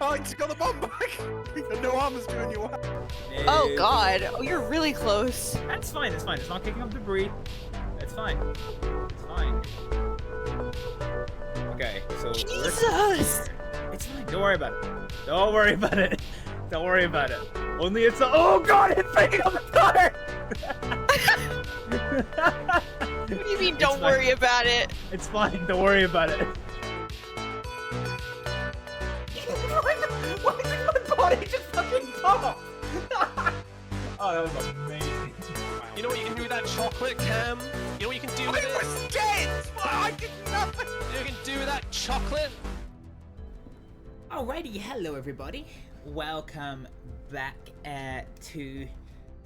behind, you got the bomb back! And no armor's doing you well. Oh god, oh, you're really close. That's fine, it's fine. It's not kicking up debris. It's fine. It's fine. Okay, so... Jesus! It's fine, don't worry about it. Don't worry about it. Don't worry about it. Only it's a... Oh god, it's picking up the car! What do you mean, don't worry about it? It's fine, don't worry about it. Why did my body just fucking pop? Oh, that was amazing. You know what you can do with that chocolate, Cam? You know what you can do with it? I was dead! I did nothing! You know what you can do with that chocolate? Alrighty, hello everybody. Welcome back to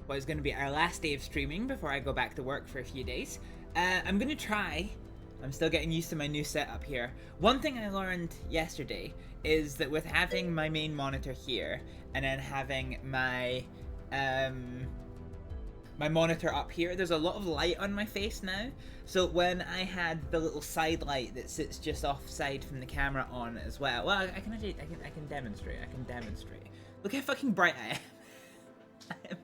what is going to be our last day of streaming before I go back to work for a few days. I'm going to try. I'm still getting used to my new setup here. One thing I learned yesterday is that with having my main monitor here and then having my my monitor up here, there's a lot of light on my face now. So when I had the little side light that sits just offside from the camera on as well, well, I can demonstrate. I can demonstrate. Look how fucking bright I am.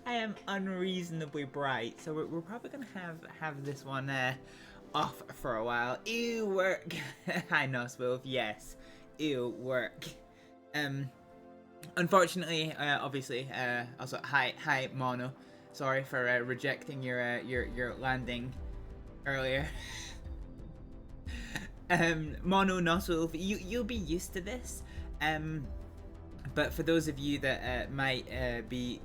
I am unreasonably bright. So we're probably gonna have this one off for a while. Ew, work. Hi, Noswolf. Yes, ew, work. Unfortunately, obviously, also hi, Mono. Sorry for rejecting your landing earlier. Mono, Noswolf, you'll be used to this. But for those of you that might be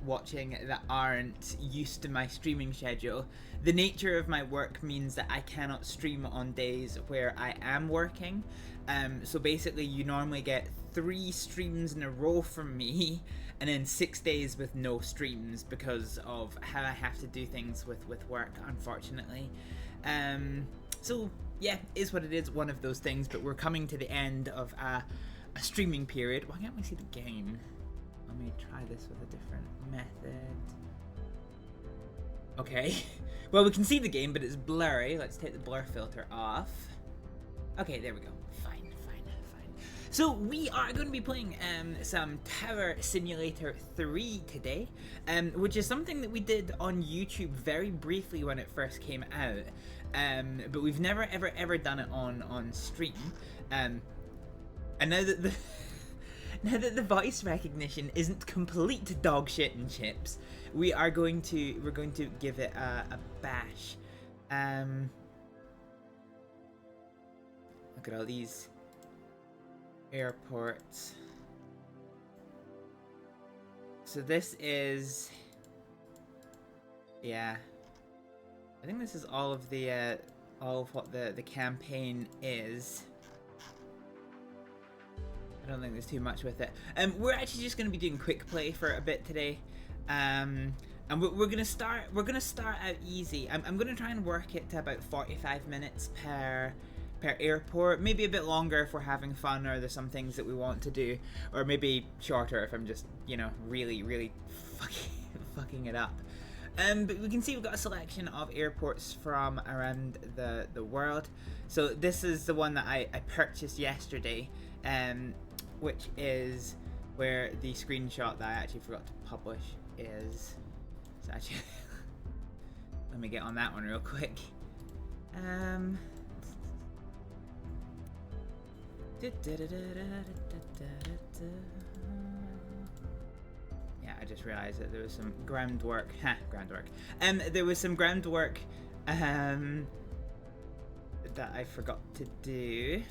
watching that aren't used to my streaming schedule, the nature of my work means that I cannot stream on days where I am working. So basically you normally get 3 streams in a row from me and then 6 days with no streams because of how I have to do things with work, unfortunately. So yeah, is what it is, one of those things, but we're coming to the end of a streaming period. Why can't we see the game? Let me try this with a different method. Okay. Well, we can see the game, but it's blurry. Let's take the blur filter off. Okay, there we go. Fine. So we are going to be playing some Tower Simulator 3 today, which is something that we did on YouTube very briefly when it first came out, but we've never ever done it on stream. And now that the voice recognition isn't complete dog shit and chips, we're going to give it a bash. Look at all these airports. So this is, yeah, I think this is all of what the campaign is. I don't think there's too much with it. We're actually just going to be doing quick play for a bit today, and we're gonna start out easy. I'm gonna try and work it to about 45 minutes per airport, maybe a bit longer if we're having fun or there's some things that we want to do, or maybe shorter if I'm just, you know, really fucking it up. But we can see we've got a selection of airports from around the world. So this is the one that I purchased yesterday, which is where the screenshot that I actually forgot to publish is. So actually, let me get on that one real quick. Yeah, I just realized that there was some groundwork. There was some groundwork that I forgot to do.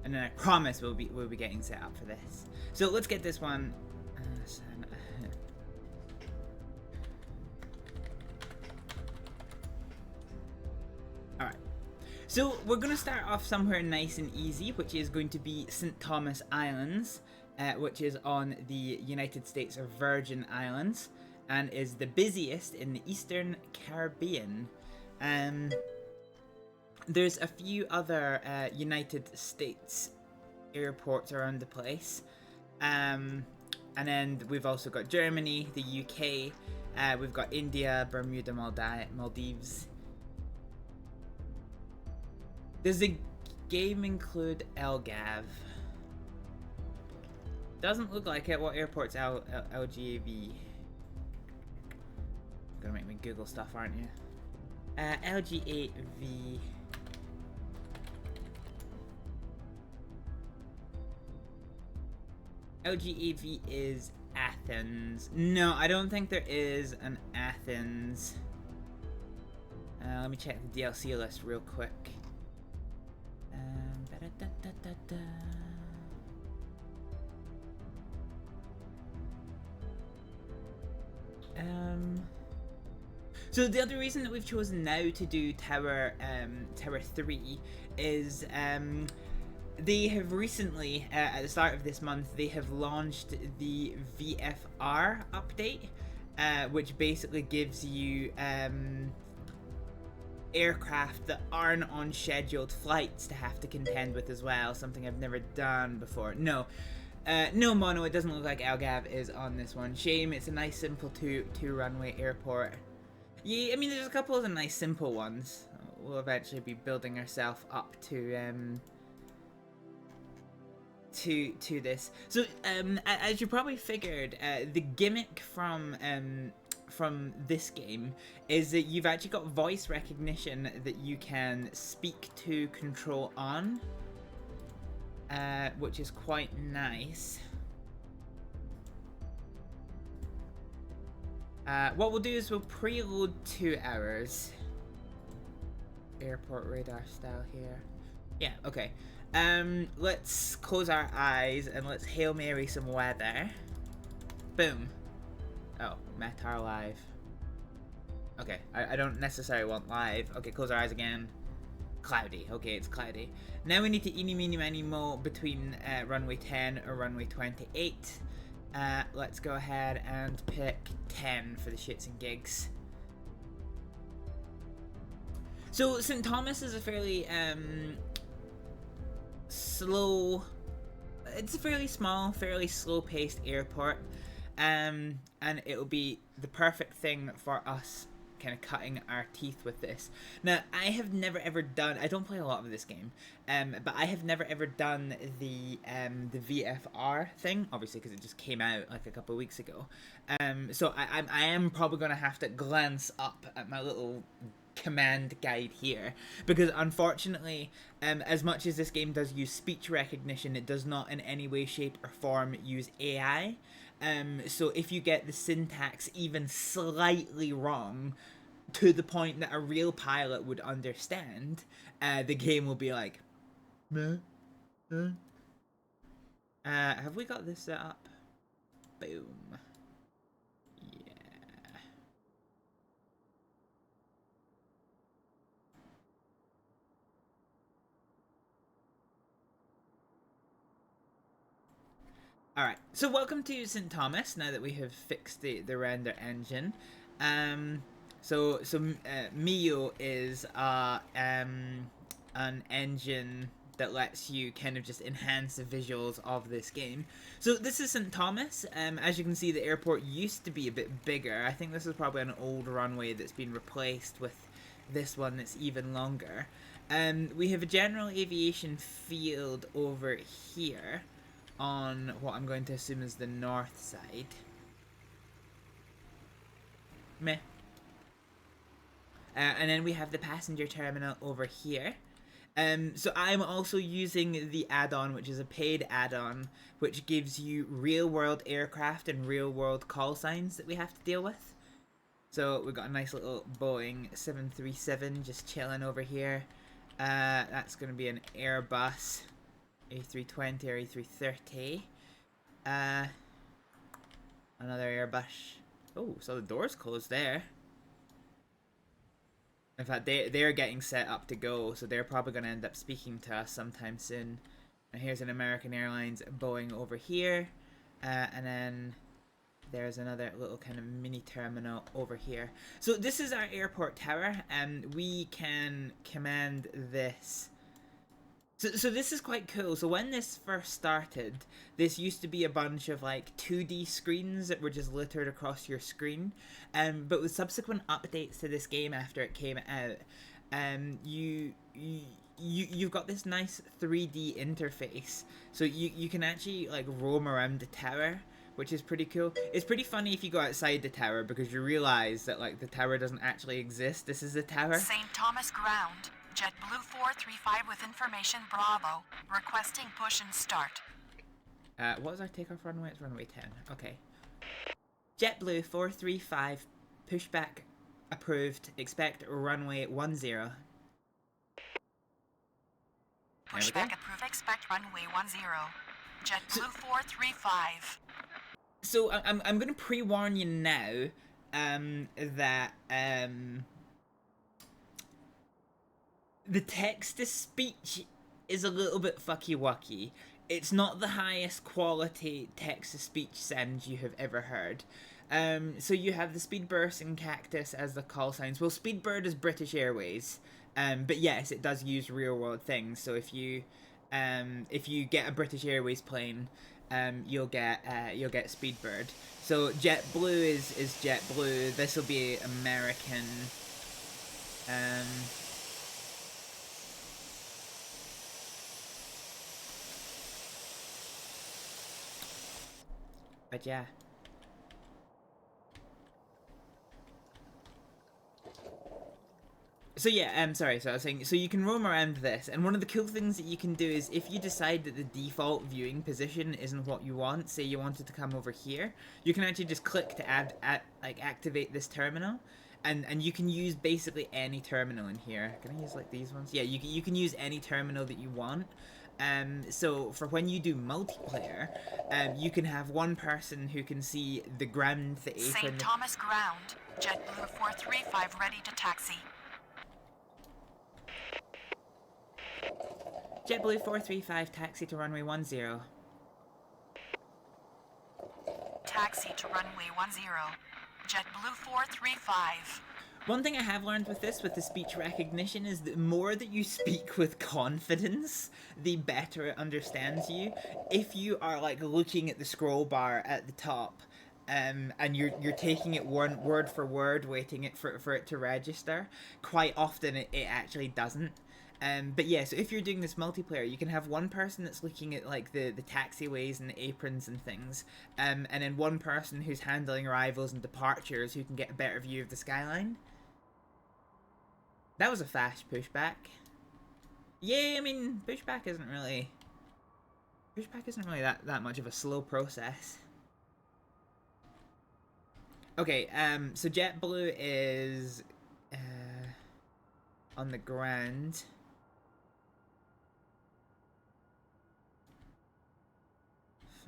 And then I promise we'll be getting set up for this. So let's get this one. Alright. So we're going to start off somewhere nice and easy, which is going to be St. Thomas Islands, which is on the United States Virgin Islands, and is the busiest in the Eastern Caribbean. There's a few other United States airports around the place, and then we've also got Germany, the UK, we've got India, Bermuda, Maldives. There's a game include LGAV? Doesn't look like it. What airport's LGAV? Gonna make me Google stuff, aren't you? LGAV. LGAV is Athens. No, I don't think there is an Athens. Let me check the DLC list real quick. So the other reason that we've chosen now to do Tower 3 is they have recently, at the start of this month, they have launched the VFR update, which basically gives you aircraft that aren't on scheduled flights to have to contend with as well, something I've never done before. No, Mono, it doesn't look like LGAV is on this one. Shame, it's a nice simple two runway airport. Yeah, I mean there's a couple of the nice simple ones. We'll eventually be building ourselves up to this. So as you probably figured, the gimmick from this game is that you've actually got voice recognition that you can speak to control on, which is quite nice. What we'll do is we'll preload 2 hours. Airport radar style here. Yeah, okay. Let's close our eyes and let's Hail Mary some weather. Boom. Oh, Metar live. Okay, I don't necessarily want live. Okay, close our eyes again. Cloudy. Okay, it's cloudy. Now we need to eeny, meeny, miny, mo between runway 10 or runway 28. Let's go ahead and pick 10 for the shits and gigs. So St. Thomas is a fairly slow, it's a fairly small, fairly slow-paced airport, and it'll be the perfect thing for us kind of cutting our teeth with this. Now, I have never ever done, I don't play a lot of this game, but I have never ever done the VFR thing, obviously because it just came out like a couple of weeks ago. So I am probably going to have to glance up at my little command guide here, because unfortunately, as much as this game does use speech recognition, it does not in any way, shape or form use AI. So if you get the syntax even slightly wrong, to the point that a real pilot would understand, the game will be like, have we got this set up? Boom. Alright, so welcome to St. Thomas, now that we have fixed the render engine. So Mio is an engine that lets you kind of just enhance the visuals of this game. So this is St. Thomas. As you can see, the airport used to be a bit bigger. I think this is probably an old runway that's been replaced with this one that's even longer. We have a general aviation field over here on what I'm going to assume is the north side. Meh. And then we have the passenger terminal over here. So I'm also using the add-on, which is a paid add-on, which gives you real-world aircraft and real-world call signs that we have to deal with. So we've got a nice little Boeing 737 just chilling over here. That's going to be an Airbus A320 or A330. Another Airbus. Oh, so the door's closed there. In fact, they're getting set up to go, so they're probably going to end up speaking to us sometime soon. And here's an American Airlines Boeing over here. And then there's another little kind of mini terminal over here. So this is our airport tower, and we can command this. So this is quite cool. So when this first started, this used to be a bunch of like 2D screens that were just littered across your screen. But with subsequent updates to this game after it came out, you you've got this nice 3D interface, so you can actually like roam around the tower, which is pretty cool. It's pretty funny if you go outside the tower because you realize that like the tower doesn't actually exist. This is the tower. St. Thomas ground. JetBlue 435 with information Bravo. Requesting push and start. What was our takeoff runway? It's runway 10. Okay. JetBlue 435, pushback approved. Expect runway 10. Pushback approved. Expect runway 10. JetBlue 435. So I'm gonna pre-warn you now, that the text to speech is a little bit fucky-wucky. It's not the highest quality text to speech sounds you have ever heard. So you have the Speedburst and Cactus as the call signs. Well, Speedbird is British Airways, but yes, it does use real-world things. So if you get a British Airways plane, you'll get Speedbird. So JetBlue is JetBlue. This will be American. But yeah. So yeah, sorry, so I was saying, so you can roam around this, and one of the cool things that you can do is if you decide that the default viewing position isn't what you want, say you wanted to come over here, you can actually just click to activate this terminal, and you can use basically any terminal in here. Can I use like these ones? Yeah, you can use any terminal that you want. So for when you do multiplayer, you can have one person who can see the ground, the apron. St. Thomas ground. JetBlue 435 ready to taxi. JetBlue 435 taxi to runway 10. Taxi to runway 10. JetBlue 435. One thing I have learned with this, with the speech recognition, is the more that you speak with confidence, the better it understands you. If you are like looking at the scroll bar at the top, and you're taking it word for word, waiting for it to register, quite often it actually doesn't. But yeah, so if you're doing this multiplayer, you can have one person that's looking at like the taxiways and the aprons and things, and then one person who's handling arrivals and departures who can get a better view of the skyline. That was a fast pushback. Yeah, I mean, pushback isn't really that much of a slow process. Okay, so JetBlue is on the ground.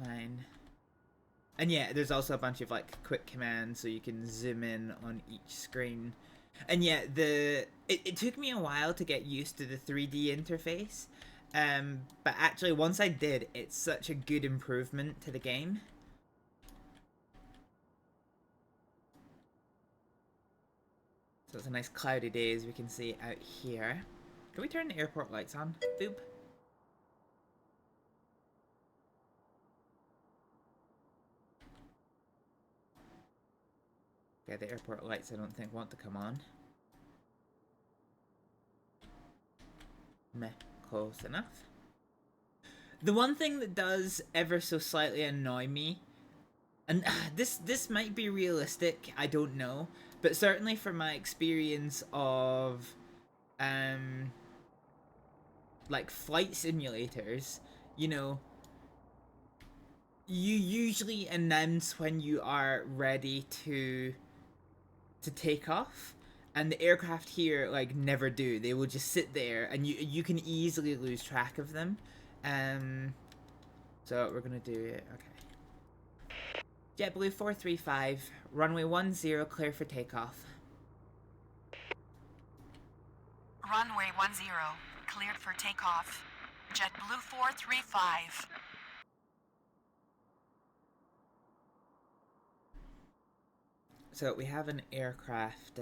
Fine. And yeah, there's also a bunch of like quick commands so you can zoom in on each screen. And yeah, it took me a while to get used to the 3D interface. But actually once I did, it's such a good improvement to the game. So it's a nice cloudy day as we can see out here. Can we turn the airport lights on? Boop. Yeah, the airport lights I don't think want to come on. Meh, close enough. The one thing that does ever so slightly annoy me, and this might be realistic, I don't know, but certainly from my experience of like flight simulators, you know, you usually announce when you are ready to take off, and the aircraft here like never do. They will just sit there and you can easily lose track of them. So we're gonna do it. Okay. JetBlue 435, runway 10, clear for takeoff. Runway 10, cleared for takeoff. JetBlue 435. So we have an aircraft,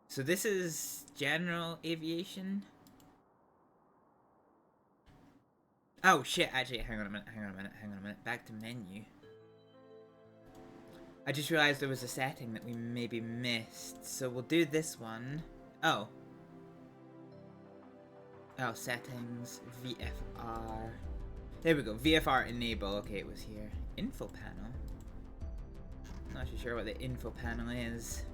so this is general aviation. Oh shit, actually, hang on a minute, back to menu. I just realized there was a setting that we maybe missed, so we'll do this one. Oh. Oh, settings, VFR. There we go, VFR enable. Okay, it was here. Info panel. Not too sure what the info panel is.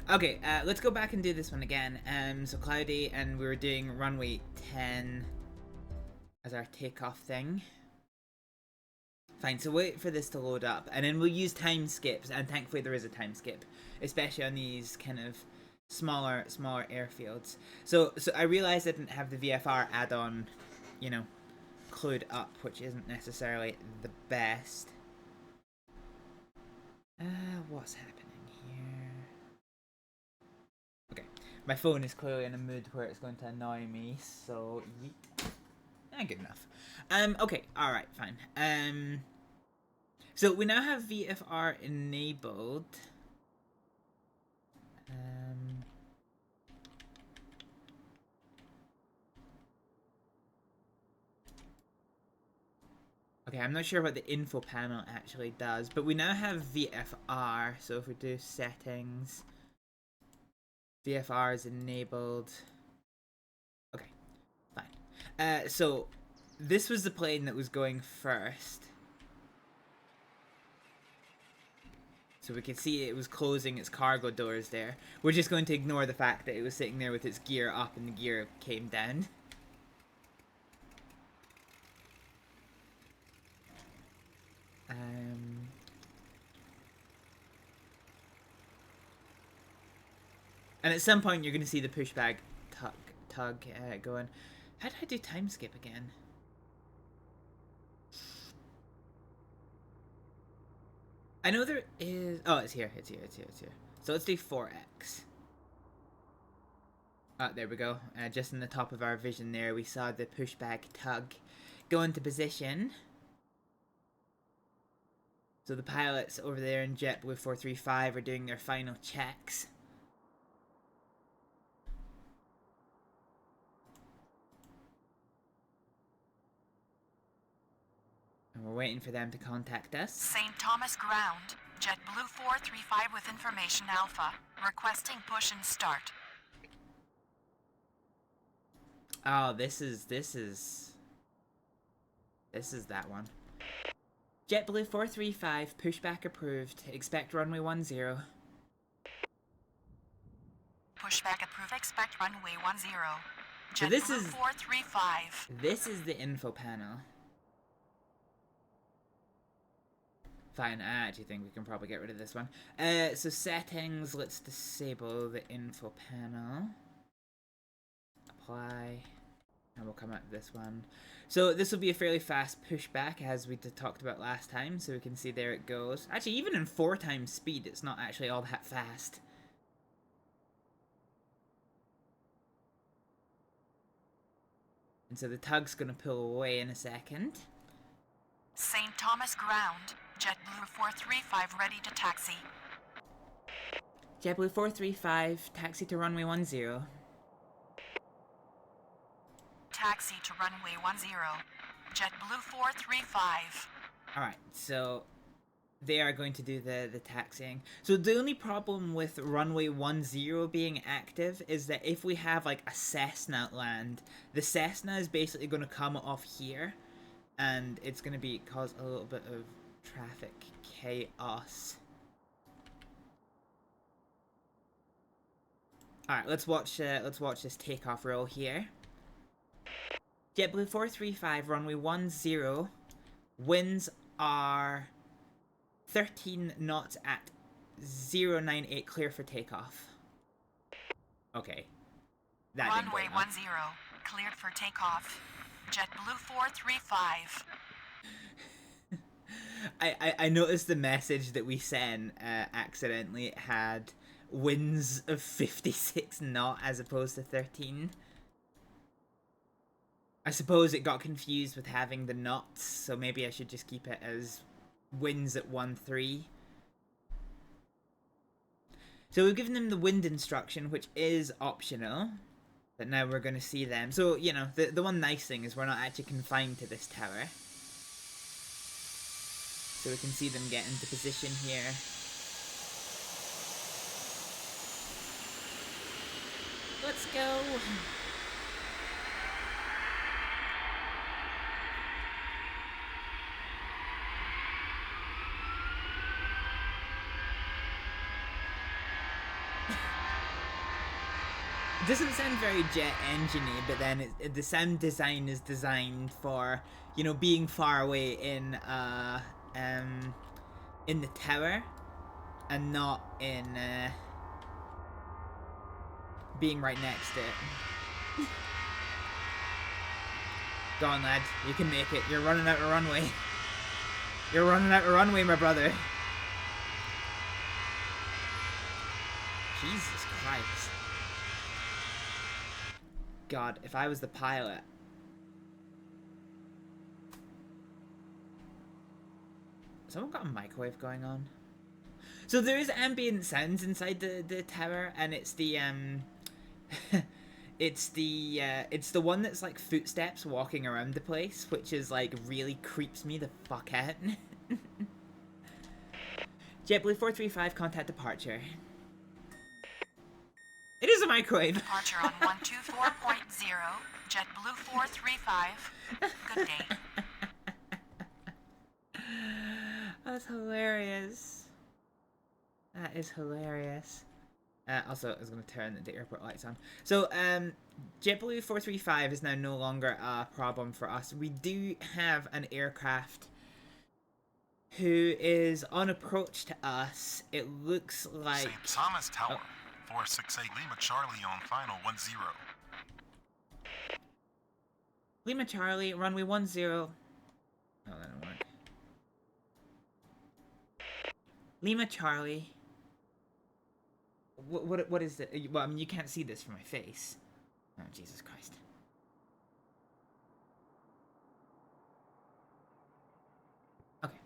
Okay, let's go back and do this one again. So cloudy, and we were doing runway 10 as our takeoff thing. Fine, so wait for this to load up, and then we'll use time skips, and thankfully there is a time skip, especially on these kind of smaller airfields. So I realized I didn't have the VFR add-on, you know, clued up, which isn't necessarily the best. What's happening here? Okay, my phone is clearly in a mood where it's going to annoy me, so yeet. Good enough. Okay, alright, fine. So we now have VFR enabled. Okay, I'm not sure what the info panel actually does, but we now have VFR, so if we do settings, VFR is enabled. Okay, fine. So this was the plane that was going first. So we could see it was closing its cargo doors there. We're just going to ignore the fact that it was sitting there with its gear up and the gear came down. And at some point you're going to see the pushback tug going. How do I do time skip again? I know there is... Oh, it's here. So let's do 4x. Ah, there we go. Just in the top of our vision there, we saw the pushback tug go into position. So the pilots over there in JetBlue 435 are doing their final checks. And we're waiting for them to contact us. St. Thomas ground. JetBlue 435 with information Alpha. Requesting push and start. Oh, this is that one. JetBlue 435, pushback approved. Expect runway 10. Pushback approved. Expect runway 10. So this JetBlue is 435. This is the info panel. Fine, I actually think we can probably get rid of this one. So settings, let's disable the info panel. Apply. And we'll come out of this one. So this will be a fairly fast pushback, as we talked about last time. So we can see there it goes. Actually, even in 4 times speed, it's not actually all that fast. And so the tug's going to pull away in a second. St. Thomas ground. JetBlue 435 ready to taxi. JetBlue 435, taxi to runway 10. Taxi to runway 10. JetBlue 435. Alright, so they are going to do the taxiing. So the only problem with runway 10 being active is that if we have like a Cessna land, the Cessna is basically going to come off here, and it's going to cause a little bit of traffic chaos. Alright, let's watch this takeoff roll here. JetBlue 435, runway 10. Winds are 13 knots at 098, clear for takeoff. Okay. That didn't go Runway well. 10. Cleared for takeoff. JetBlue 435. I noticed the message that we sent accidentally had winds of 56 knot as opposed to 13. I suppose it got confused with having the knots, so maybe I should just keep it as winds at 13. So we've given them the wind instruction, which is optional, but now we're going to see them. So, you know, the one nice thing is we're not actually confined to this tower. so we can see them get into position here. Let's go. It doesn't sound very jet engine-y, but then the sound design is designed for, you know, being far away in the tower, and not in being right next to it. Go on, lad. You can make it. You're running out of runway. You're running out of runway, my brother. Jesus Christ. God, if I was the pilot. Someone got a microwave going on? So there is ambient sounds inside the tower, and it's the it's the one that's like footsteps walking around the place, which is like really creeps me the fuck out. JetBlue 435, contact departure. It is a microwave. Departure on 124.0, JetBlue 435. Good day. That's hilarious. That is hilarious. Also, I was going to turn the airport lights on. So, JetBlue 435 is now no longer a problem for us. We do have an aircraft who is on approach to us. It looks like... St. Thomas Tower, 468 Lima Charlie on final 10. Lima Charlie, runway 10. Oh, that didn't work. Lima Charlie. What is it? Well, I mean, you can't see this from my face. Oh, Jesus Christ. Okay.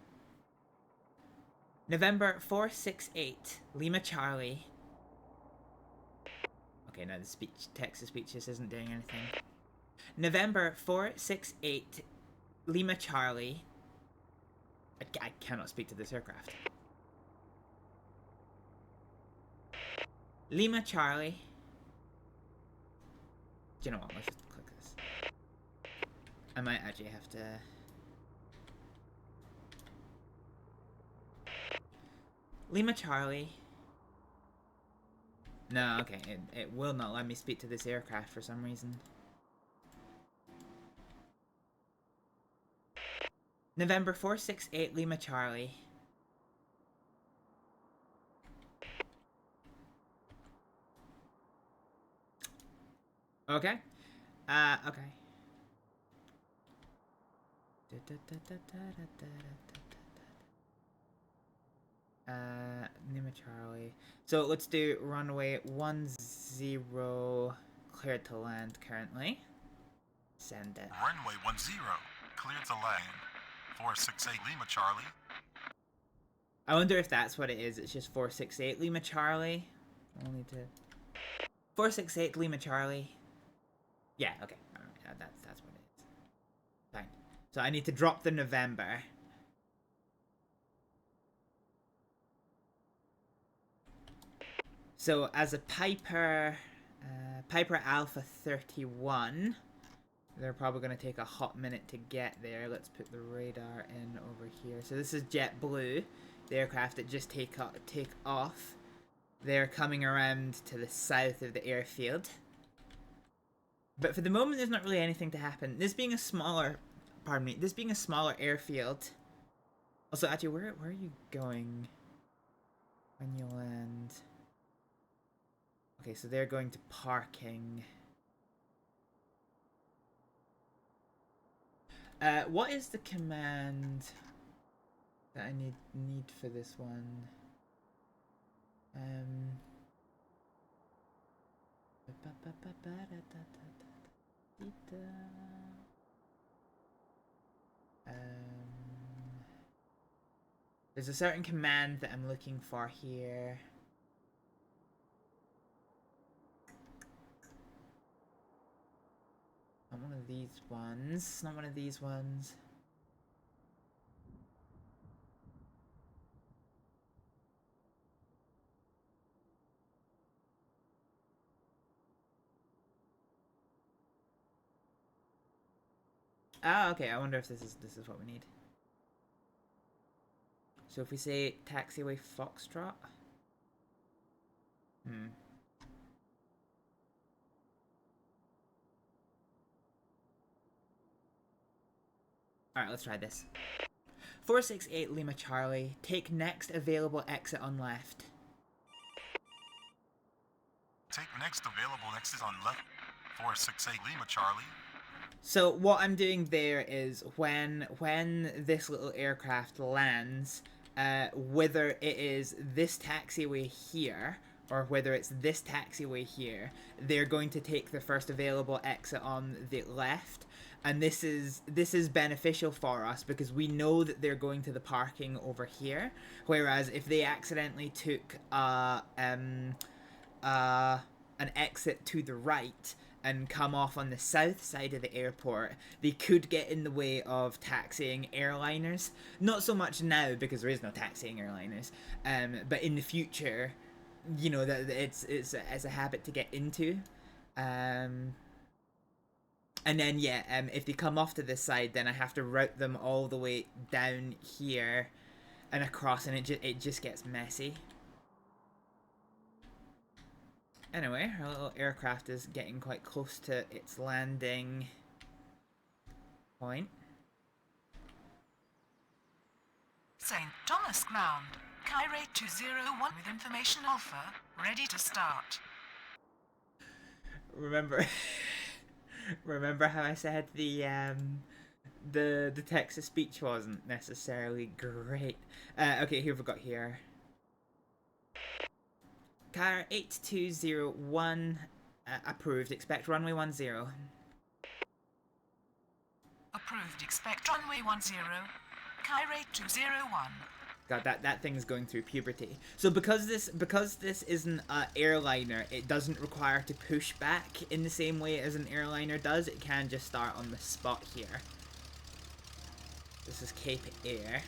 November 468, Lima Charlie. Okay, now the speech, text-to-speech just isn't doing anything. November 468, Lima Charlie. I cannot speak to this aircraft. Lima Charlie. Do you know what? Let's just click this. I might actually have to... Lima Charlie. No, okay. It will not let me speak to this aircraft for some reason. November 468 Lima Charlie. Okay. Okay. Lima Charlie. So let's do runway 10, cleared to land currently. Send it. Runway 10, cleared to land. 468 Lima Charlie. I wonder if that's what it is. It's just 468 Lima Charlie. We'll need to... 468 Lima Charlie. Yeah, okay. Alright, that's what it is. Fine. So I need to drop the November. So as a Piper Alpha 31, they're probably going to take a hot minute to get there. Let's put the radar in over here. So this is JetBlue, the aircraft that just take off. They're coming around to the south of the airfield. But for the moment, there's not really anything to happen. This being a smaller, this being a smaller airfield. Also, actually, where are you going when you land? Okay, so they're going to parking. What is the command that I need for this one? There's a certain command that I'm looking for here. Not one of these ones. Not one of these ones. Ah, okay. I wonder if this is what we need. So if we say taxiway Foxtrot. Alright, let's try this. 468 Lima Charlie. Take next available exit on left. Take next available exit on left. 468 Lima Charlie. So what I'm doing there is when this little aircraft lands, whether it is this taxiway here or whether it's this taxiway here, they're going to take the first available exit on the left. And this is beneficial for us because we know that they're going to the parking over here. Whereas if they accidentally took an exit to the right and come off on the south side of the airport, they could get in the way of taxiing airliners. Not so much now because there is no taxiing airliners, but in the future, you know, that it's a habit to get into. And then, yeah, if they come off to this side, then I have to route them all the way down here and across, and it just gets messy. Anyway, our little aircraft is getting quite close to its landing point. St. Thomas ground. Kyrate 201 with information alpha. Ready to start. Remember... Remember how I said the text to speech wasn't necessarily great? Okay, who have we got here? Car 8201 approved. Expect runway 10. Approved. Expect runway 10. Kyrate 201. God, that thing's going through puberty. So because this isn't an airliner, it doesn't require to push back in the same way as an airliner does. It can just start on the spot here. This is Cape Air.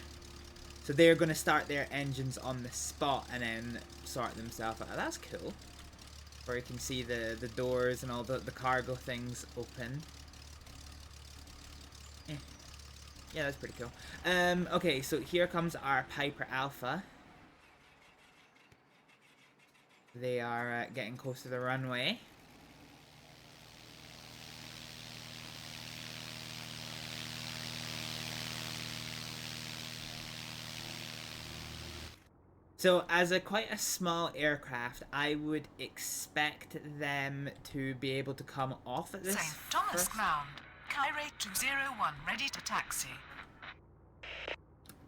So they're going to start their engines on the spot and then sort themselves out. That's cool. Where you can see the doors and all the cargo things open. Yeah, that's pretty cool. Okay, so here comes our Piper Alpha. They are getting close to the runway. So, as quite a small aircraft, I would expect them to be able to come off at this. St. Thomas ground. Kyrate 201 ready to taxi.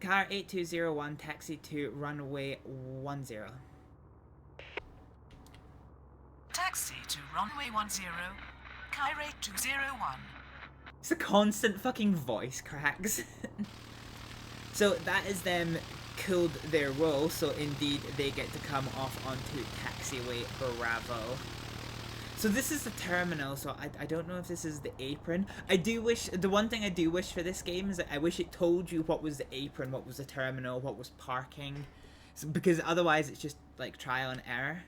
Car 8201 taxi to runway 10. Taxi to runway 10. Kyrate 201. It's a constant fucking voice cracks. So that is them cooled their roll, so indeed they get to come off onto taxiway Bravo. So this is the terminal, so I don't know if this is the apron. I do wish, the one thing I do wish for this game is that I wish it told you what was the apron, what was the terminal, what was parking. So, because otherwise it's just like trial and error.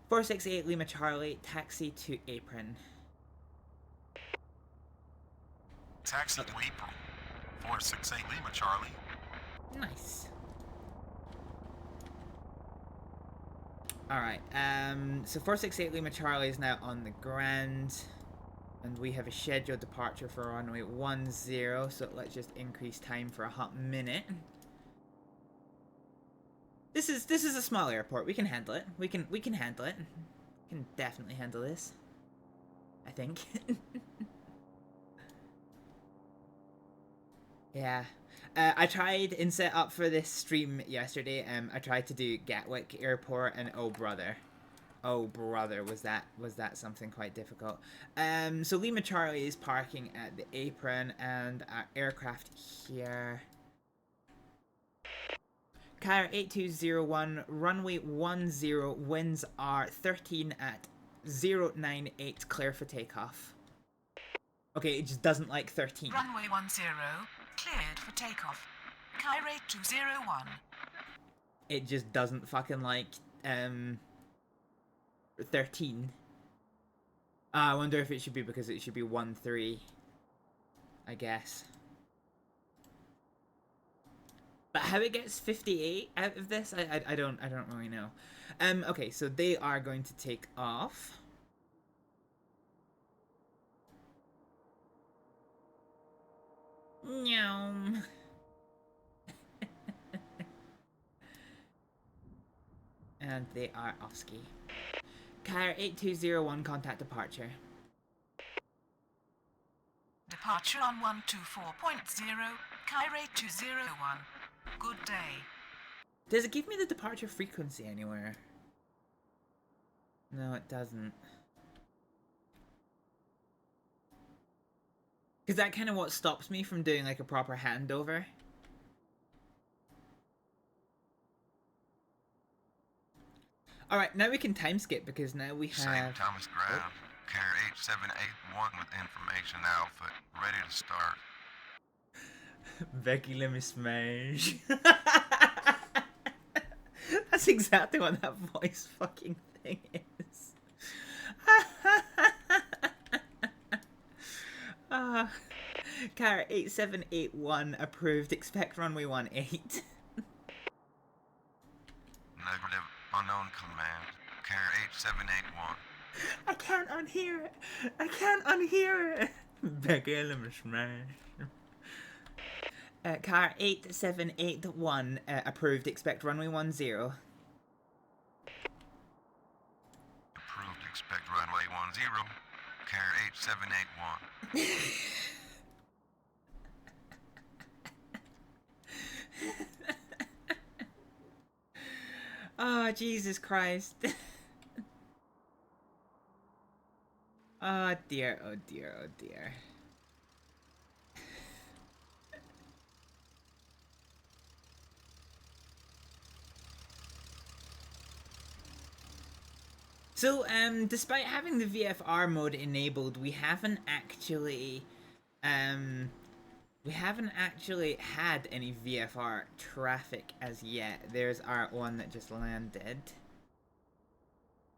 468 Lima Charlie, taxi to apron. Taxi to apron. 468 Lima Charlie. Nice. Alright, so 468 Lima Charlie is now on the ground, and we have a scheduled departure for runway 10, so let's just increase time for a hot minute. This is a small airport, we can handle it. We can handle it. We can definitely handle this. I think. Yeah. I tried in setup for this stream yesterday. I tried to do Gatwick Airport, and oh brother, was that something quite difficult. So Lima Charlie is parking at the apron, and our aircraft here. Car 8201, runway 10, winds are 13 at 098, clear for takeoff. Okay, it just doesn't like 13. Runway 10, cleared for takeoff. Kyrate 201. It just doesn't fucking like 13. I wonder if it should be because it should be 13. I guess. But how it gets 58 out of this, I don't really know. Okay, so they are going to take off. Nyam. And they are off ski. Car 8201, contact departure. Departure on 124.0, Cairo 201. Good day. Does it give me the departure frequency anywhere? No, it doesn't. Because that kind of what stops me from doing like a proper handover. Alright, now we can time skip because now we have... St. Thomas Ground. Carrier 8781 with information outfit. Ready to start. Becky, let me smash. That's exactly what that voice fucking thing is. Car 8781 approved. Expect runway 18. Negative. Unknown command. Carrier 8781. I can't unhear it. I can't unhear it. Becky, let me smash. Car 8781 approved. Expect runway 10. Approved. Expect runway 10. Carrier 8781. Oh, Jesus Christ. Oh dear, oh dear, oh dear. So, despite having the VFR mode enabled, we haven't actually had any VFR traffic as yet. There's our one that just landed.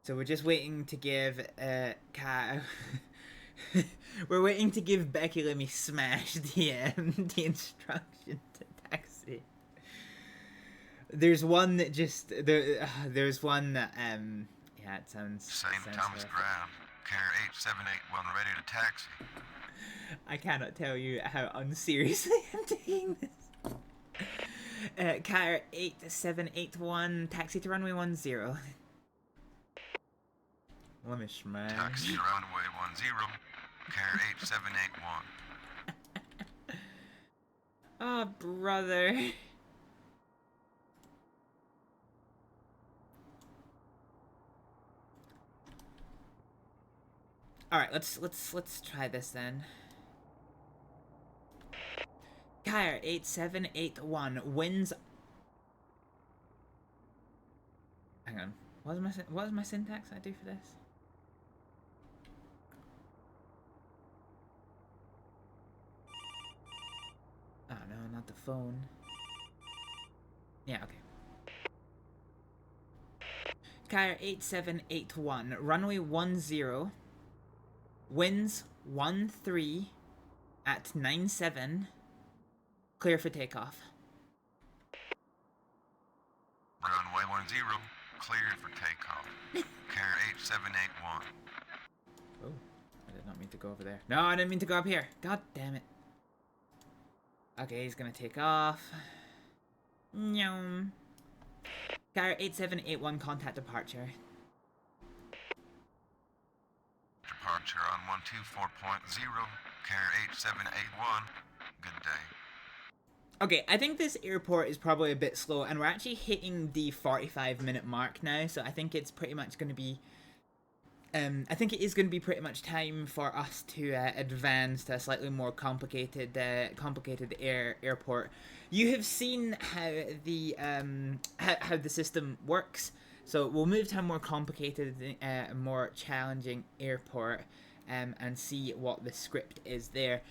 So we're just waiting to give we're waiting to give Becky Let Me Smash the instruction to taxi. There's one that just there's one that yeah, it sounds St. Thomas Ground. Carrier 8781 ready to taxi. I cannot tell you how unseriously I'm taking this. Car 8781, taxi to runway 10. Let me smash. Taxi to runway 10. Carrier 8781. Oh, brother. All right, let's try this then. Car 8781 wins. Hang on. What was my syntax I do for this? Oh no, not the phone. Yeah, okay. Car 8781, runway 10, winds 13 at 97, clear for takeoff. Runway 10, cleared for takeoff. Carrier 8781. Oh, I did not mean to go over there. No, I didn't mean to go up here. God damn it. Okay, he's gonna take off. Nyum. Car 8781, contact departure. Departure on 124.0. Carrier 8781. Good day. Okay, I think this airport is probably a bit slow, and we're actually hitting the 45-minute mark now, so I think it's pretty much going to be... I think it is going to be pretty much time for us to advance to a slightly more complicated airport. You have seen how the how the system works, so we'll move to a more complicated, more challenging airport. And see what the script is there.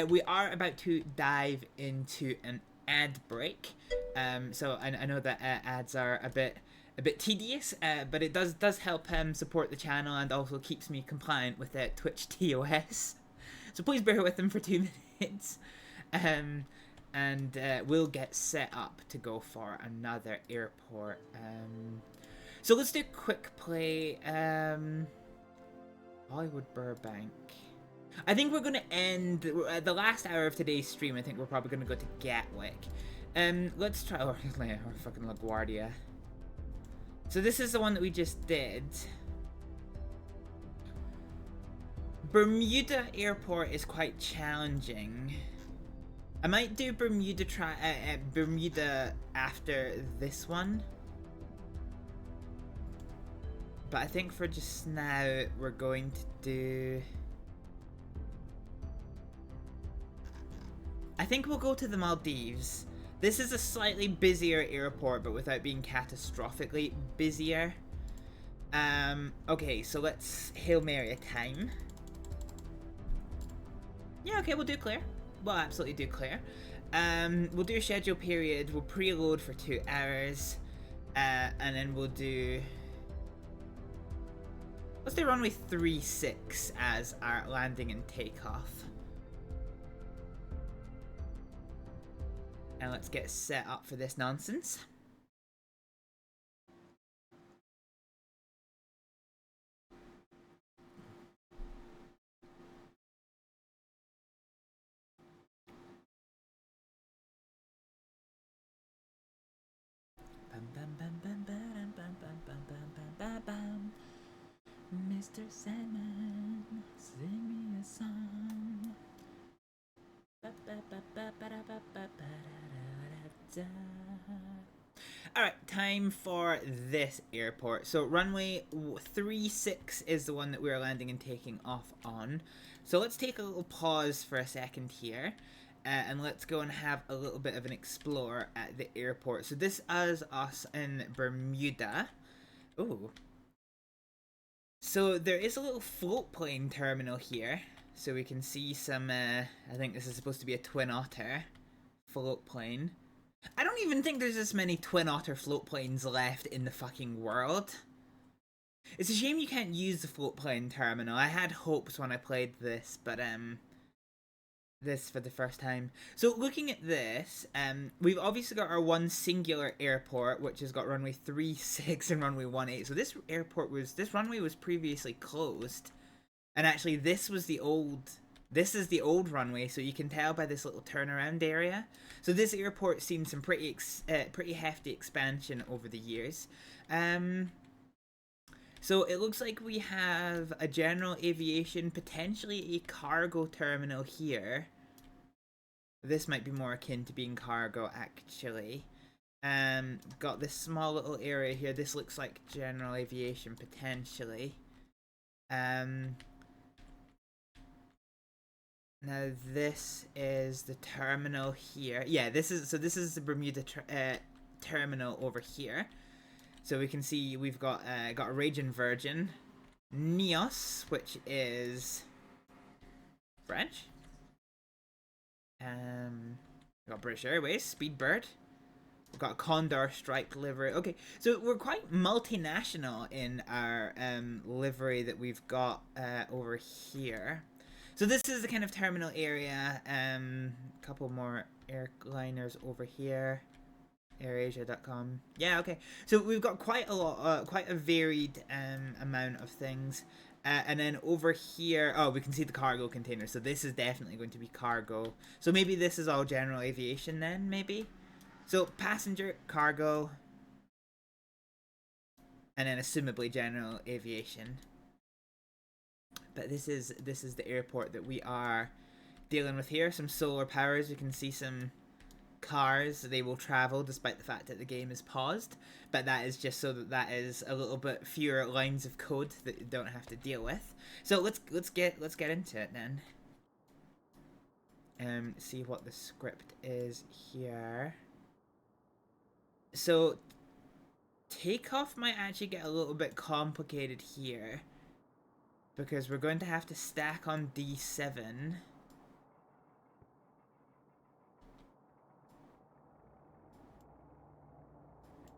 We are about to dive into an ad break, so I know that ads are a bit tedious, but it does help support the channel and also keeps me compliant with Twitch TOS. So please bear with them for 2 minutes. minutes. And we'll get set up to go for another airport. So let's do a quick play. Hollywood Burbank. I think we're going to end the last hour of today's stream. I think we're probably going to go to Gatwick. Let's try or fucking LaGuardia. So this is the one that we just did. Bermuda Airport is quite challenging. I might do Bermuda after this one. But I think for just now, we're going to do... I think we'll go to the Maldives. This is a slightly busier airport, but without being catastrophically busier. Okay, so let's Hail Mary a time. Yeah, okay, we'll do clear. We'll absolutely do clear. We'll do a schedule period. We'll preload for 2 hours. And then we'll do... Let's do runway 36 as our landing and takeoff. And let's get set up for this nonsense. Mr. Sandman, sing me a song. Alright, time for this airport. So runway 36 is the one that we're landing and taking off on. So let's take a little pause for a second here. And let's go and have a little bit of an explore at the airport. So this is us in Bermuda. Ooh. So there is a little float plane terminal here. So we can see some, I think this is supposed to be a Twin Otter float plane. I don't even think there's this many Twin Otter float planes left in the fucking world. It's a shame you can't use the float plane terminal. I had hopes when I played this, but this for the first time. So looking at this, we've obviously got our one singular airport, which has got runway 36 and runway 18. So this runway was previously closed, and actually this is the old runway. So you can tell by this little turnaround area. So this airport's seen some pretty hefty expansion over the years. So it looks like we have a general aviation, potentially a cargo terminal here. This might be more akin to being cargo, actually. Got this small little area here. This looks like general aviation, potentially. Now this is the terminal here. Yeah, this is the Bermuda terminal over here. So we can see we've got a Raging Virgin, Neos, which is French. We've got British Airways, Speedbird. We've got a Condor striped livery. Okay, so we're quite multinational in our livery that we've got over here. So this is the kind of terminal area. A couple more airliners over here. AirAsia.com. Yeah, okay. So we've got quite a lot, quite a varied amount of things. And then over here, oh, we can see the cargo container. So this is definitely going to be cargo. So maybe this is all general aviation then, maybe? So passenger, cargo, and then assumably general aviation. But this is the airport that we are dealing with here. Some solar powers. You can see some cars. They will travel despite the fact that the game is paused, but that is just so that is a little bit fewer lines of code that you don't have to deal with. So let's get into it then. See what the script is here. So takeoff might actually get a little bit complicated here because we're going to have to stack on D7.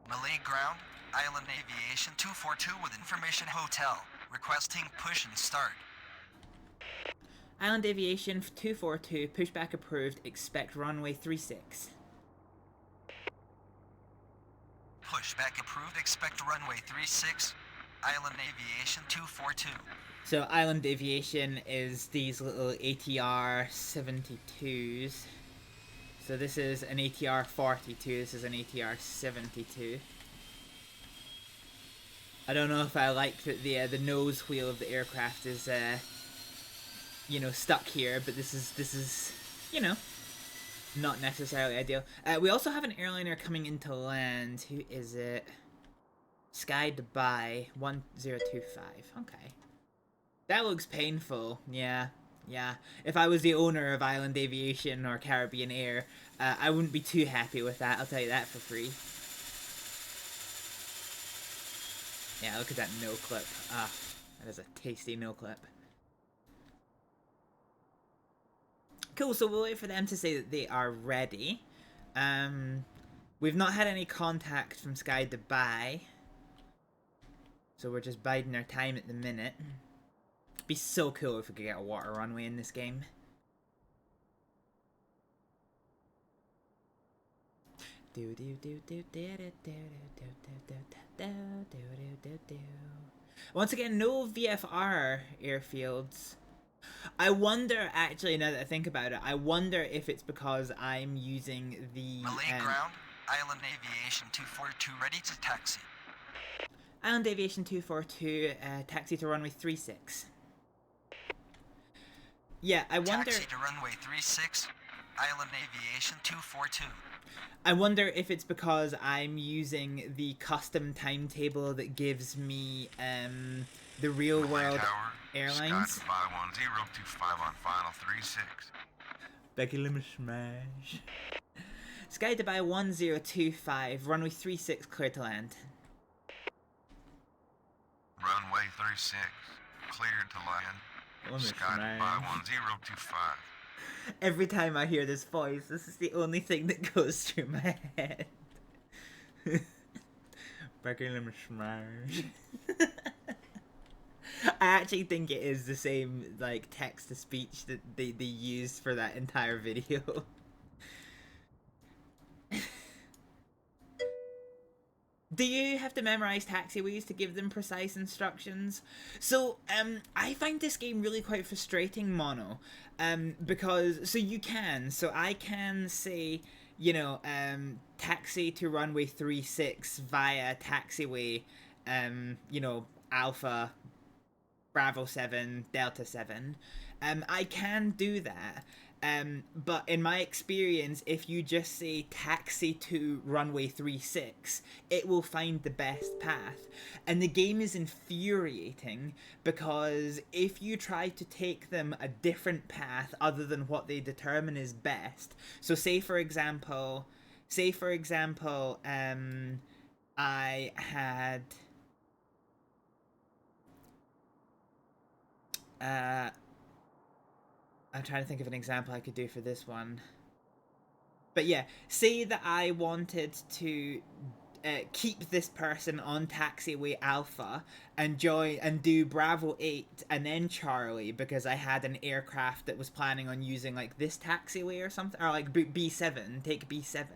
Malay Ground, Island Aviation 242 with information hotel. Requesting push and start. Island Aviation 242, pushback approved, expect runway 36. Pushback approved. Expect runway 36. Island Aviation 242. So Island Aviation is these little ATR 72s. So this is an ATR 42, this is an ATR 72. I don't know if I like that the nose wheel of the aircraft is you know, stuck here, but this is you know, not necessarily ideal. We also have an airliner coming into land. Who is it? Sky Dubai 1025. Okay. That looks painful. Yeah. Yeah. If I was the owner of Island Aviation or Caribbean Air, I wouldn't be too happy with that. I'll tell you that for free. Yeah, look at that no clip. Ah, that is a tasty no clip. Cool, so we'll wait for them to say that they are ready. We've not had any contact from Sky Dubai, so we're just biding our time at the minute. It'd be so cool if we could get a water runway in this game. Once again, no VFR airfields. I wonder, actually, now that I think about it, I wonder if it's because I'm using the... Malay ground, Island Aviation 242 ready to taxi. Island Aviation 242, taxi to runway 36. Yeah, I wonder... Taxi to runway 36, Island Aviation 242. I wonder if it's because I'm using the custom timetable that gives me, the real world airlines. Sky 1025 on final 36. Becky Lemon Smash. Sky Dubai 1025, runway 36, clear to land. Runway 36, cleared to land. Sky Dubai 1025. Every time I hear this voice, this is the only thing that goes through my head. Becky Lemon Smash. I actually think it is the same, like, text-to-speech that they used for that entire video. Do you have to memorize taxiways to give them precise instructions? So, I find this game really quite frustrating, Mono. Because, so you can, so I can say, you know, taxi to runway 36 via taxiway, you know, Alpha, Bravo 7, Delta 7. I can do that. But in my experience, if you just say taxi to runway 36, it will find the best path. And the game is infuriating because if you try to take them a different path other than what they determine is best, so say for example, I had I'm trying to think of an example I could do for this one. But yeah, say that I wanted to keep this person on taxiway Alpha and do Bravo 8 and then Charlie because I had an aircraft that was planning on using like this taxiway or something, or like B7, take B7.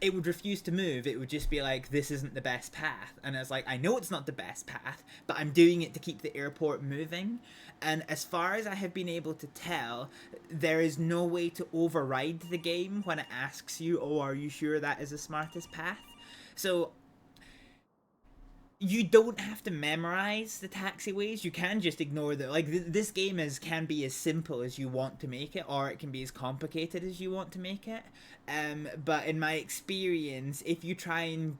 It would refuse to move. It would just be like, this isn't the best path. And I was like, I know it's not the best path, but I'm doing it to keep the airport moving. And as far as I have been able to tell, there is no way to override the game when it asks you, oh, are you sure that is the smartest path? So you don't have to memorize the taxiways. You can just ignore the, like, this game can be as simple as you want to make it, or it can be as complicated as you want to make it. But in my experience, if you try and,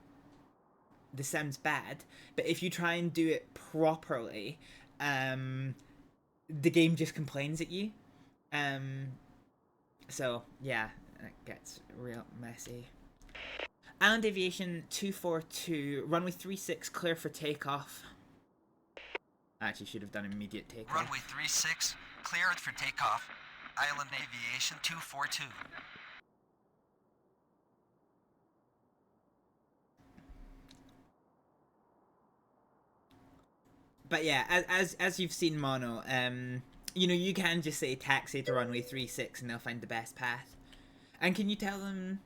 this sounds bad, but if you try and do it properly, the game just complains at you. So yeah, it gets real messy. Island Aviation 242, runway 36, clear for takeoff. I actually should have done immediate takeoff. Runway 36, cleared for takeoff. Island Aviation 242. But yeah, as you've seen, Mono, you know, you can just say taxi to runway 36 and they'll find the best path. And can you tell them...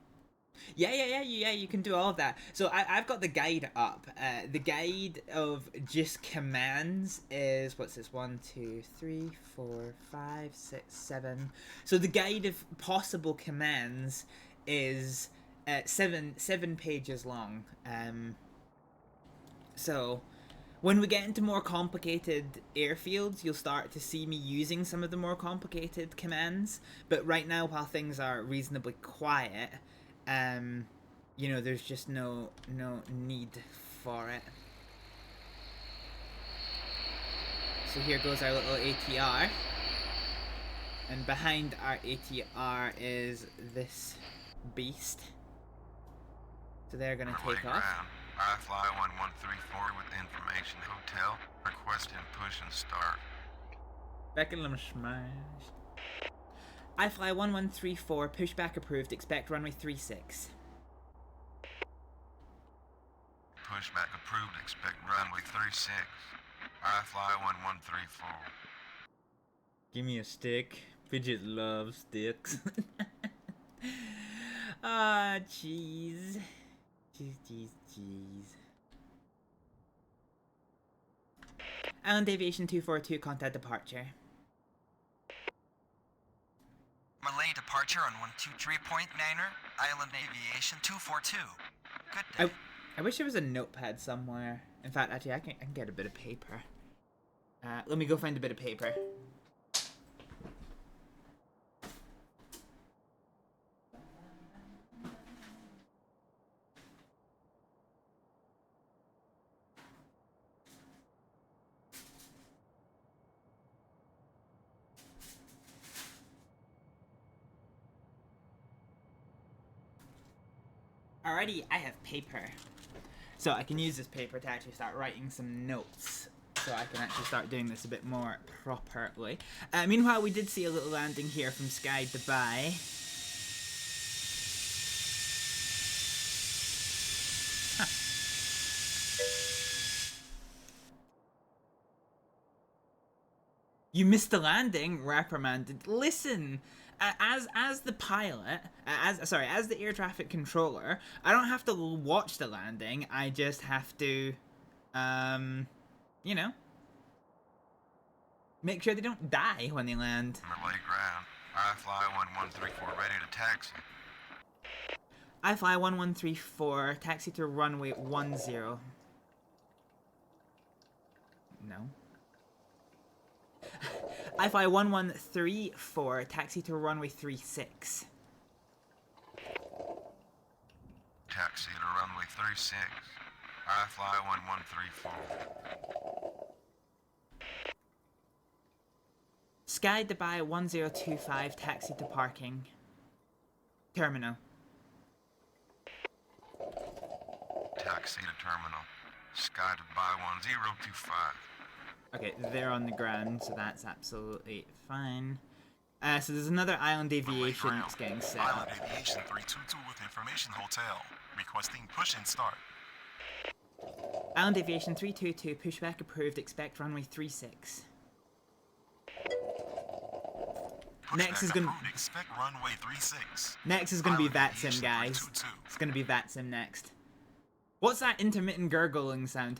Yeah, you can do all of that. So I've got the guide up. The guide of just commands is, what's this, 1, 2, 3, 4, 5, 6, 7. So the guide of possible commands is 7 pages long. So when we get into more complicated airfields, you'll start to see me using some of the more complicated commands. But right now, while things are reasonably quiet, you know, there's just no need for it. So here goes our little ATR. And behind our ATR is this beast. So they're gonna take off. I fly 1134 with information. Hotel requesting push and start. Back in them smash. I fly 1134, pushback approved, expect runway 36. Pushback approved, expect runway 36. I fly 1134. Give me a stick. Fidget loves sticks. Ah, jeez. Jeez. Island Aviation 242, contact departure. Malay departure on 123.9er, Island Aviation 242. Good day. I wish there was a notepad somewhere. In fact, actually, I can get a bit of paper. Let me go find a bit of paper. Alrighty, I have paper. So I can use this paper to actually start writing some notes. So I can actually start doing this a bit more properly. Meanwhile, we did see a little landing here from Sky Dubai. Huh. You missed the landing, reprimanded. Listen! As the pilot, as the air traffic controller, I don't have to watch the landing. I just have to, you know, make sure they don't die when they land. Malay ground. I fly 1134, ready to taxi. I fly 1134, taxi to runway 10. No. I fly 1134, taxi to runway 36. Taxi to runway 36. I fly 1134. Sky Dubai 1025, taxi to parking. Terminal. Taxi to terminal. Sky Dubai 1025. Okay, they're on the ground, so that's absolutely fine. So there's another Island Aviation that's getting set up. Island Aviation 322 with information hotel. Requesting push and start. Island Aviation 322, pushback approved, expect runway 36. Next is gonna... Expect runway 36. Next is gonna be VATSIM, guys. It's gonna be VATSIM next. What's that intermittent gurgling sound?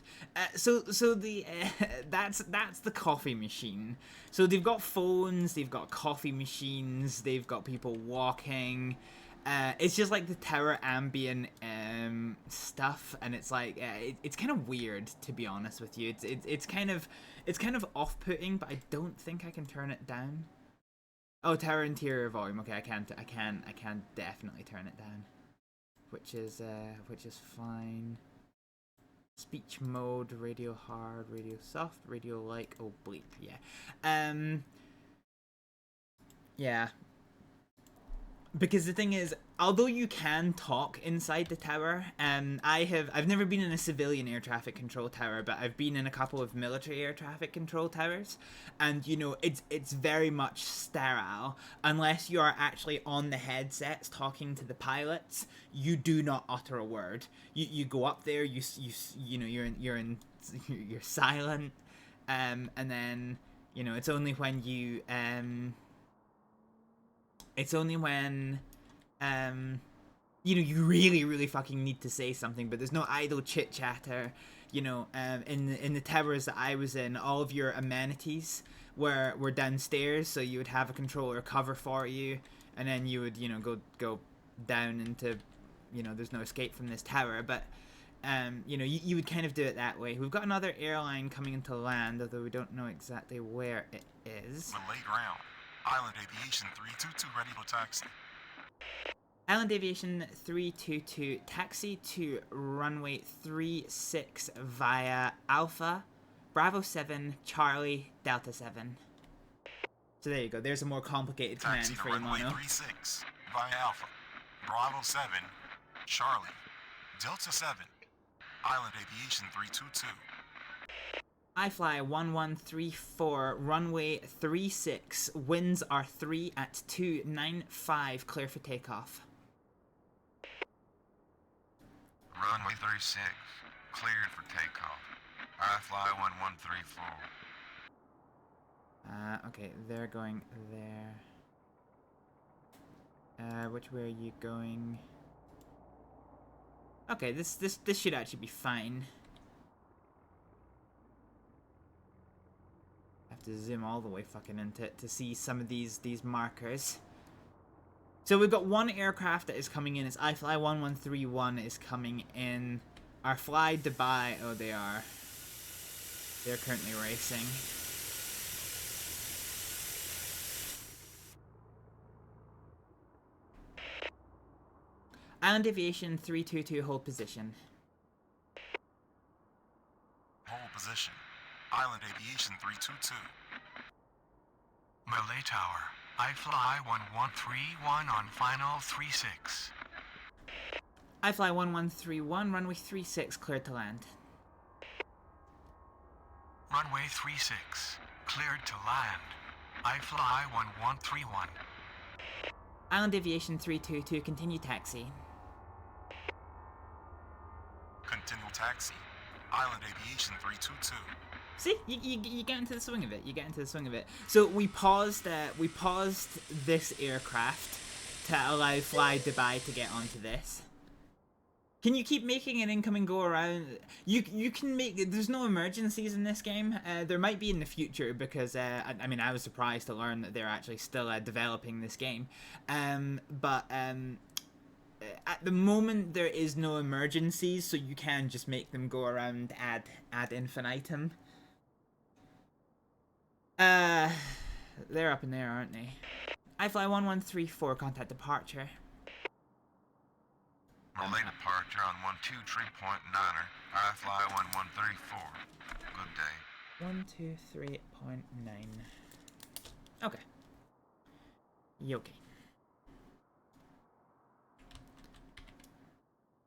So the that's the coffee machine. So they've got phones, they've got coffee machines, they've got people walking. It's just like the tower ambient stuff, and it's like it's kind of weird, to be honest with you. It's kind of off-putting, but I don't think I can turn it down. Oh, tower interior volume. Okay, I can definitely turn it down. Which is fine. Speech mode, radio hard, radio soft, radio like, oh bleep, yeah. Yeah. Because the thing is, although you can talk inside the tower, I've never been in a civilian air traffic control tower, but I've been in a couple of military air traffic control towers, and you know, it's very much sterile. Unless you are actually on the headsets talking to the pilots, you do not utter a word. You go up there, you know, you're silent, and then You know, it's only when you it's only when you know, you really fucking need to say something, but there's no idle chit chatter. You know, in the towers that I was in, all of your amenities were downstairs, so you would have a controller cover for you, and then you would, you know, go down into, you know, there's no escape from this tower, but you know, you would kind of do it that way. We've got another airline coming into land, although we don't know exactly where it is. Malay ground. Island Aviation 322 ready for taxi. Island Aviation 322, taxi to runway 36 via Alpha, Bravo 7, Charlie, Delta 7. So there you go, there's a more complicated command Taxi to for you, runway Mono. 36 via Alpha, Bravo 7, Charlie, Delta 7, Island Aviation 322. I fly 1134, runway 36, winds are 3 at 295, clear for takeoff. Runway 36, cleared for takeoff. I fly 1134. Okay, they're going there. Which way are you going? Okay, this should actually be fine. I have to zoom all the way fucking into it to see some of these markers. So we've got one aircraft that is coming in. It's iFly 1131 is coming in. Our Fly Dubai, oh they are. They're currently racing. Island Aviation 322, hold position. Hold position. Island Aviation 322. Malay Tower. I fly 1131 on final 36. I fly 1131, runway 36, cleared to land. Runway 36, cleared to land. I fly 1131. Island Aviation 322, continue taxi. Continue taxi. Island Aviation 322. See, you get into the swing of it. You get into the swing of it. So we paused this aircraft to allow Fly Dubai to get onto this. Can you keep making an incoming go around? You can make. There's no emergencies in this game. There might be in the future because I mean I was surprised to learn that they're actually still developing this game. But at the moment there is no emergencies, so you can just make them go around ad infinitum. They're up in there, aren't they? I fly 1134, contact departure. Malay departure on 123.9er. I fly 1134. Good day. 123.9. Okay. Okay.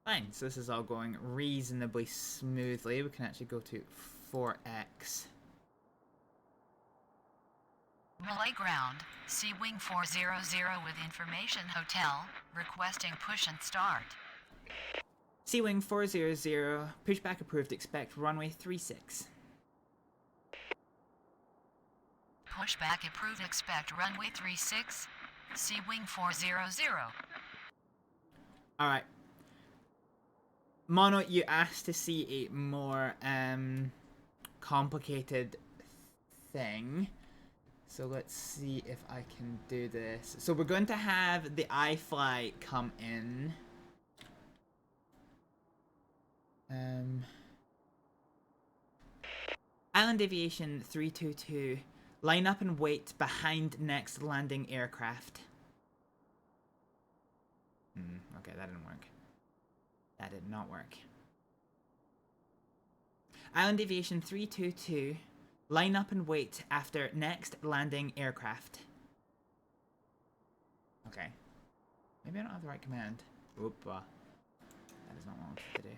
Fine, so this is all going reasonably smoothly. We can actually go to 4X. Relay ground, Sea Wing 400 with information hotel, requesting push and start. Sea Wing 400, pushback approved, expect runway 36. Pushback approved, expect runway 36, Sea Wing 400. Alright. Mono, you asked to see a more complicated thing. So let's see if I can do this. So we're going to have the iFly come in. Island Aviation 322, line up and wait behind next landing aircraft. Okay, that didn't work. That did not work. Island Aviation 322, line up and wait after next landing aircraft. Okay. Maybe I don't have the right command. Oop. That is not what I wanted to do.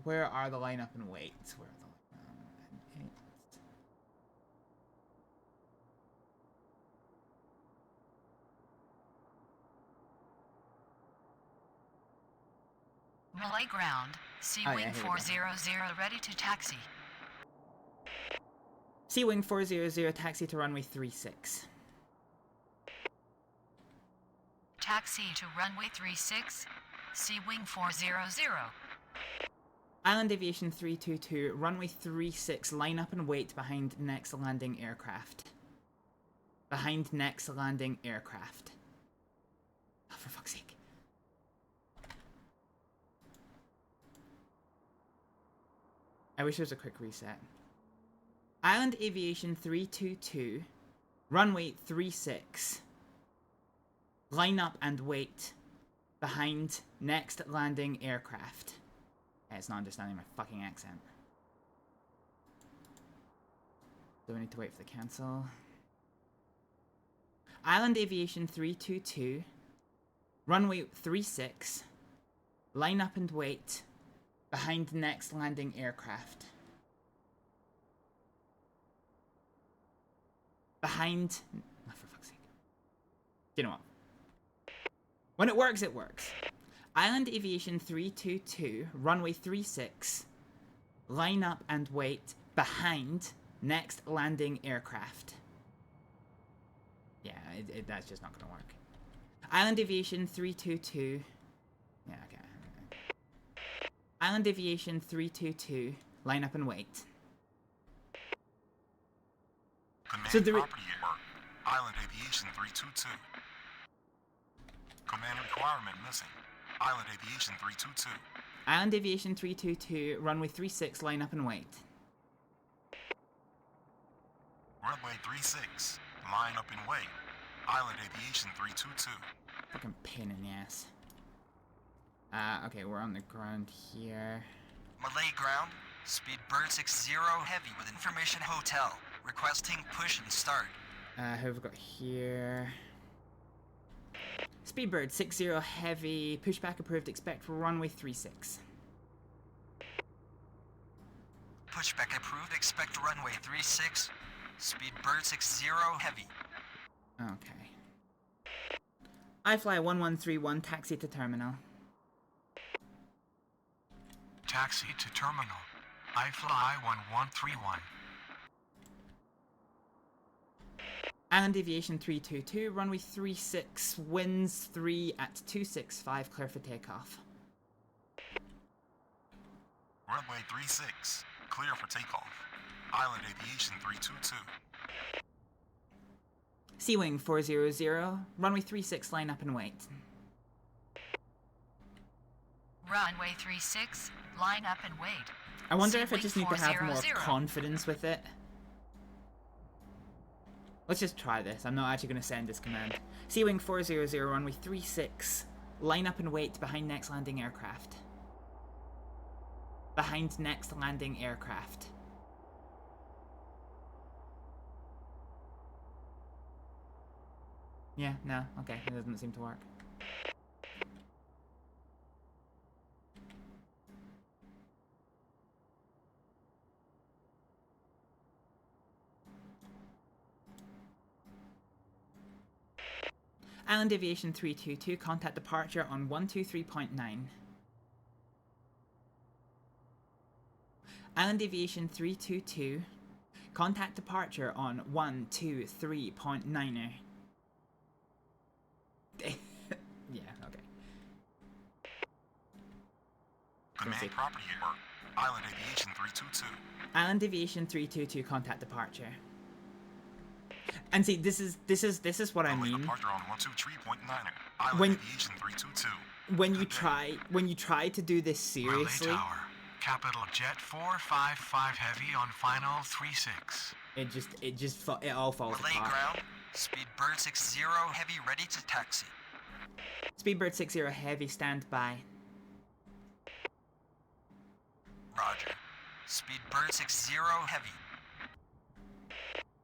Where are the line up and waits? Where are the line up and waits? Relay ground. Sea Oh, Wing yeah, here we go. 400 ready to taxi. Sea Wing 400, taxi to runway 36. Taxi to runway 36. Sea Wing 400. Island Aviation 322, runway 36, line up and wait behind next landing aircraft. Behind next landing aircraft. Oh, for fuck's sake. I wish there was a quick reset. Island Aviation 322, runway 36, line up and wait behind next landing aircraft. Yeah, it's not understanding my fucking accent. Do I need to wait for the cancel? Island Aviation 322, runway 36, line up and wait behind next landing aircraft. Behind... Oh, for fuck's sake. You know what? When it works, it works. Island Aviation 322, runway 36, line up and wait behind next landing aircraft. Yeah, that's just not gonna work. Island Aviation 322... Yeah, okay. Island Aviation 322, line up and wait. Command So there property error. Island Aviation 322. Command requirement missing. Island Aviation 322. Island Aviation 322, runway 36, line up and wait. Runway 36. Line up and wait. Island Aviation 322. Fucking pain in the ass. Okay, we're on the ground here. Malay ground. Speed bird 60 heavy with information hotel. Requesting push and start. Who have we got here? Speedbird 60 heavy, pushback approved, expect for runway 36. Pushback approved, expect runway 36. Speed bird 60 heavy. Okay. iFly 1131, taxi to terminal. Taxi to terminal. iFly 1131. Island Aviation 322, runway 36, winds 3 at 265, clear for takeoff. Runway 36. Clear for takeoff. Island Aviation 322. Sea Wing 400, runway 36, line up and wait. Runway 36. Line up and wait. I wonder Sea if I Wing just need to have more 400. confidence with it. Let's just try this. I'm not actually going to send this command. Sea Wing 400, runway 36. Line up and wait behind next landing aircraft. Behind next landing aircraft. Yeah, no, okay, it doesn't seem to work. Island Aviation 322, contact departure on 123.9. Island Aviation 322, contact departure on 123.9. Yeah, okay. Command property error. Island Aviation 322. Island Aviation 322, contact departure. And see, this is what I mean. Departure on 123.9. Island When- Aviation 322. When you try to do this seriously, Relay tower. Capital Jet 455 heavy on final 36. it all falls Relay apart. ground. Speed bird 60 heavy ready to taxi. Speedbird 60 heavy, stand by. Roger. Speed bird 60 heavy.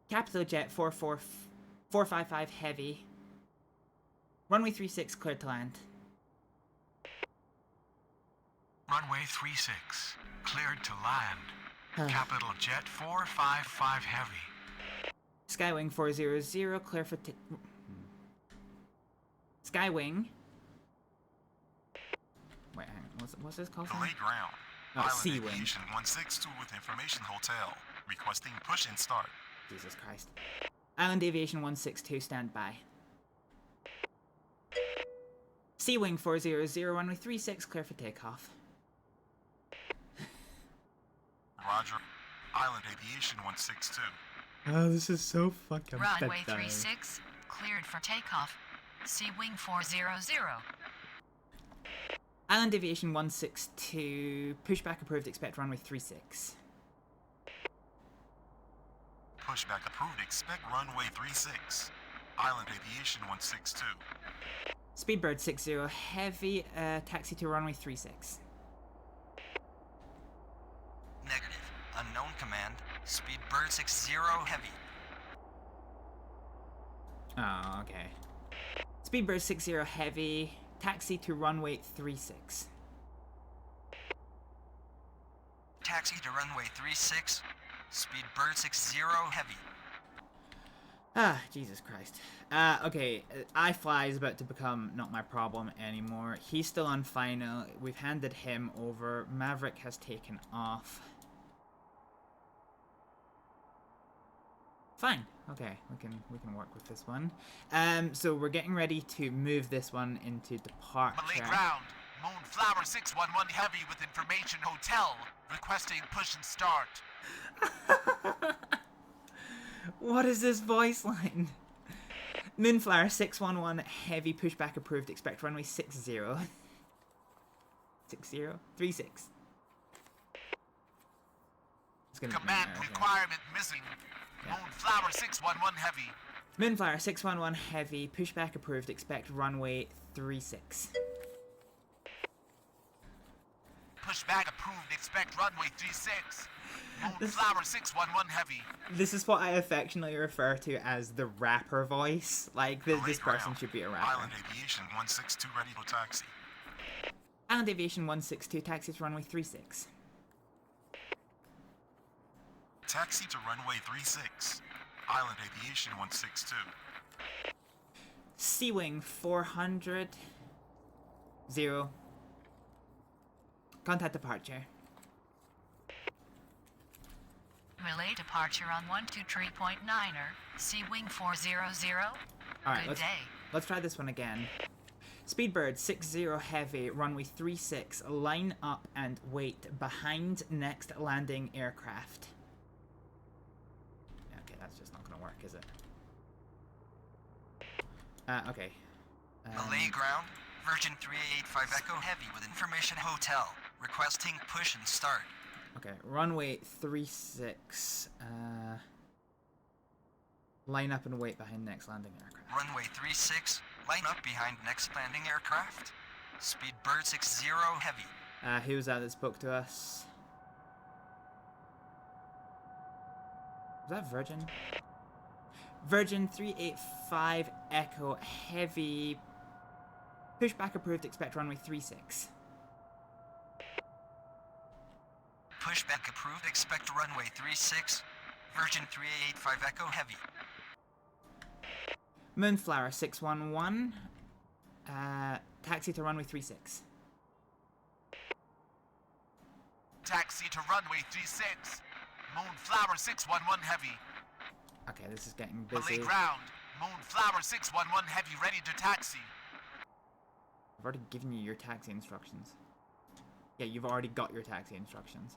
Capital Jet 455 heavy. Runway 36 cleared to land. Runway 36. Cleared to land. Capital Jet 455 heavy. Skywing 400 clear for Skywing. Wait, hang on. What's this called? Delay ground. Oh, Island Sea Wing. Aviation 162 with information hotel. Requesting push and start. Jesus Christ. Island Aviation 162, stand by. Sea Wing 400, runway 36, clear for takeoff. Roger. Island Aviation 162. Oh, this is so fucking Runway 36, cleared for takeoff. Sea Wing 400. Island Aviation 162, pushback approved, expect runway 36. Pushback approved. Expect runway 36. Island Aviation 162. Speedbird 60, heavy, taxi to runway 36. Negative. Unknown command. Speedbird 60 heavy. Oh, okay. Speedbird 60, heavy, taxi to runway 36. Taxi to runway 36. Speedbird 60 heavy. Ah, Jesus Christ. Okay, iFly is about to become not my problem anymore. He's still on final. We've handed him over. Maverick has taken off. Fine. Okay, we can work with this one. So we're getting ready to move this one into departure. Malay ground. Moonflower 611 heavy with information hotel. Requesting push and start. What is this voice line? Moonflower 611 heavy pushback approved. Expect runway 60. 36. It's gonna Command be requirement missing. Yeah. Moonflower 611 heavy. Moonflower 611 heavy pushback approved. Expect runway 36. Pushback approved. Expect runway 36. Moonflower 611 heavy. This is what I affectionately refer to as the rapper voice. Like this Delay person ground. should be a rapper. Island Aviation 162 ready for taxi. Island Aviation 162 taxi to runway 36. Taxi to runway 36. Island Aviation 162. Sea Wing 400. 0. Contact departure. Relay departure on 123.9er. Sea Wing 400. Alright, Good day. let's try this one again. Speedbird 60 heavy, runway 36, line up and wait behind next landing aircraft. Okay, that's just not gonna work, is it? Okay. Malay ground. Virgin 385 Echo heavy with information hotel. Requesting push and start. Okay, runway 36, line up and wait behind next landing aircraft. Runway 36. Line up behind next landing aircraft. Speedbird 60 heavy. Who was that spoke to us? Was that Virgin? Virgin 385 Echo heavy. Pushback approved, expect runway 36. Pushback approved. Expect runway 36. Virgin 385 Echo heavy. Moonflower 611. Taxi to runway 36. Taxi to runway 36. Moonflower 611 heavy. Okay, this is getting Malay busy. ground. Moonflower 611 heavy ready to taxi. I've already given you your taxi instructions. Yeah, you've already got your taxi instructions.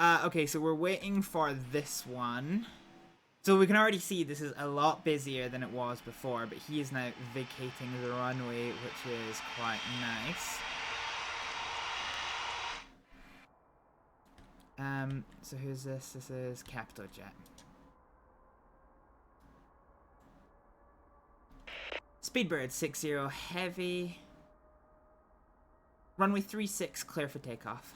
Okay, so we're waiting for this one. So we can already see this is a lot busier than it was before, but he is now vacating the runway, which is quite nice. So who's this? This is Capital Jet. Speedbird 60 heavy. Runway 36 clear for takeoff.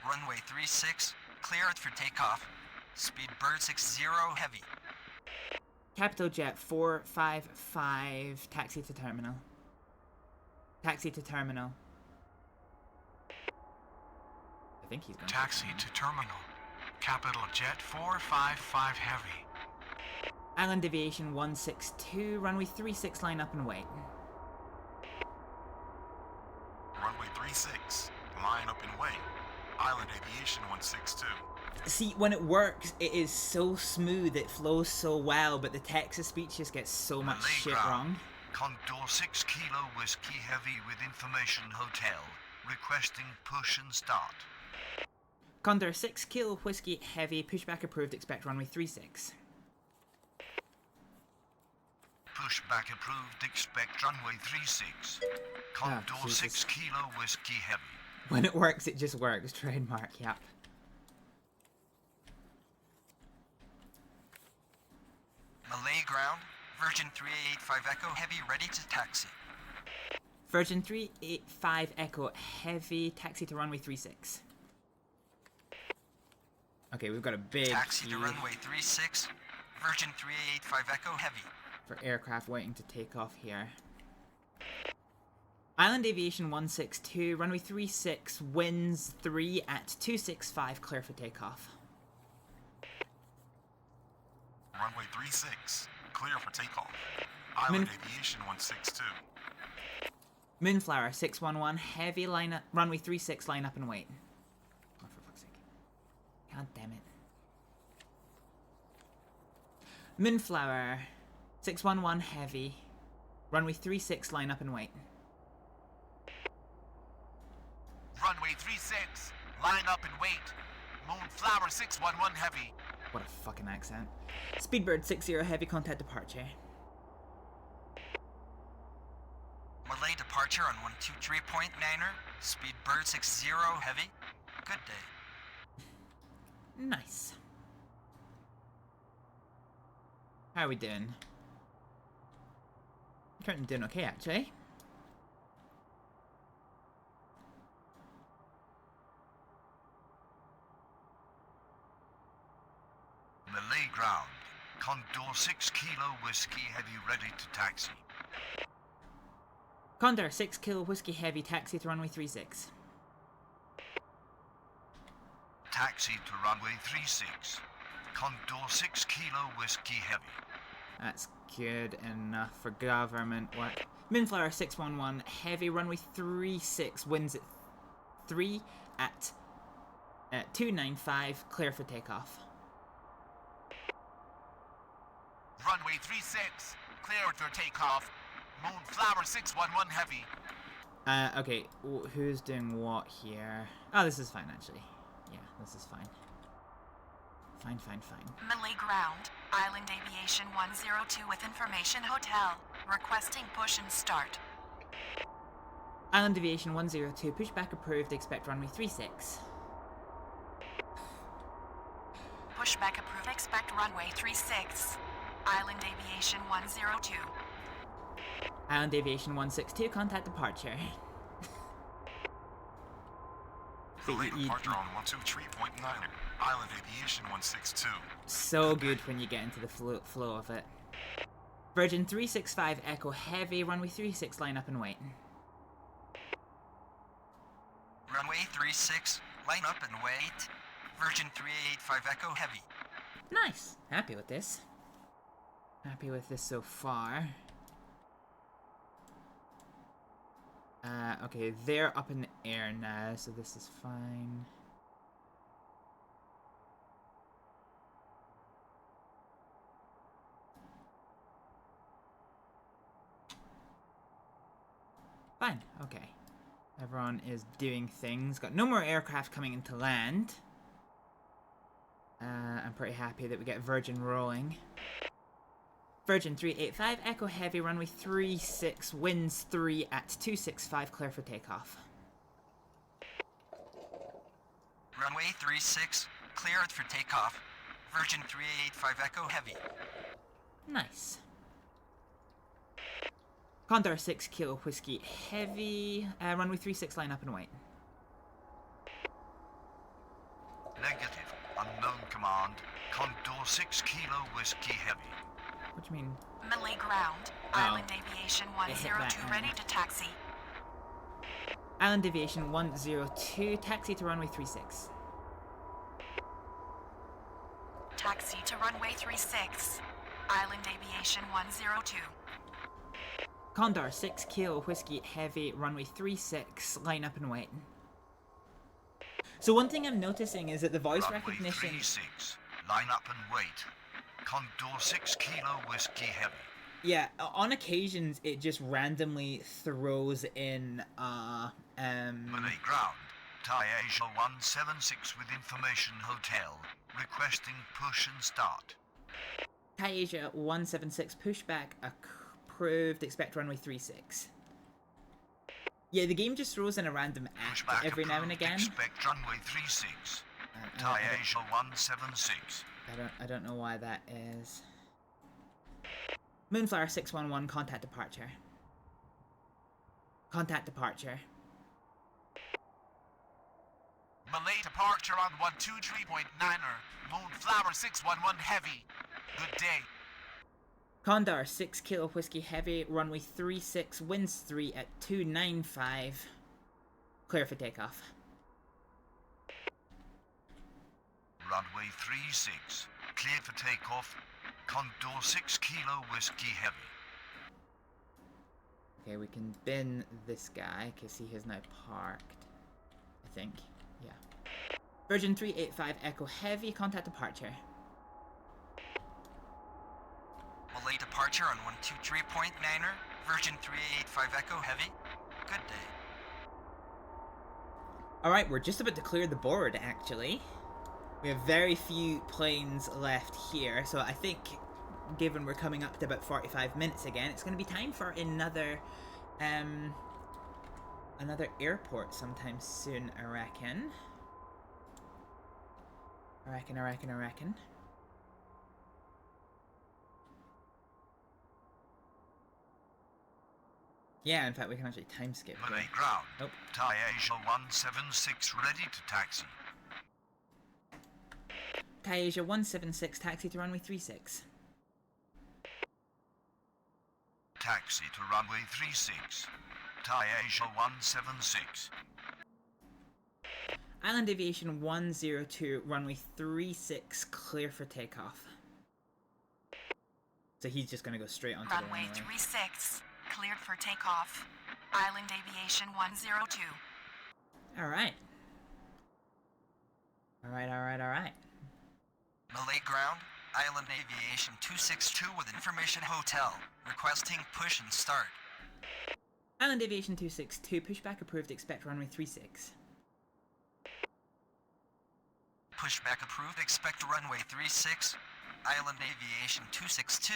Runway 36. Cleared for takeoff. Speedbird 60 heavy. Capital Jet 455, taxi to terminal. Taxi to terminal. I think he's going to Taxi to terminal. Capital Jet 455 heavy. Island Aviation 162, runway 36, line up and wait. 36. Line up and wait. Island Aviation 162. See, when it works, it is so smooth, it flows so well, but the text-to-speech just gets so much Malay shit ground. wrong. Condor 6 Kilo Whiskey Heavy with information hotel. Requesting push and start. Condor 6 Kilo Whiskey Heavy, pushback approved, expect runway 36. Pushback approved, expect runway 36. Condor Jesus. 6 Kilo Whiskey Heavy. When it works, it just works, trademark, yep. Malay ground, Virgin 385 Echo Heavy ready to taxi. Virgin 385 Echo Heavy, taxi to runway 36. Okay, we've got a big Taxi to queue runway 36, Virgin 385 Echo Heavy. for aircraft waiting to take off here. Island Aviation 162, runway 36, winds 3 at 265, clear for takeoff. Runway 36. Clear for takeoff. Island Aviation 162. Moonflower 611, heavy line up, runway 36, line up and wait. Oh, for fuck's sake. God damn it. Moonflower 611, heavy, runway 36, line up and wait. Runway 36. Line up and wait. Moonflower 611 Heavy. What a fucking accent. Speedbird 60, heavy, contact departure. Malay departure on 123.9er, Speedbird 60 Heavy. Good day. Nice. How are we doing? I'm currently doing okay, actually. Malay ground. Condor 6 Kilo Whiskey Heavy ready to taxi. Condor 6 Kilo Whiskey Heavy, taxi to runway 36. Taxi to runway 36. Condor 6 Kilo Whiskey Heavy. That's good enough for government work. Moonflower 611, heavy, runway 36, winds at 3 at 295, clear for takeoff. Runway 36. Cleared for takeoff. Moonflower 611 Heavy. Okay, who's doing what here? Oh, this is fine, actually. Yeah, this is fine. Fine. Malay ground, Island Aviation 102 with information hotel. Requesting push and start. Island Aviation 102, pushback approved, expect runway 36. Pushback approved, expect runway 36. Island Aviation 102. Island Aviation 162, contact departure. Malay departure on 123.9er. Island Aviation 162. So good when you get into the flow of it. Virgin 365 Echo Heavy, runway 36, line up and wait. Runway 36, line up and wait. Virgin 385 Echo Heavy. Nice. Happy with this. Happy with this so far. Okay, they're up in the air now, so this is fine. Fine, okay. Everyone is doing things. Got no more aircraft coming into land. I'm pretty happy that we get Virgin rolling. Virgin 385, Echo Heavy, runway 36, winds 3 at 265, clear for takeoff. Runway 36, cleared for takeoff. Virgin 385 Echo Heavy. Nice. Condor 6 Kilo Whiskey Heavy, runway 36, line up and wait. Negative. Unknown command. Condor 6 Kilo Whiskey Heavy. What do you mean? Malay ground, Island Aviation 102 ready to taxi. Island Aviation 102, taxi to runway 36. Taxi to runway 36. Island Aviation 102. Condor 6 Kilo Whiskey Heavy, runway 36, line up and wait. So one thing I'm noticing is that the voice Runway recognition... 36, line up and wait. Condor 6 Kilo Whiskey Heavy. Yeah, on occasions it just randomly throws in Malay ground. Thai Asia 176 with information hotel. Requesting push and start. Thai Asia 176 pushback approved, expect runway 36. Yeah, the game just throws in a random act Pushback every now and approved, again. expect runway 36. Thai Asia 176. I don't know why that is. Moonflower 611, contact departure. Contact departure. Malay departure on 123.9er. Moonflower 611 heavy. Good day. Condor 6 Kilo Whiskey Heavy, runway 36, winds 3 at 295. Clear for takeoff. Runway 36. Clear for takeoff. Condor 6 Kilo Whiskey Heavy. Okay, we can bin this guy because he has now parked. I think. Yeah. Virgin 385 Echo Heavy, contact departure. Malay departure on 123.9er. Virgin 385 Echo Heavy. Good day. Alright, we're just about to clear the board, actually. We have very few planes left here, so I think, given we're coming up to about 45 minutes again, it's going to be time for another airport sometime soon, I reckon. I reckon. Yeah, in fact, we can actually time skip. Malay ground. Nope. Thai Asia 176 ready to taxi. Thai Asia 176, taxi to runway 36. Taxi to runway 36. Thai Asia 176. Island Aviation 102, runway 36, clear for takeoff. So he's just gonna go straight onto Runway the runway. 36, cleared for takeoff. Island Aviation 102. Alright. Alright. Malay ground. Island Aviation 262 with information hotel. Requesting push and start. Island Aviation 262, pushback approved, expect runway 36. Pushback approved. Expect runway 36. Island Aviation 262.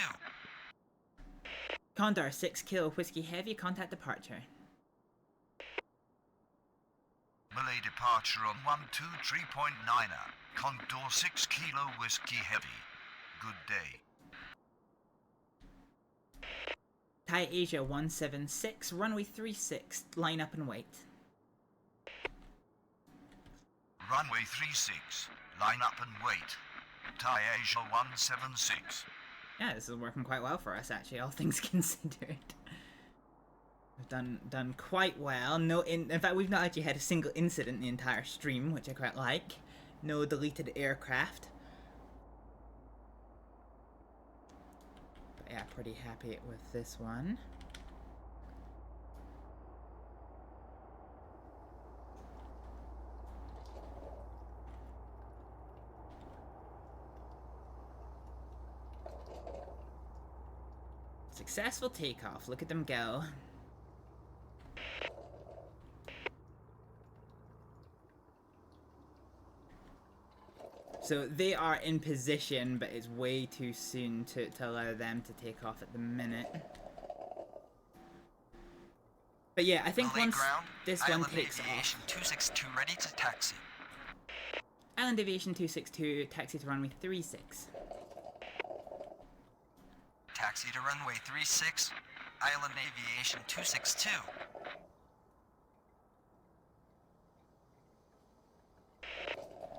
Condor 6 Kilo Whiskey Heavy, contact departure. Malay departure on 123.9er. Condor 6 Kilo Whiskey Heavy. Good day. Thai Asia 176, runway 36, line up and wait. Runway 36. Line up and wait. Thai Asia 176. Yeah, this is working quite well for us, actually, all things considered. We've done quite well. No, in fact, we've not actually had a single incident in the entire stream, which I quite like. No deleted aircraft. But yeah, pretty happy with this one. Successful takeoff. Look at them go. So they are in position, but it's way too soon to allow them to take off at the minute. But yeah, I think Malay once ground. this Island one takes Aviation off... 262 ready to taxi. Island Aviation 262, taxi to runway 36. Taxi to runway 36. Island Aviation 262.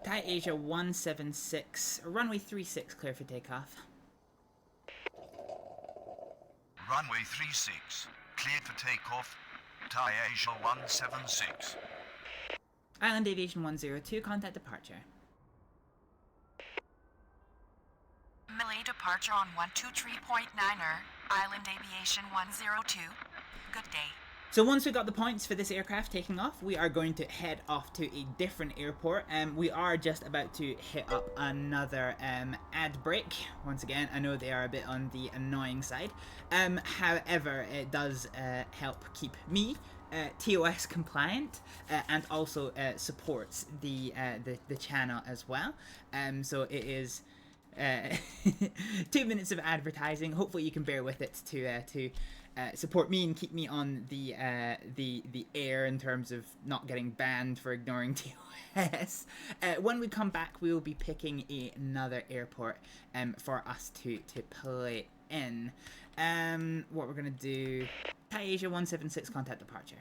Thai Asia 176, runway 36, clear for takeoff. Runway 36. Cleared for takeoff. Thai Asia 176. Island Aviation 102, contact departure. Malay departure on 123.9er. Island Aviation 102. Good day. So once we got the points for this aircraft taking off, we are going to head off to a different airport, and we are just about to hit up another ad break. Once again, I know they are a bit on the annoying side. However, it does help keep me TOS compliant, and also supports the channel as well. So it is 2 minutes of advertising. Hopefully you can bear with it to support me and keep me on the air in terms of not getting banned for ignoring TOS. When we come back, we will be picking another airport for us to play in. What we're gonna do? Thai Asia 176 contact departure.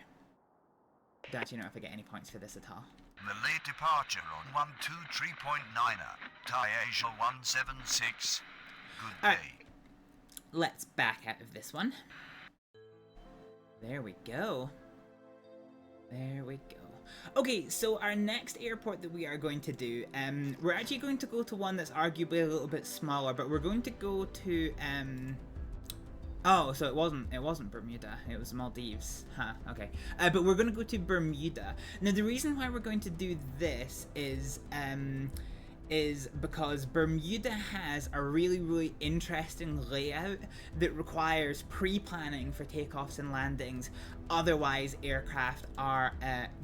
Don't actually know if I get any points for this at all. Malay departure on 123.9er. Thai Asia 176. Good day. Alright. Let's back out of this one. There we go. There we go. Okay, so our next airport that we are going to do, we're actually going to go to one that's arguably a little bit smaller, but we're going to go to, oh, so it wasn't Bermuda, it was Maldives. Huh, okay. But we're going to go to Bermuda. Now, the reason why we're going to do this is because Bermuda has a really interesting layout that requires pre-planning for takeoffs and landings. Otherwise, aircraft are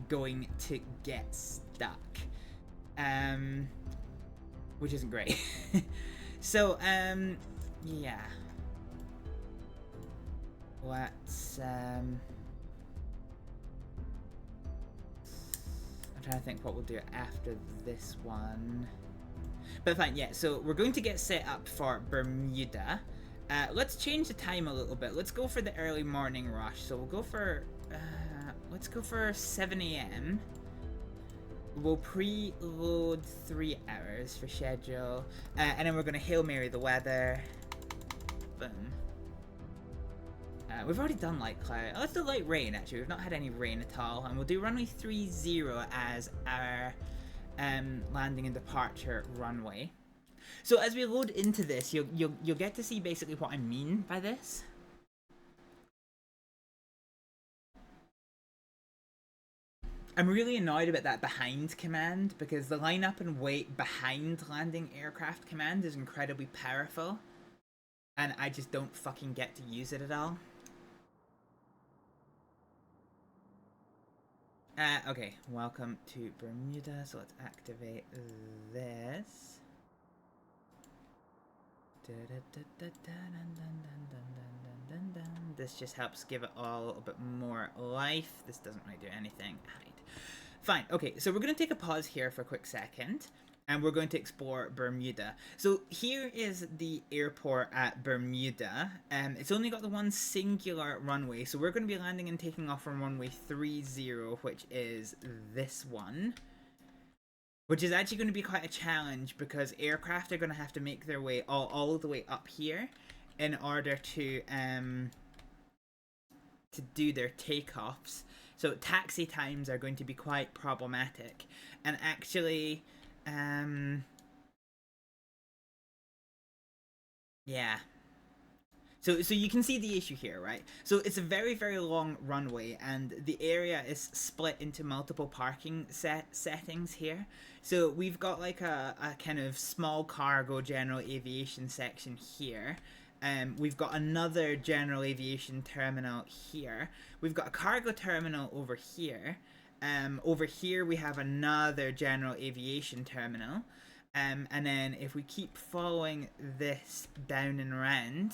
going to get stuck, which isn't great. So, yeah. Let's, I'm trying to think what we'll do after this one. But fine, yeah, so we're going to get set up for Bermuda. Let's change the time a little bit. Let's go for the early morning rush. So we'll go for, let's go for 7 AM. We'll preload 3 hours for schedule. And then we're going to Hail Mary the weather. Boom. We've already done light cloud. Let's do light rain, actually. We've not had any rain at all. And we'll do runway 30 as our landing and departure runway. So as we load into this, you'll get to see basically what I mean by this. I'm really annoyed about that behind command, because the line up and wait behind landing aircraft command is incredibly powerful, and I just don't fucking get to use it at all. Okay, welcome to Bermuda, so let's activate this. This just helps give it all a little bit more life. This doesn't really do anything. Hide. Fine, okay, so we're going to take a pause here for a quick second, and we're going to explore Bermuda. So here is the airport at Bermuda. It's only got the one singular runway, so we're going to be landing and taking off from runway 30, which is this one. Which is actually going to be quite a challenge, because aircraft are going to have to make their way all the way up here in order to do their takeoffs. So taxi times are going to be quite problematic. And actually, yeah. So you can see the issue here, right? So it's a very long runway, and the area is split into multiple parking settings here. So we've got like a kind of small cargo general aviation section here. We've got another general aviation terminal here. We've got a cargo terminal over here. Over here we have another general aviation terminal. And then if we keep following this down and around,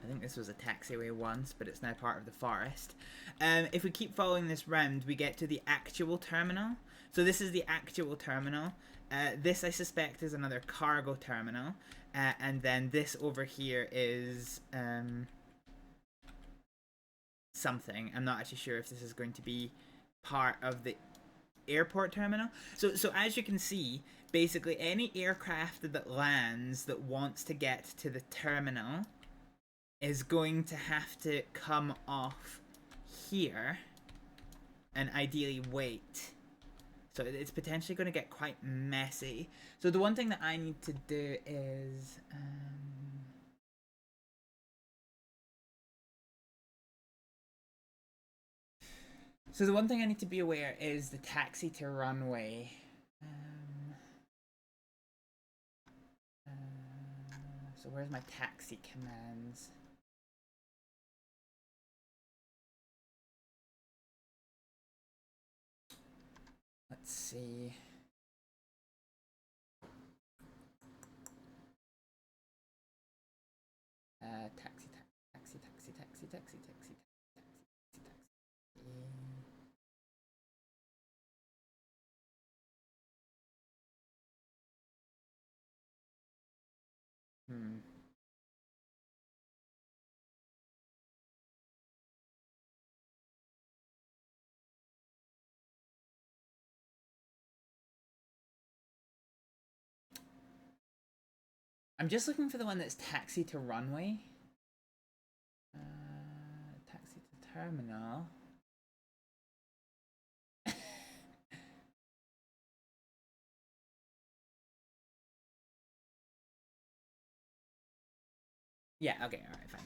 I think this was a taxiway once, but it's now part of the forest. If we keep following this round, we get to the actual terminal. So this is the actual terminal. This, I suspect, is another cargo terminal. And then this over here is something. I'm not actually sure if this is going to be part of the airport terminal. So as you can see, basically any aircraft that lands that wants to get to the terminal is going to have to come off here and ideally wait. So it's potentially going to get quite messy. So the one thing that I need to do is So the one thing I need to be aware is the taxi to runway. So where's my taxi commands? Let's see. Taxi, taxi, taxi, taxi, taxi, taxi, taxi, taxi, taxi. I'm just looking for the one that's taxi to runway. Taxi to terminal. Yeah, okay, alright, fine.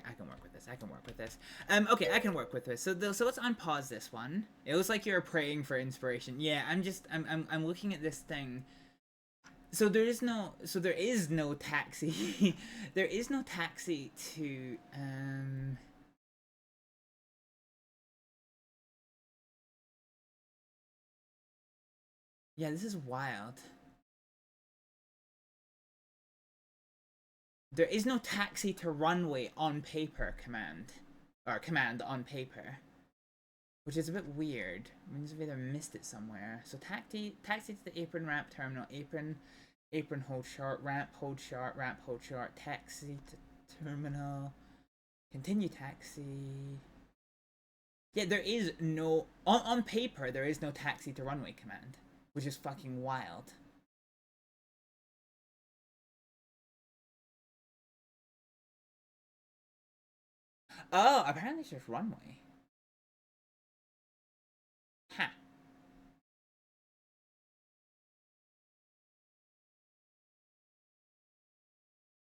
I can work with this. I can work with this. Okay, I can work with this. So let's unpause this one. It looks like you're praying for inspiration. Yeah, I'm looking at this thing. So there is no taxi. There is no taxi to yeah, this is wild. There is no taxi to runway on paper command. Or command on paper. Which is a bit weird. It means I've either missed it somewhere. So taxi to the apron, ramp, terminal, apron, hold short, ramp, hold short, taxi to terminal, continue taxi. Yeah, there is no, on paper, there is no taxi to runway command. Which is fucking wild. Oh, apparently it's just runway. Huh.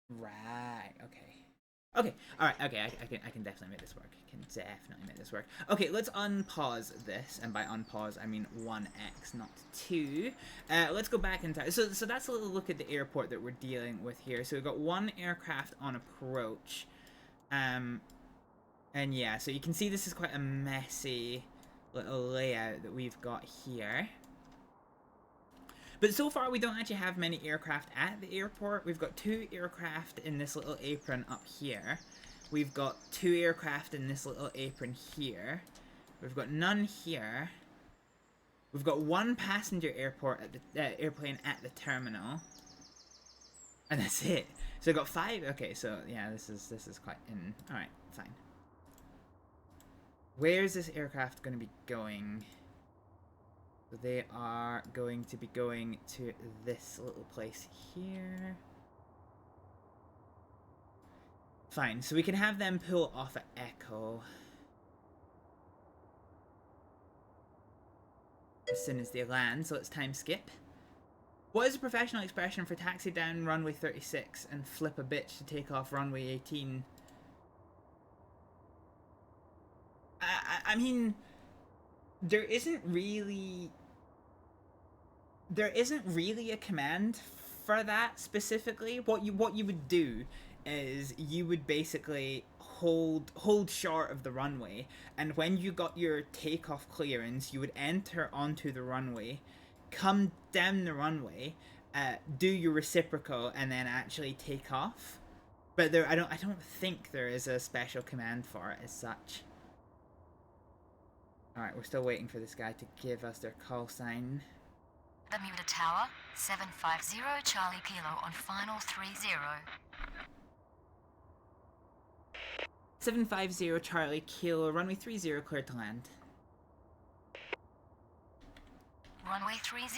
Right, okay. Okay, alright, okay, I can definitely make this work. Okay, let's unpause this, and by unpause I mean 1x, not 2. Let's go back in time. So that's a little look at the airport that we're dealing with here. So we've got one aircraft on approach. And yeah, so you can see this is quite a messy little layout that we've got here. But so far we don't actually have many aircraft at the airport. We've got 2 aircraft in this little apron up here. We've got 2 aircraft in this little apron here. We've got none here. We've got 1 passenger airport at the airplane at the terminal. And that's it. So we've got 5. Okay, so yeah, this is quite in. Alright, fine. Where's this aircraft going to be going? So they are going to be going to this little place here. Fine, so we can have them pull off at Echo as soon as they land, so let's time skip. What is a professional expression for taxi down runway 36 and flip a bitch to take off runway 18? I mean, there isn't really a command for that specifically. What you would do is you would basically hold short of the runway, and when you got your takeoff clearance, you would enter onto the runway, come down the runway, do your reciprocal, and then actually take off. But I don't think there is a special command for it as such. Alright, we're still waiting for this guy to give us their call sign. Bermuda Tower, 750 Charlie Kilo on final 30. 750 Charlie Kilo, runway 30, cleared to land. Runway 30,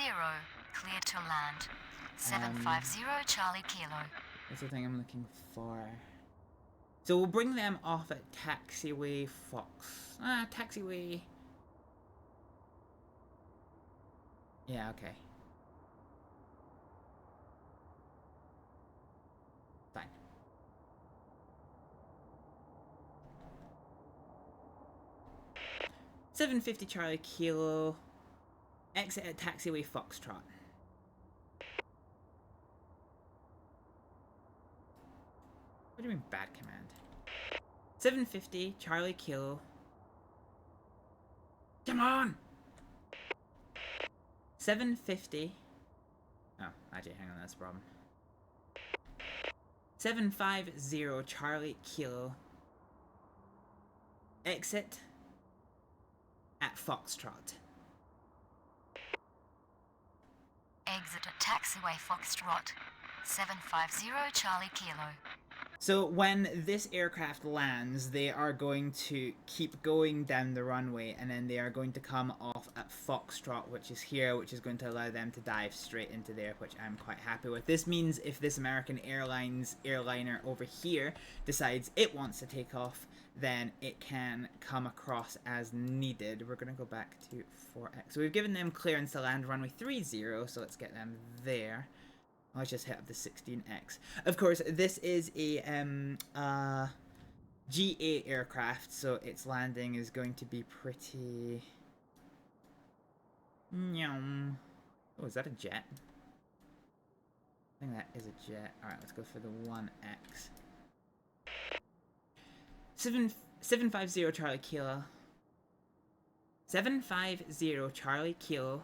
cleared to land. 750 Charlie Kilo. That's the thing I'm looking for. So we'll bring them off at Taxiway Fox. Taxiway. Yeah, okay. Fine. 750 Charlie Kilo. Exit at taxiway Foxtrot. What do you mean bad command? 750 Charlie Kilo. Come on! 750. Oh, actually, hang on, that's a problem. 750 Charlie Kilo. Exit at Foxtrot. Exit at taxiway Foxtrot. 750 Charlie Kilo. So when this aircraft lands, they are going to keep going down the runway, and then they are going to come off at Foxtrot, which is here, which is going to allow them to dive straight into there, which I'm quite happy with. This means if this American Airlines airliner over here decides it wants to take off, then it can come across as needed. We're going to go back to 4X. So we've given them clearance to land runway 30, so let's get them there. Let's just hit up the 16X. Of course, this is a GA aircraft, so its landing is going to be pretty... Nyum. Oh, is that a jet? I think that is a jet. Alright, let's go for the 1X. 750 Charlie Kilo. 750 Charlie Kilo.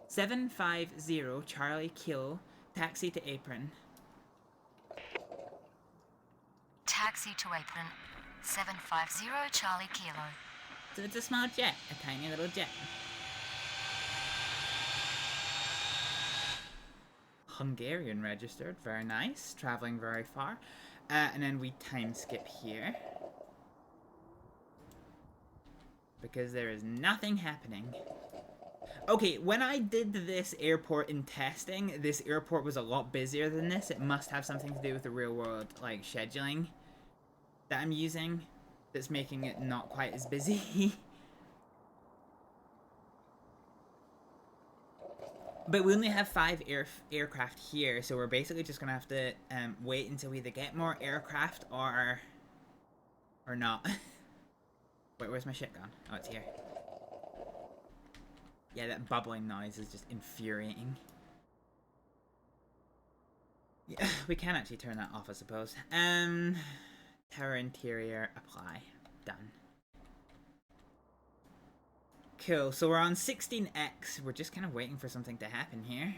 750 Charlie Kilo. Taxi to apron. Taxi to apron. 750 Charlie Kilo. So it's a small jet, a tiny little jet. Hungarian registered, very nice, traveling very far. And then we time skip here. Because there is nothing happening. Okay, when I did this airport in testing, this airport was a lot busier than this. It must have something to do with the real world, like, scheduling that I'm using that's making it not quite as busy. But we only have 5 aircraft here, so we're basically just gonna have to wait until we either get more aircraft or not. Wait, where's my shit gone? Oh, it's here. Yeah, that bubbling noise is just infuriating. Yeah, we can actually turn that off, I suppose. Tower interior, apply. Done. Cool, so we're on 16X. We're just kind of waiting for something to happen here.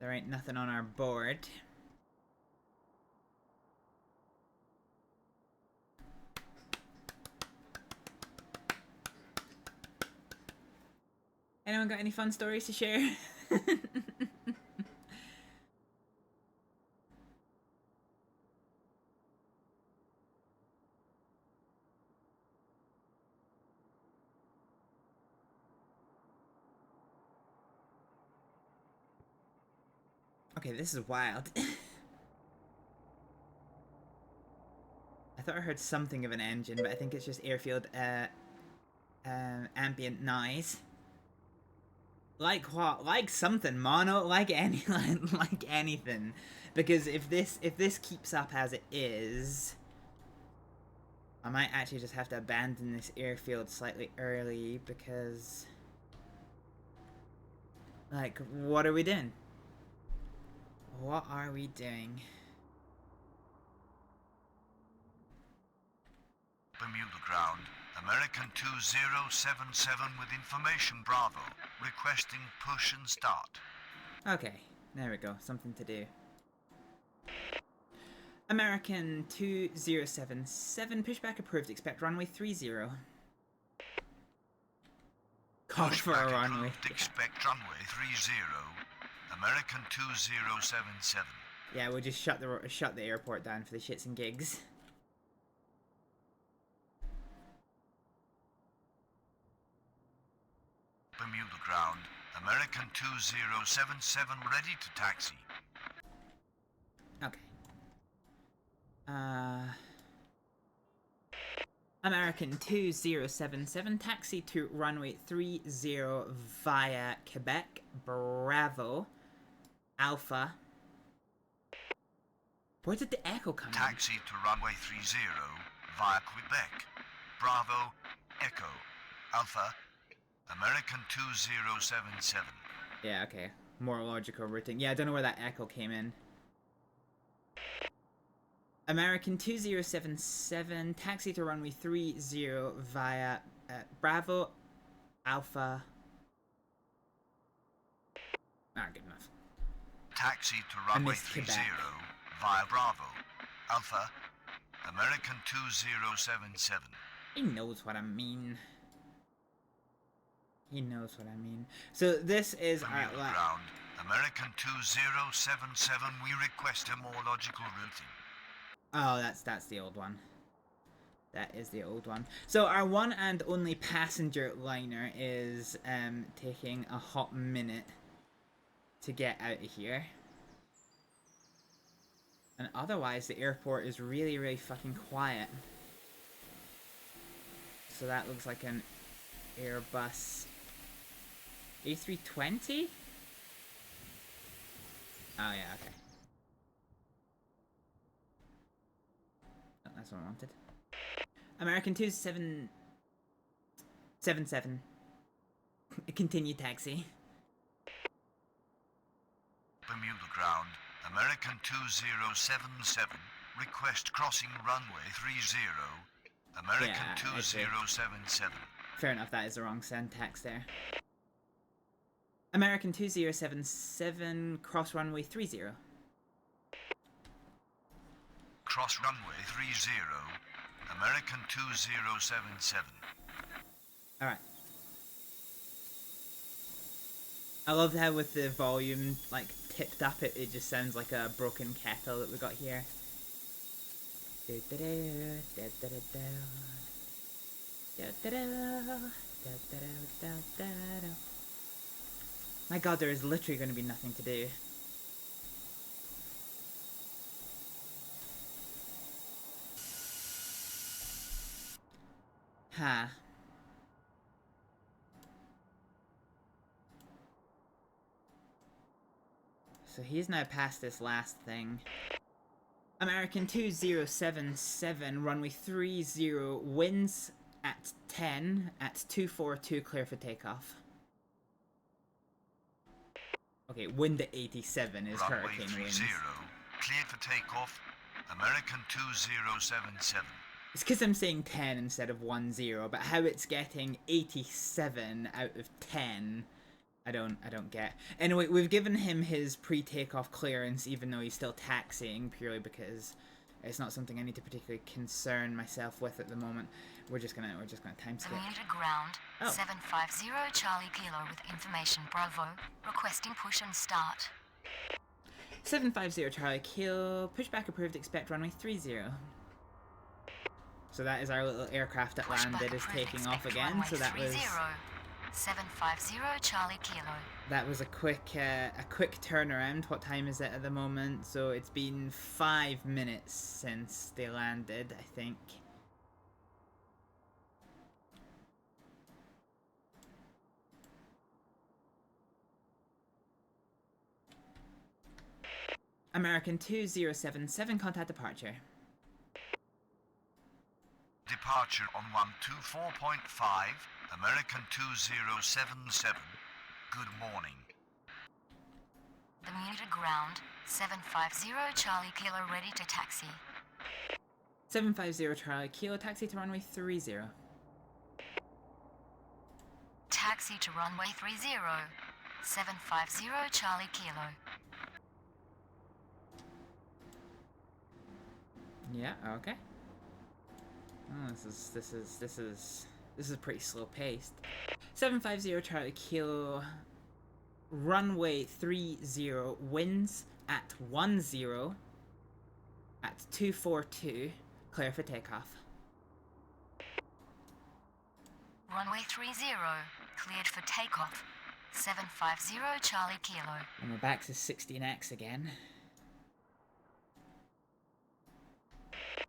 There ain't nothing on our board. Anyone got any fun stories to share? Okay, this is wild. I thought I heard something of an engine, but I think it's just airfield ambient noise. Like what? Like something, mono? Like any like anything. Because if this keeps up as it is, I might actually just have to abandon this airfield slightly early because, like, what are we doing? What are we doing? Bermuda ground. American 2077 with information Bravo. Requesting push and start. Okay, there we go. Something to do. American 2077, pushback approved. Expect runway 30. Call for a runway. Expect runway 30. American 2077. Yeah, we'll just shut the airport down for the shits and gigs. Bermuda ground. American 2077 ready to taxi. Okay. American 2077, taxi to runway 30 via Quebec, Bravo, Alpha. Where did the echo come in? Taxi to runway 30 via Quebec. Bravo, Echo, Alpha, American 2077. Yeah, okay. More logical routing. Yeah, I don't know where that echo came in. American 2077, taxi to runway 30 via Bravo, Alpha. Ah, good enough. Taxi to runway 30 via Bravo, Alpha, American 2077. He knows what I mean. He knows what I mean. So this is our ground. American 2077, we request a more logical routing. Oh, that's the old one. That is the old one. So our one and only passenger liner is taking a hot minute to get out of here. And otherwise the airport is really, really fucking quiet. So that looks like an Airbus A320? Oh yeah, okay. Oh, that's what I wanted. American 2777. Continue taxi. Bermuda ground, American 2077, request crossing runway 30, American Yeah, 2077. Fair enough, that is the wrong syntax there. American 2077, cross runway 30. Cross runway 30, American 2077. Alright. I love how with the volume like tipped up it just sounds like a broken kettle that we got here. My god, there is literally going to be nothing to do. Huh. So he's now past this last thing. American 2077, runway 30, winds at 10, at 242, clear for takeoff. Okay, wind at 87 is runway hurricane 30, winds. cleared for takeoff, American 2077. It's because I'm saying 10 instead of 10, but how it's getting 87 out of 10, I don't get. Anyway, we've given him his pre-takeoff clearance, even though he's still taxiing, purely because it's not something I need to particularly concern myself with at the moment. We're just gonna time skip. Bermuda ground, Oh. 750 Charlie Kilo with information Bravo, requesting push and start. 750 Charlie Kilo, pushback approved, expect runway 30. So that is our little aircraft that landed is taking off again. So that was 750 Charlie Kilo. That was a quick turnaround. What time is it at the moment? So it's been 5 minutes since they landed, I think. American 2077, contact departure. Departure on 124.5, American 2077. Good morning. Bermuda ground, 750 Charlie Kilo ready to taxi. 750 Charlie Kilo, taxi to runway 30. Taxi to runway 30. 750 Charlie Kilo. Yeah, okay. Oh, this is pretty slow paced. 750 Charlie Kilo, runway 30, winds at 10, at 242, clear for takeoff. Runway 30, cleared for takeoff. 750 Charlie Kilo. And we're back to 16X again.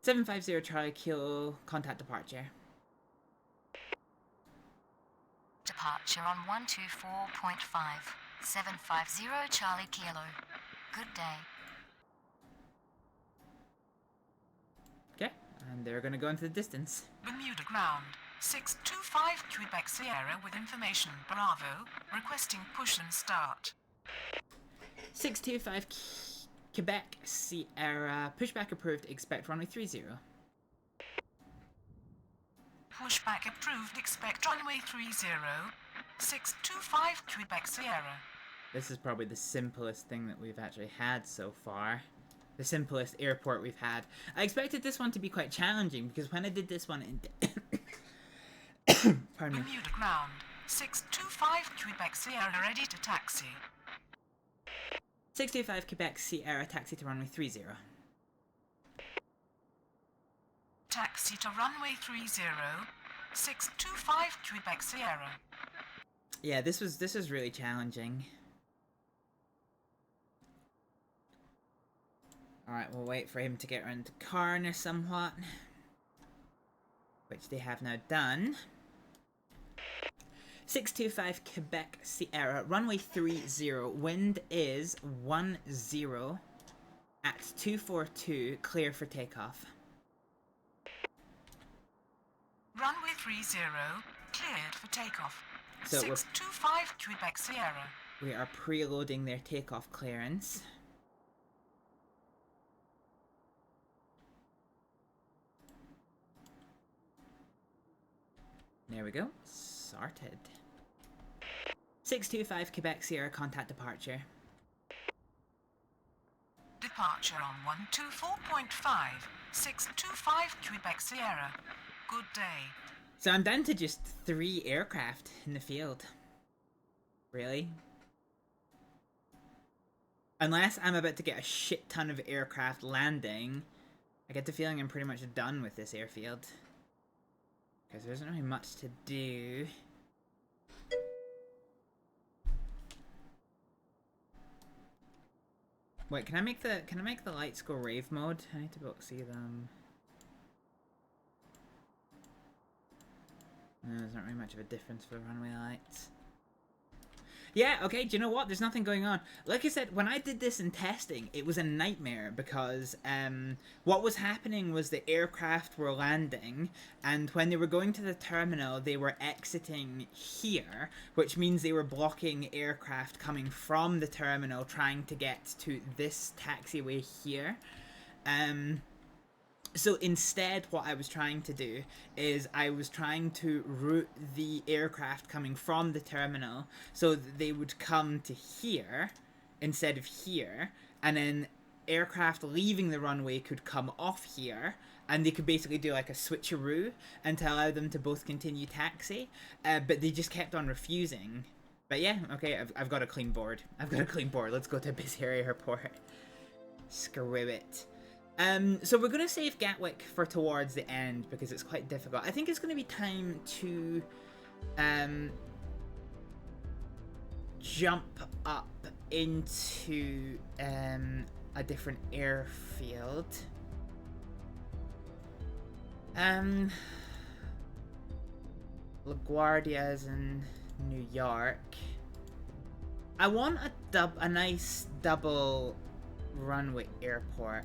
750 Charlie Kilo, contact departure. Departure on 124.5. 750 Charlie Kilo. Good day. And they're gonna go into the distance. Bermuda ground. 625 Quebec Sierra with information Bravo. Requesting push and start. 625 Quebec Sierra. Pushback approved. Expect runway 30. Pushback approved. Expect runway 30. 625 Quebec Sierra. This is probably the simplest thing that we've actually had so far. The simplest airport we've had. I expected this one to be quite challenging because when I did this one in... Pardon me. Bermuda ground. 625 Quebec Sierra ready to taxi. 625 Quebec Sierra, taxi to runway 30. Taxi to runway 30. 625 Quebec Sierra. Yeah, this was really challenging. Alright, we'll wait for him to get around the corner somewhat. Which they have now done. 625 Quebec Sierra, runway 30, wind is 10 at 242, clear for takeoff. Runway 30, cleared for takeoff. So 625 Quebec Sierra. we are preloading their takeoff clearance. There we go. Sorted. 625 Quebec Sierra, contact departure. Departure on 124.5. 625 Quebec Sierra. Good day. So I'm down to just 3 aircraft in the field. Really? Unless I'm about to get a shit ton of aircraft landing, I get the feeling I'm pretty much done with this airfield. Because there isn't really much to do. Wait, can I make the lights go rave mode? I need to be able to see them. No, there's not really much of a difference for the runway lights. Yeah, okay, do you know what? There's nothing going on. Like I said, when I did this in testing, it was a nightmare because what was happening was the aircraft were landing, and when they were going to the terminal, they were exiting here, which means they were blocking aircraft coming from the terminal trying to get to this taxiway here. So instead, what I was trying to do is I was trying to route the aircraft coming from the terminal so that they would come to here instead of here, and then aircraft leaving the runway could come off here, and they could basically do like a switcheroo and to allow them to both continue taxi, but they just kept on refusing. But yeah, okay, I've got a clean board. I've got a clean board. Let's go to a busier airport. Screw it. So we're going to save Gatwick for towards the end because it's quite difficult. I think it's going to be time to jump up into a different airfield. LaGuardia is in New York. I want a nice double runway airport.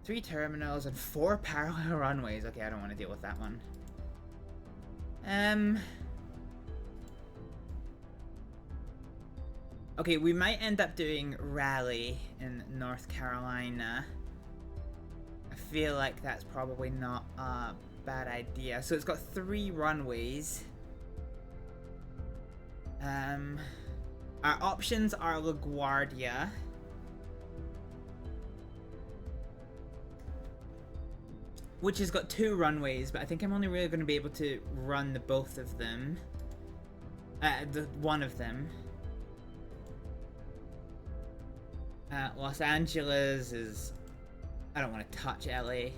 3 terminals and 4 parallel runways. Okay, I don't want to deal with that one. Okay, we might end up doing Raleigh in North Carolina. I feel like that's probably not a bad idea. So it's got 3 runways. Our options are LaGuardia. Which has got 2 runways, but I think I'm only really going to be able to run the both of them. One of them. Los Angeles is... I don't want to touch LA.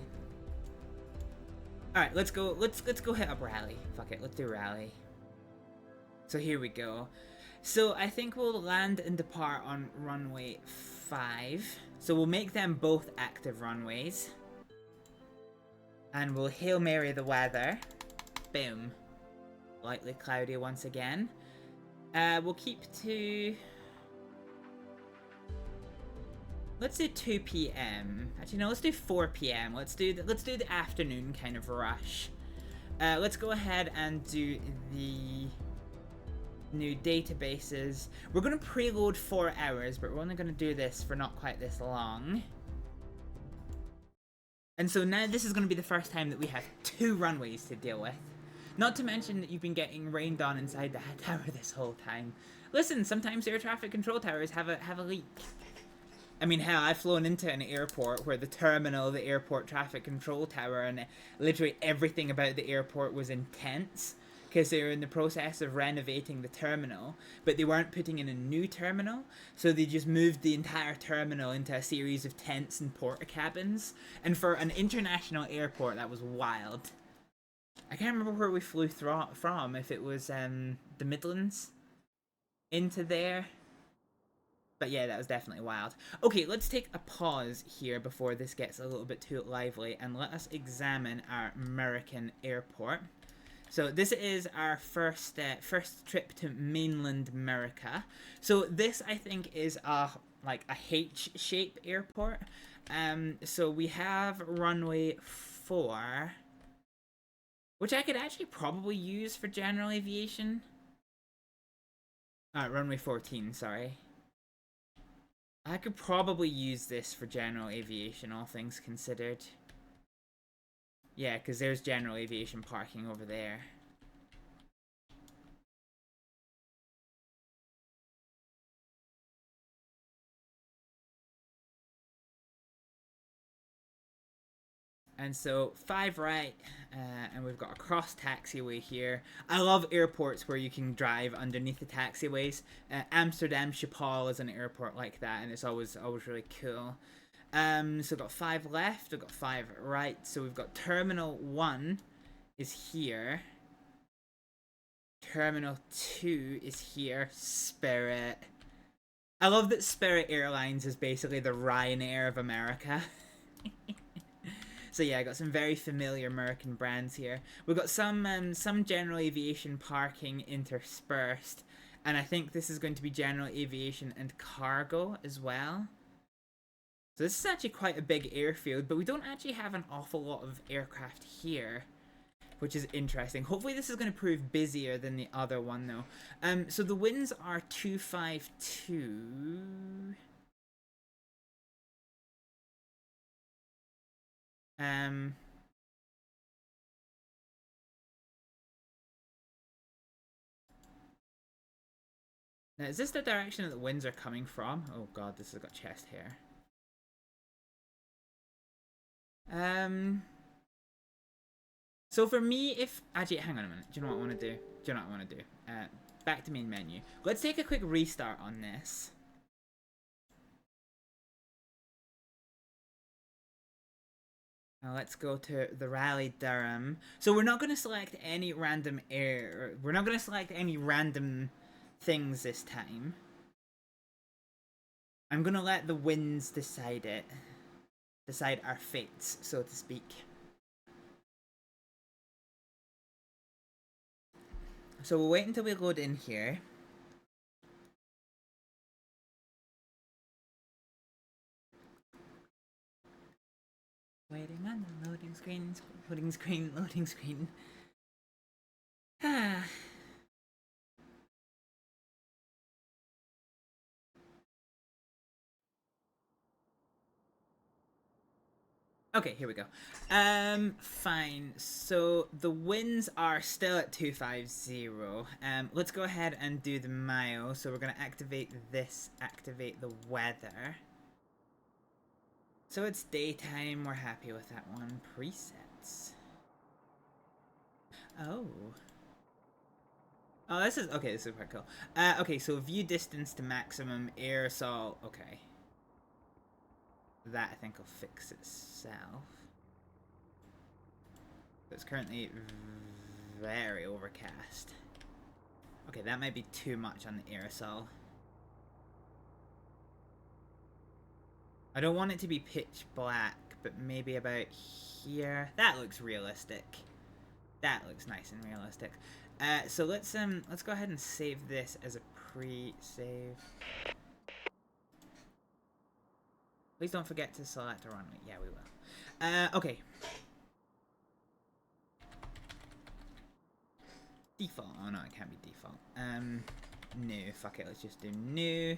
Alright, let's go hit up Raleigh. Fuck it, let's do Raleigh. So here we go. So I think we'll land and depart on runway 5. So we'll make them both active runways. And we'll Hail Mary the weather. Boom. Lightly cloudy once again. We'll keep to... Let's do 2 p.m. Actually, no, let's do 4 p.m. Let's do the afternoon kind of rush. Let's go ahead and do the new databases. We're going to preload 4 hours, but we're only going to do this for not quite this long. And so now this is going to be the first time that we have 2 runways to deal with. Not to mention that you've been getting rained on inside the tower this whole time. Listen, sometimes air traffic control towers have a leak. I mean, hell, I've flown into an airport where the terminal, the airport traffic control tower, and literally everything about the airport was intense because they were in the process of renovating the terminal, but they weren't putting in a new terminal, so they just moved the entire terminal into a series of tents and porta cabins. And for an international airport, that was wild. I can't remember where we flew from, if it was the Midlands into there. But yeah, that was definitely wild. Okay, let's take a pause here before this gets a little bit too lively, and let us examine our American airport. So this is our first trip to mainland America. So this, I think, is like a H-shape airport. So we have runway 4, which I could actually probably use for general aviation. Runway 14, sorry. I could probably use this for general aviation, all things considered. Yeah, because there's general aviation parking over there. And so 5 right, and we've got a cross taxiway here. I love airports where you can drive underneath the taxiways. Amsterdam Schiphol is an airport like that, and it's always really cool. So we've got 5 left, we've got 5 right. So we've got Terminal 1 is here. Terminal 2 is here. Spirit. I love that Spirit Airlines is basically the Ryanair of America. So yeah, I got some very familiar American brands here. We've got some general aviation parking interspersed, and I think this is going to be general aviation and cargo as well. So this is actually quite a big airfield, but we don't actually have an awful lot of aircraft here, which is interesting. Hopefully this is going to prove busier than the other one though. So the winds are 252. Now, is this the direction that the winds are coming from? Oh god, this has got chest hair. So for me, if... Actually, hang on a minute. Do you know what I want to do? Back to main menu. Let's take a quick restart on this. Now let's go to the Raleigh Durham. So we're not going to select any random we're not going to select any random things this time. I'm going to let the winds decide it. Decide our fates, so to speak. So we'll wait until we load in here. Waiting on the loading screen, loading screen. Ah. Okay, here we go. Fine. So the winds are still at 250. Let's go ahead and do the mile. So we're gonna activate this, activate the weather. So it's daytime, we're happy with that one. Presets. Oh, this is, okay, this is quite cool. Okay, so view distance to maximum, aerosol, okay. That I think will fix itself. It's currently very overcast. Okay, that might be too much on the aerosol. I don't want it to be pitch black, but maybe about here. That looks realistic. That looks nice and realistic. So let's go ahead and save this as a pre-save. Please don't forget to select a runway. Yeah, we will. Okay. Default. Oh no, it can't be default. New. Fuck it. Let's just do new.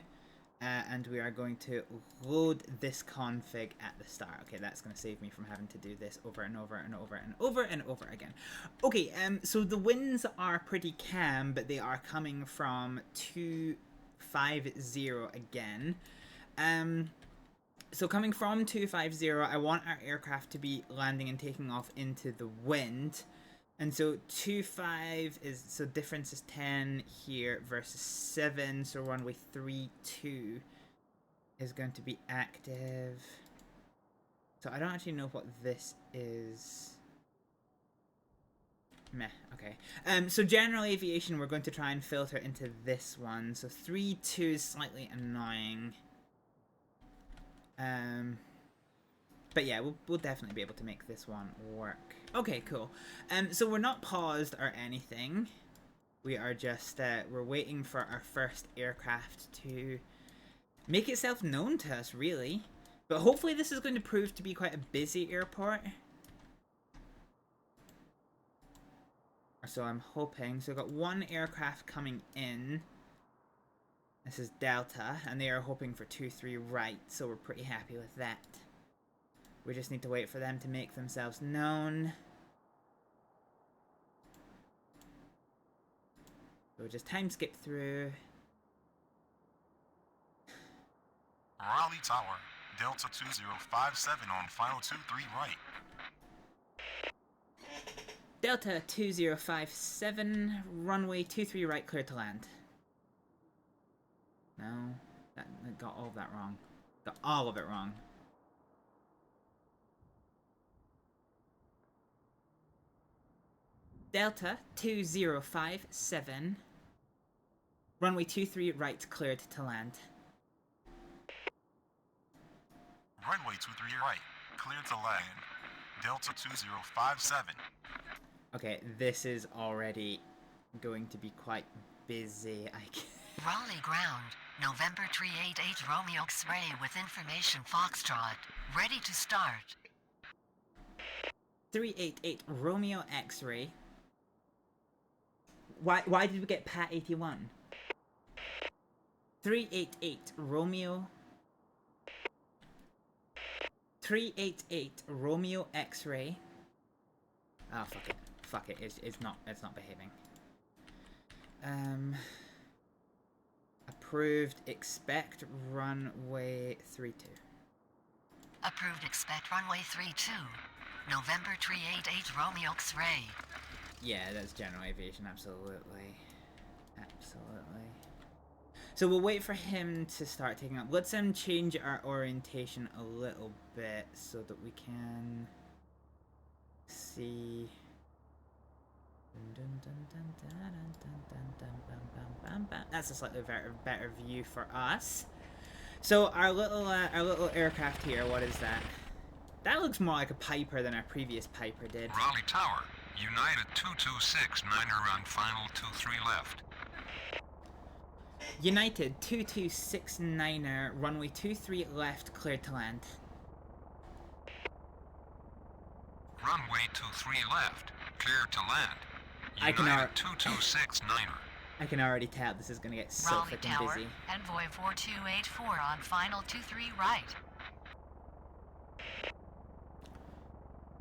And we are going to load this config at the start. Okay, that's going to save me from having to do this over and over and over and over and over again. Okay, so the winds are pretty calm, but they are coming from 250 again. So coming from 250, I want our aircraft to be landing and taking off into the wind. And so 25 is, so difference is 10 here versus 7, so runway 32 is going to be active. So I don't actually know what this is. Meh, okay. So general aviation, we're going to try and filter into this one. So 32 is slightly annoying. But yeah, we'll definitely be able to make this one work. Okay, cool. So we're not paused or anything. We are just, we're waiting for our first aircraft to make itself known to us, really. But hopefully this is going to prove to be quite a busy airport. Or so I'm hoping. So we've got one aircraft coming in. This is Delta, and they are hoping for 2-3 right, so we're pretty happy with that. We just need to wait for them to make themselves known. So we'll just time skip through. Raleigh Tower, Delta 2057 on final 23 right. Delta 2057, runway 23 right, clear to land. No, that got all of that wrong. Got all of it wrong. Delta 2057, runway 23 right, cleared to land. Runway 23 right, cleared to land. Delta 2057. Okay, this is already going to be quite busy. Raleigh ground, November 388 Romeo X-ray with information Foxtrot. Ready to start. 388 Romeo X-ray. Why did we get Pat 81? 388 Romeo. 388 Romeo X-ray. Ah, fuck it. Fuck it. It's not behaving. Approved. Expect runway 32. Approved. Expect runway 32. November 388 Romeo X-ray. Yeah, that's general aviation, absolutely. Absolutely. So we'll wait for him to start taking up. Let's change our orientation a little bit so that we can see. That's a slightly better view for us. So our little aircraft here, what is that? That looks more like a Piper than our previous Piper did. Raleigh Tower, United 226, Niner on final 23 left. United 2269er, runway 23 left, cleared to land. Runway 23 left, clear to land. United 226 Niner. I can already tell this is gonna get so Raleigh freaking Tower, busy. Envoy 4284 on final 23 right.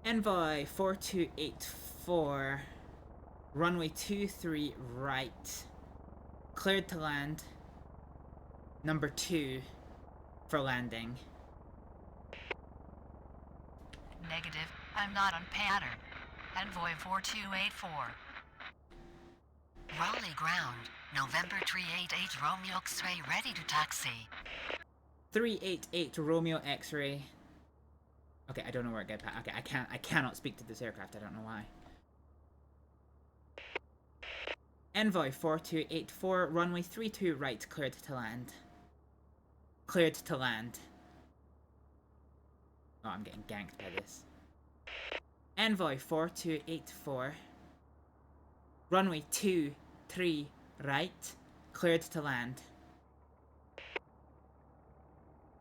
Envoy 4284, runway 23 right, cleared to land. Number 2 for landing. Negative, I'm not on pattern. Envoy 4284. Raleigh ground, November 388 Romeo X-ray ready to taxi. 388 Romeo X-ray. Okay, I don't know where it gets. Okay, I cannot speak to this aircraft. I don't know why. Envoy 4284, runway 32 right, cleared to land. Cleared to land. Oh, I'm getting ganked by this. Envoy 4284, runway 23 right, cleared to land.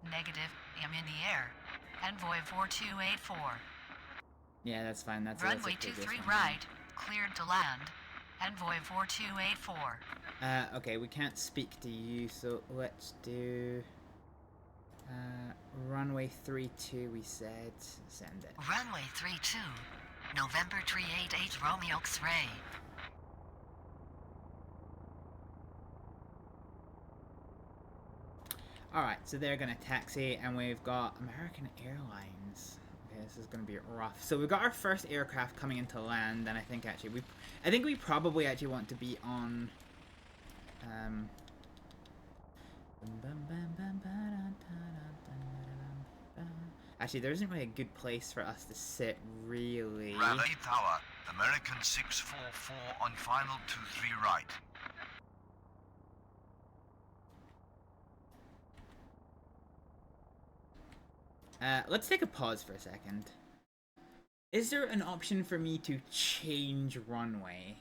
Negative, am in the air. Envoy 4284. Yeah, that's fine. That's Runway a previous 23 one. right, cleared to land. Envoy 4284. Okay, we can't speak to you, so let's do runway 32. We said send it. Runway 32, November 388 Romeo X-ray. Alright, so they're gonna taxi, and we've got American Airlines. Okay, this is gonna be rough. So we've got our first aircraft coming into land, and I think we probably actually want to be on actually, there isn't really a good place for us to sit, really. Raleigh Tower, American 644 on final 23 right. Let's take a pause for a second. Is there an option for me to change runway?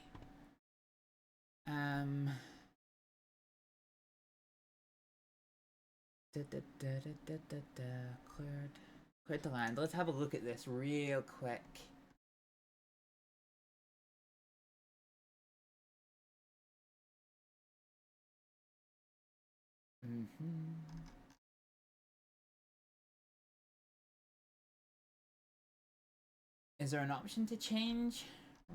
Cleared to land. Let's have a look at this real quick. Is there an option to change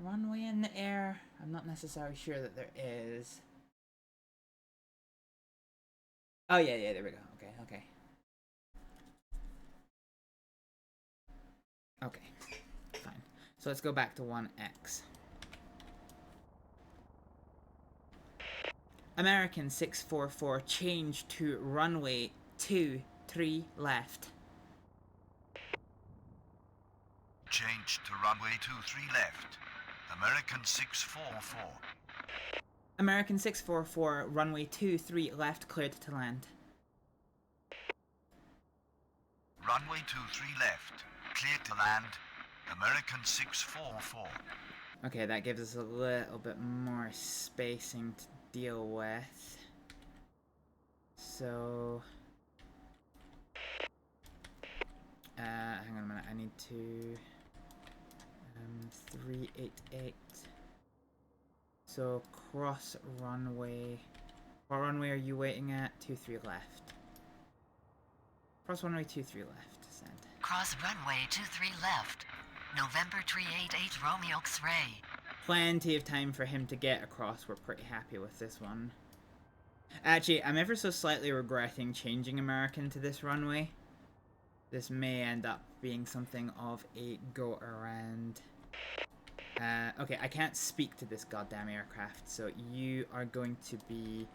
runway in the air? I'm not necessarily sure that there is. Oh yeah, there we go. Okay. Okay, fine. So let's go back to 1X. American 644, change to runway 23 left. Change to runway 23 left. American 644. American 644, runway 23 left, cleared to land. Runway 23 left. Cleared to land. American 644. Okay, that gives us a little bit more spacing to deal with. So... hang on a minute, I need to... 388. So, cross runway... What runway are you waiting at? 23 left. Cross runway 23 left, send. Cross runway 23 left. November 388 Romeo X-ray. Plenty of time for him to get across. We're pretty happy with this one. Actually, I'm ever so slightly regretting changing American to this runway. This may end up being something of a go-around. Okay, I can't speak to this goddamn aircraft, so you are going to be...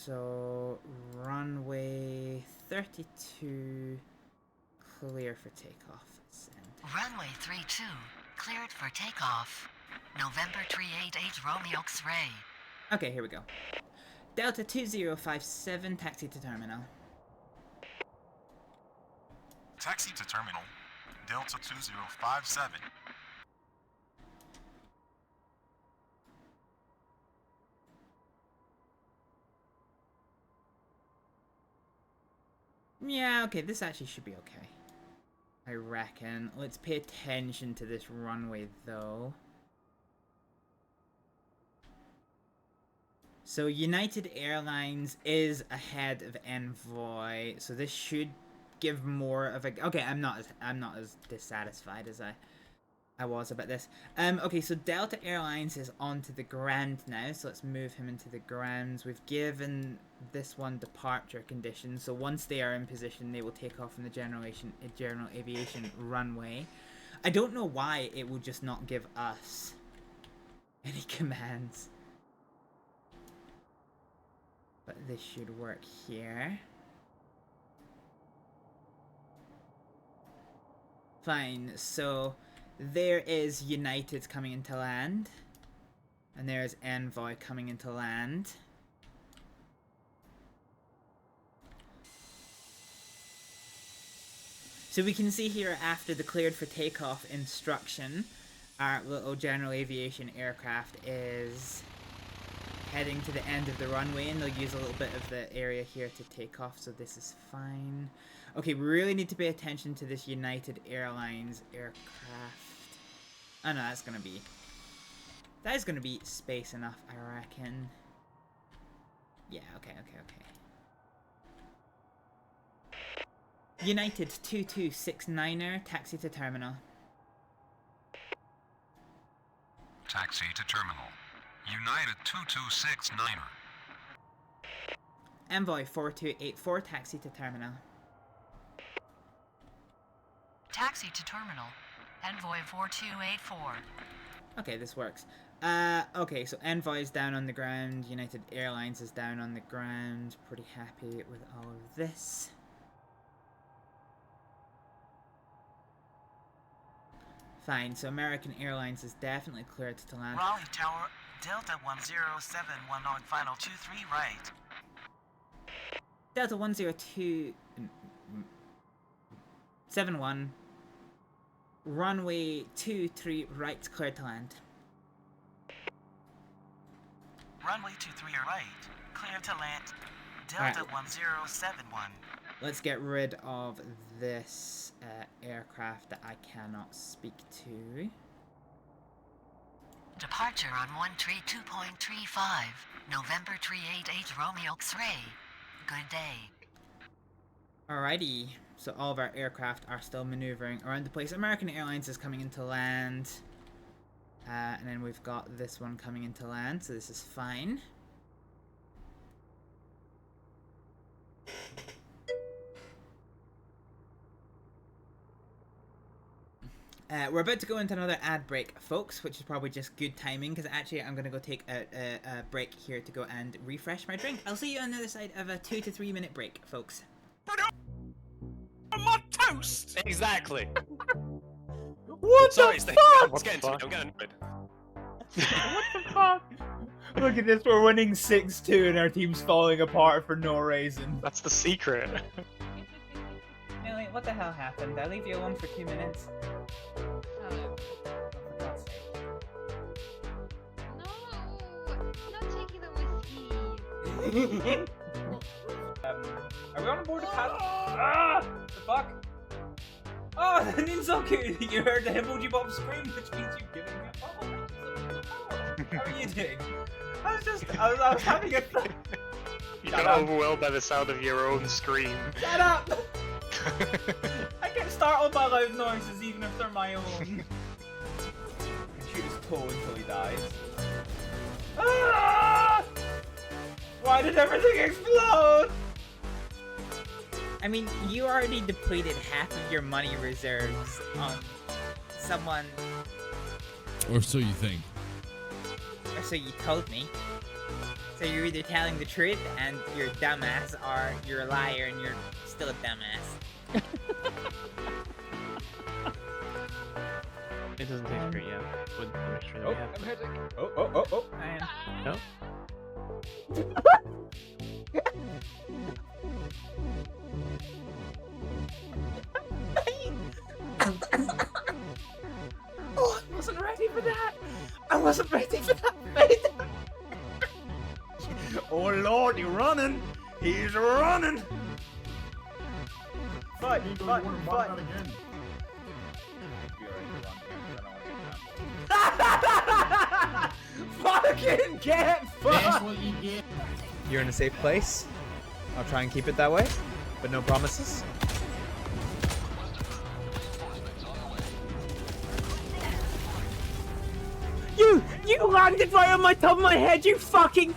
So, runway 32, clear for takeoff. Send. Runway 32, cleared for takeoff. November 388 Romeo X-ray. Okay, here we go. Delta 2057, taxi to terminal. Taxi to terminal. Delta 2057. Yeah, okay, this actually should be okay. I reckon. Let's pay attention to this runway, though. So, United Airlines is ahead of Envoy, so this should give more of a... Okay, I'm not as dissatisfied as I was about this. Okay, so Delta Airlines is onto the ground now, so let's move him into the grounds. We've given this one departure conditions, so once they are in position, they will take off from the general aviation runway. I don't know why it will just not give us any commands. But this should work here. Fine, so there is United coming into land. And there's Envoy coming into land. So we can see here after the cleared for takeoff instruction, our little general aviation aircraft is heading to the end of the runway, and they'll use a little bit of the area here to take off, so this is fine. Okay, we really need to pay attention to this United Airlines aircraft. Oh no, that is gonna be space enough, I reckon. Yeah, okay. United 2269er, taxi to terminal. Taxi to terminal. United 2269er. Envoy 4284, taxi to terminal. Taxi to terminal. Envoy 4284. Okay, this works. Okay, so Envoy is down on the ground, United Airlines is down on the ground. Pretty happy with all of this. Fine, so American Airlines is definitely cleared to land. Raleigh Tower, Delta 1071 on final 23 right. Delta 10271. Runway 23 right, cleared to land. Runway 23 right, clear to land. Delta 1071. Let's get rid of this aircraft that I cannot speak to. Departure on 132.35, November 388 Romeo X-ray. Good day. Alrighty, so all of our aircraft are still maneuvering around the place. American Airlines is coming into land. And then we've got this one coming into land, so this is fine. We're about to go into another ad break, folks, which is probably just good timing, because actually I'm going to go take a break here to go and refresh my drink. I'll see you on the other side of a 2 to 3 minute break, folks. My toast! Exactly. What Sorry, the Steve. fuck? It's getting to me. I'm getting annoyed. What the fuck? Look at this, we're winning 6-2 and our team's falling apart for no reason. That's the secret. Millie, what the hell happened? Did I leave you alone for 2 minutes? No, not taking the whiskey. Are we on board a paddle? Ah! The fuck? Oh, Ninzoku! You heard the Hibblejaybob scream, which means you're giving me a bubble. How are you doing? I was having a You got overwhelmed by the sound of your own scream. Shut up! I get startled by loud noises even if they're my own. You can shoot his toe until he dies. Ah! Why did everything explode? I mean, you already depleted half of your money reserves on someone... Or so you think. Or so you told me. So you're either telling the truth and you're a dumbass, or you're a liar and you're still a dumbass. It doesn't taste great yet. With the mixture that we have. I'm hitting. Oh. I am. No? Oh, I wasn't ready for that. I wasn't ready for that fight. Oh Lord, he's running. He's running. Fight. Fucking get fucked. That's what you get. You're in a safe place. I'll try and keep it that way, but no promises. You landed right on my top of my head, you fucking...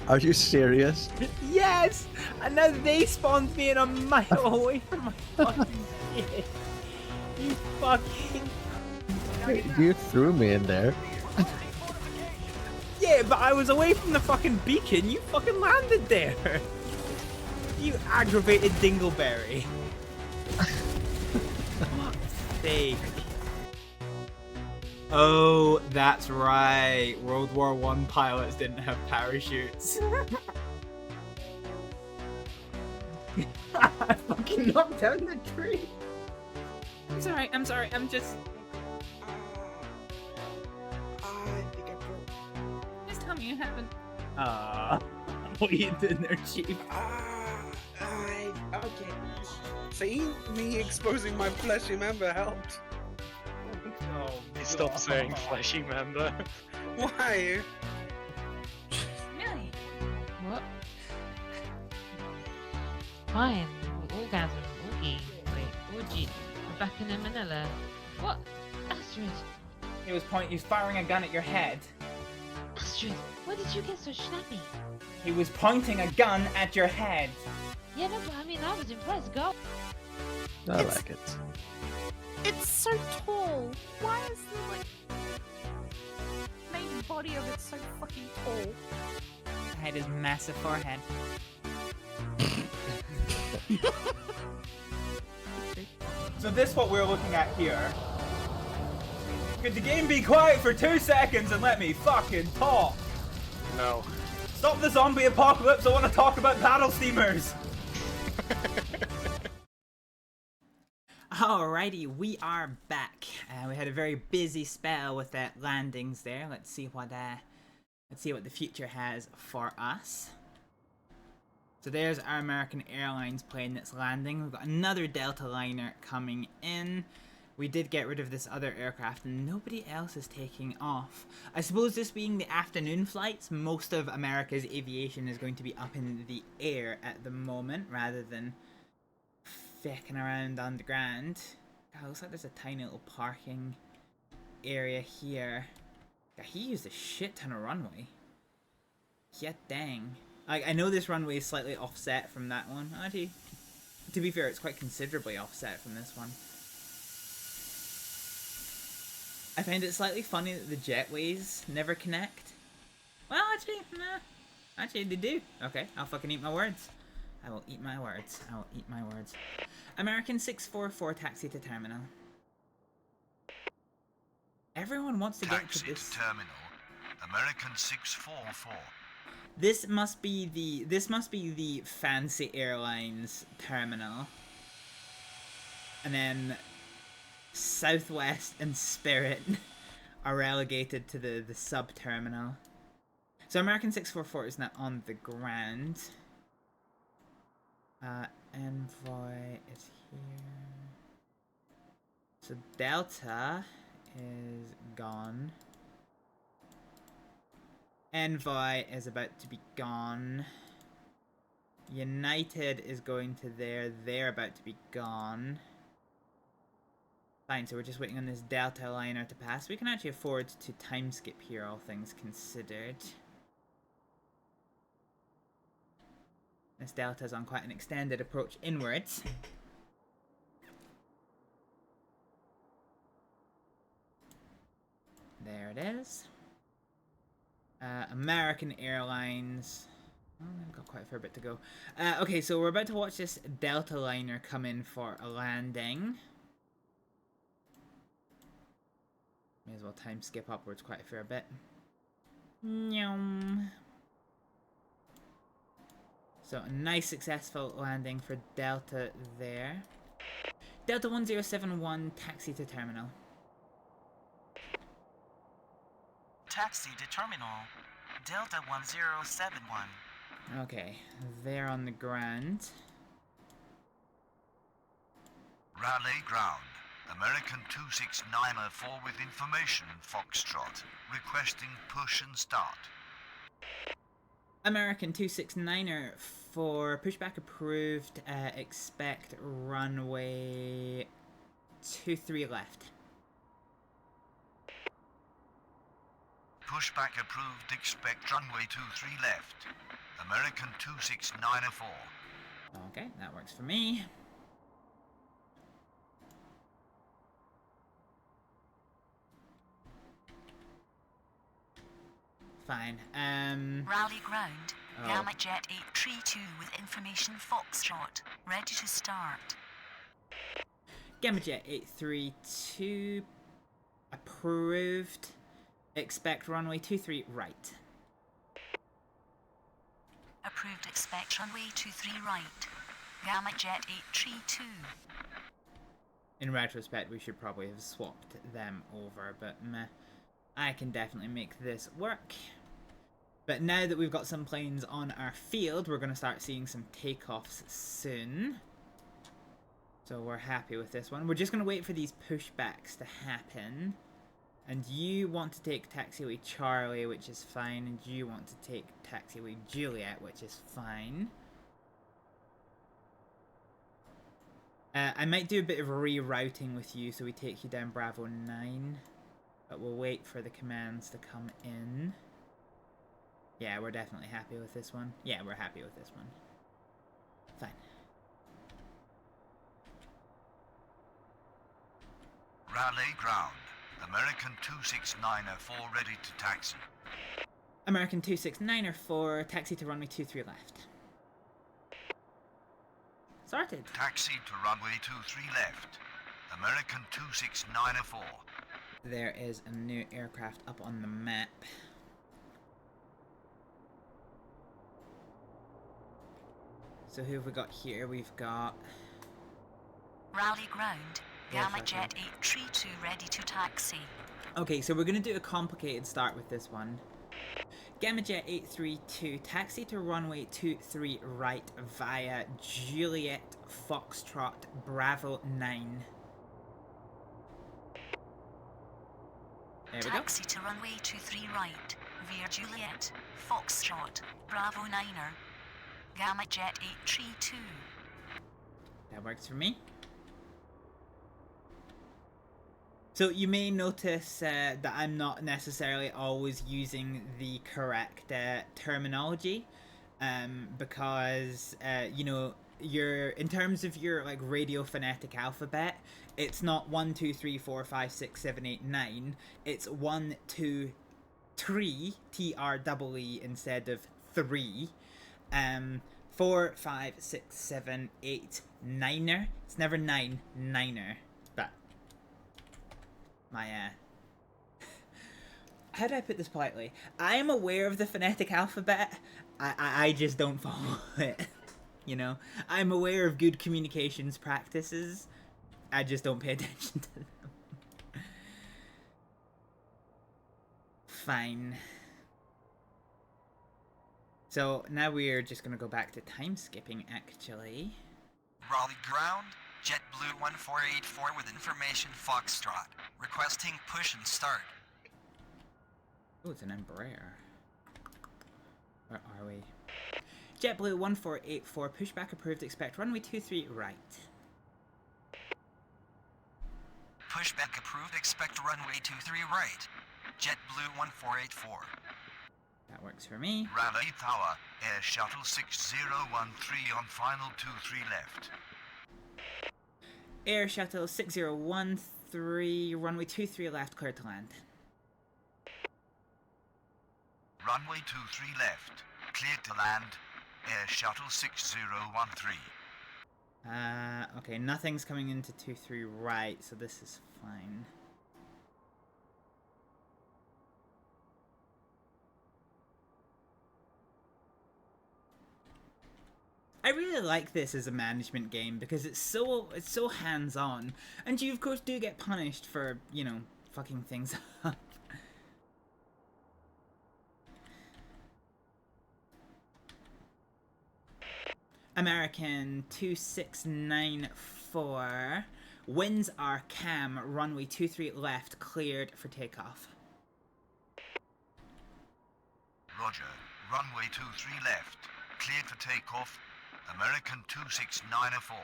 Are you serious? Yes! And now they spawned me in a mile away from my fucking shit. You fucking... You threw me in there. Yeah, but I was away from the fucking beacon. You fucking landed there. You aggravated dingleberry. Fuck's sake. Oh, that's right. World War I pilots didn't have parachutes. I fucking knocked down the tree. I'm sorry, I'm just... you haven't. What are you doing there, Chief? Okay. See? Me exposing my fleshy member helped. Stop saying fleshy member. Why? Really? What? Fine. Orgasm. Oogie. Wait. Orgy. We're back in Manila. What? Astrid. He was firing a gun at your head. Astrid, where did you get so snappy? He was pointing a gun at your head. Yeah, no, but I mean, I was impressed. Go. I like it. It's so tall. Why is the main body of it so fucking tall? I had his massive forehead. So this what we're looking at here. Could the game be quiet for 2 seconds and let me fucking talk? No. Stop the zombie apocalypse, I want to talk about paddle steamers! Alrighty, we are back. We had a very busy spell with that landings there. Let's see what the future has for us. So there's our American Airlines plane that's landing. We've got another Delta liner coming in. We did get rid of this other aircraft and nobody else is taking off. I suppose this being the afternoon flights, most of America's aviation is going to be up in the air at the moment rather than fecking around on the ground. God, looks like there's a tiny little parking area here. God, he used a shit ton of runway. Yeah, dang. I know this runway is slightly offset from that one. Actually, to be fair, it's quite considerably offset from this one. I find it slightly funny that the jetways never connect. Well, actually, nah. Actually, they do. Okay, I'll fucking eat my words. I will eat my words. I will eat my words. American 644 taxi to terminal. Everyone wants to get to this. Taxi to terminal. American 644. This must be the fancy airlines terminal. And then Southwest and Spirit are relegated to the sub-terminal. So American 644 is now on the ground. Envoy is here. So Delta is gone. Envoy is about to be gone. United is going to there. They're about to be gone. Fine, so we're just waiting on this Delta liner to pass. We can actually afford to time skip here, all things considered. This Delta's on quite an extended approach inwards. There it is. American Airlines. Oh, they've got quite a fair bit to go. Okay, so we're about to watch this Delta liner come in for a landing. May as well time skip upwards quite a fair bit. Nyum. So a nice successful landing for Delta there. Delta 1071, taxi to terminal. Taxi to terminal. Delta 1071. Okay, they're on the ground. Raleigh ground. American 2694 with information, Foxtrot. Requesting push and start. American 269er for pushback approved. Expect runway 23 left. Pushback approved, expect runway 23 left. American 2694. Okay, that works for me. Fine. Rally ground. Oh. Gamma Jet 832 with information Foxtrot. Ready to start. Gamma Jet 832 approved. Expect runway 23 right. Approved, expect runway 23 right. Gamma Jet 832. In retrospect, we should probably have swapped them over, but meh. I can definitely make this work. But now that we've got some planes on our field, we're going to start seeing some takeoffs soon. So we're happy with this one. We're just going to wait for these pushbacks to happen. And you want to take taxiway Charlie, which is fine. And you want to take taxiway Juliet, which is fine. I might do a bit of rerouting with you, so we take you down Bravo 9. But we'll wait for the commands to come in. Yeah, we're definitely happy with this one. Yeah, we're happy with this one. Fine. Rally ground. American 26904 ready to taxi. American 26904, taxi to runway 23 left. Started. Taxi to runway 23 left. American 26904. There is a new aircraft up on the map. So who have we got here? We've got... Rally ground. Gamma Yes, Jet 832 ready to taxi. Okay, so we're going to do a complicated start with this one. Gamma Jet 832, taxi to runway 23 right via Juliet Foxtrot Bravo 9. There we go. Taxi to runway 23 right via Juliet Foxtrot Bravo 9er. Gamma Jet 832. That works for me. So you may notice that I'm not necessarily always using the correct terminology, because you know, in terms of your like radio phonetic alphabet, it's not 1 2 3 4 5 6 7 8 9. It's 1 2 3 TREE instead of 3. 4 5 6 7 8 9er. It's never 9 9er. But my how do I put this politely? I am aware of the phonetic alphabet. I just don't follow it. You know, I'm aware of good communications practices. I just don't pay attention to them. Fine. So now we're just gonna go back to time skipping, actually. Raleigh ground. JetBlue 1484 with information Foxtrot. Requesting push and start. Oh, it's an Embraer. Where are we? JetBlue 1484, pushback approved, expect runway 23 right. Pushback approved, expect runway 23 right. JetBlue 1484. That works for me. Raleigh Tower, Air Shuttle 6013 on final 23 left. Air Shuttle 6013, runway 23 left, clear to land. Runway 23 left, cleared to land. Air Shuttle 6013. Okay, nothing's coming into 23 right, so this is fine. I really like this as a management game because it's so hands-on, and you of course do get punished for, you know, fucking things up. American 2694, winds are cam, runway 23 left, cleared for takeoff. Roger, runway 23 left, cleared for takeoff. American 26904.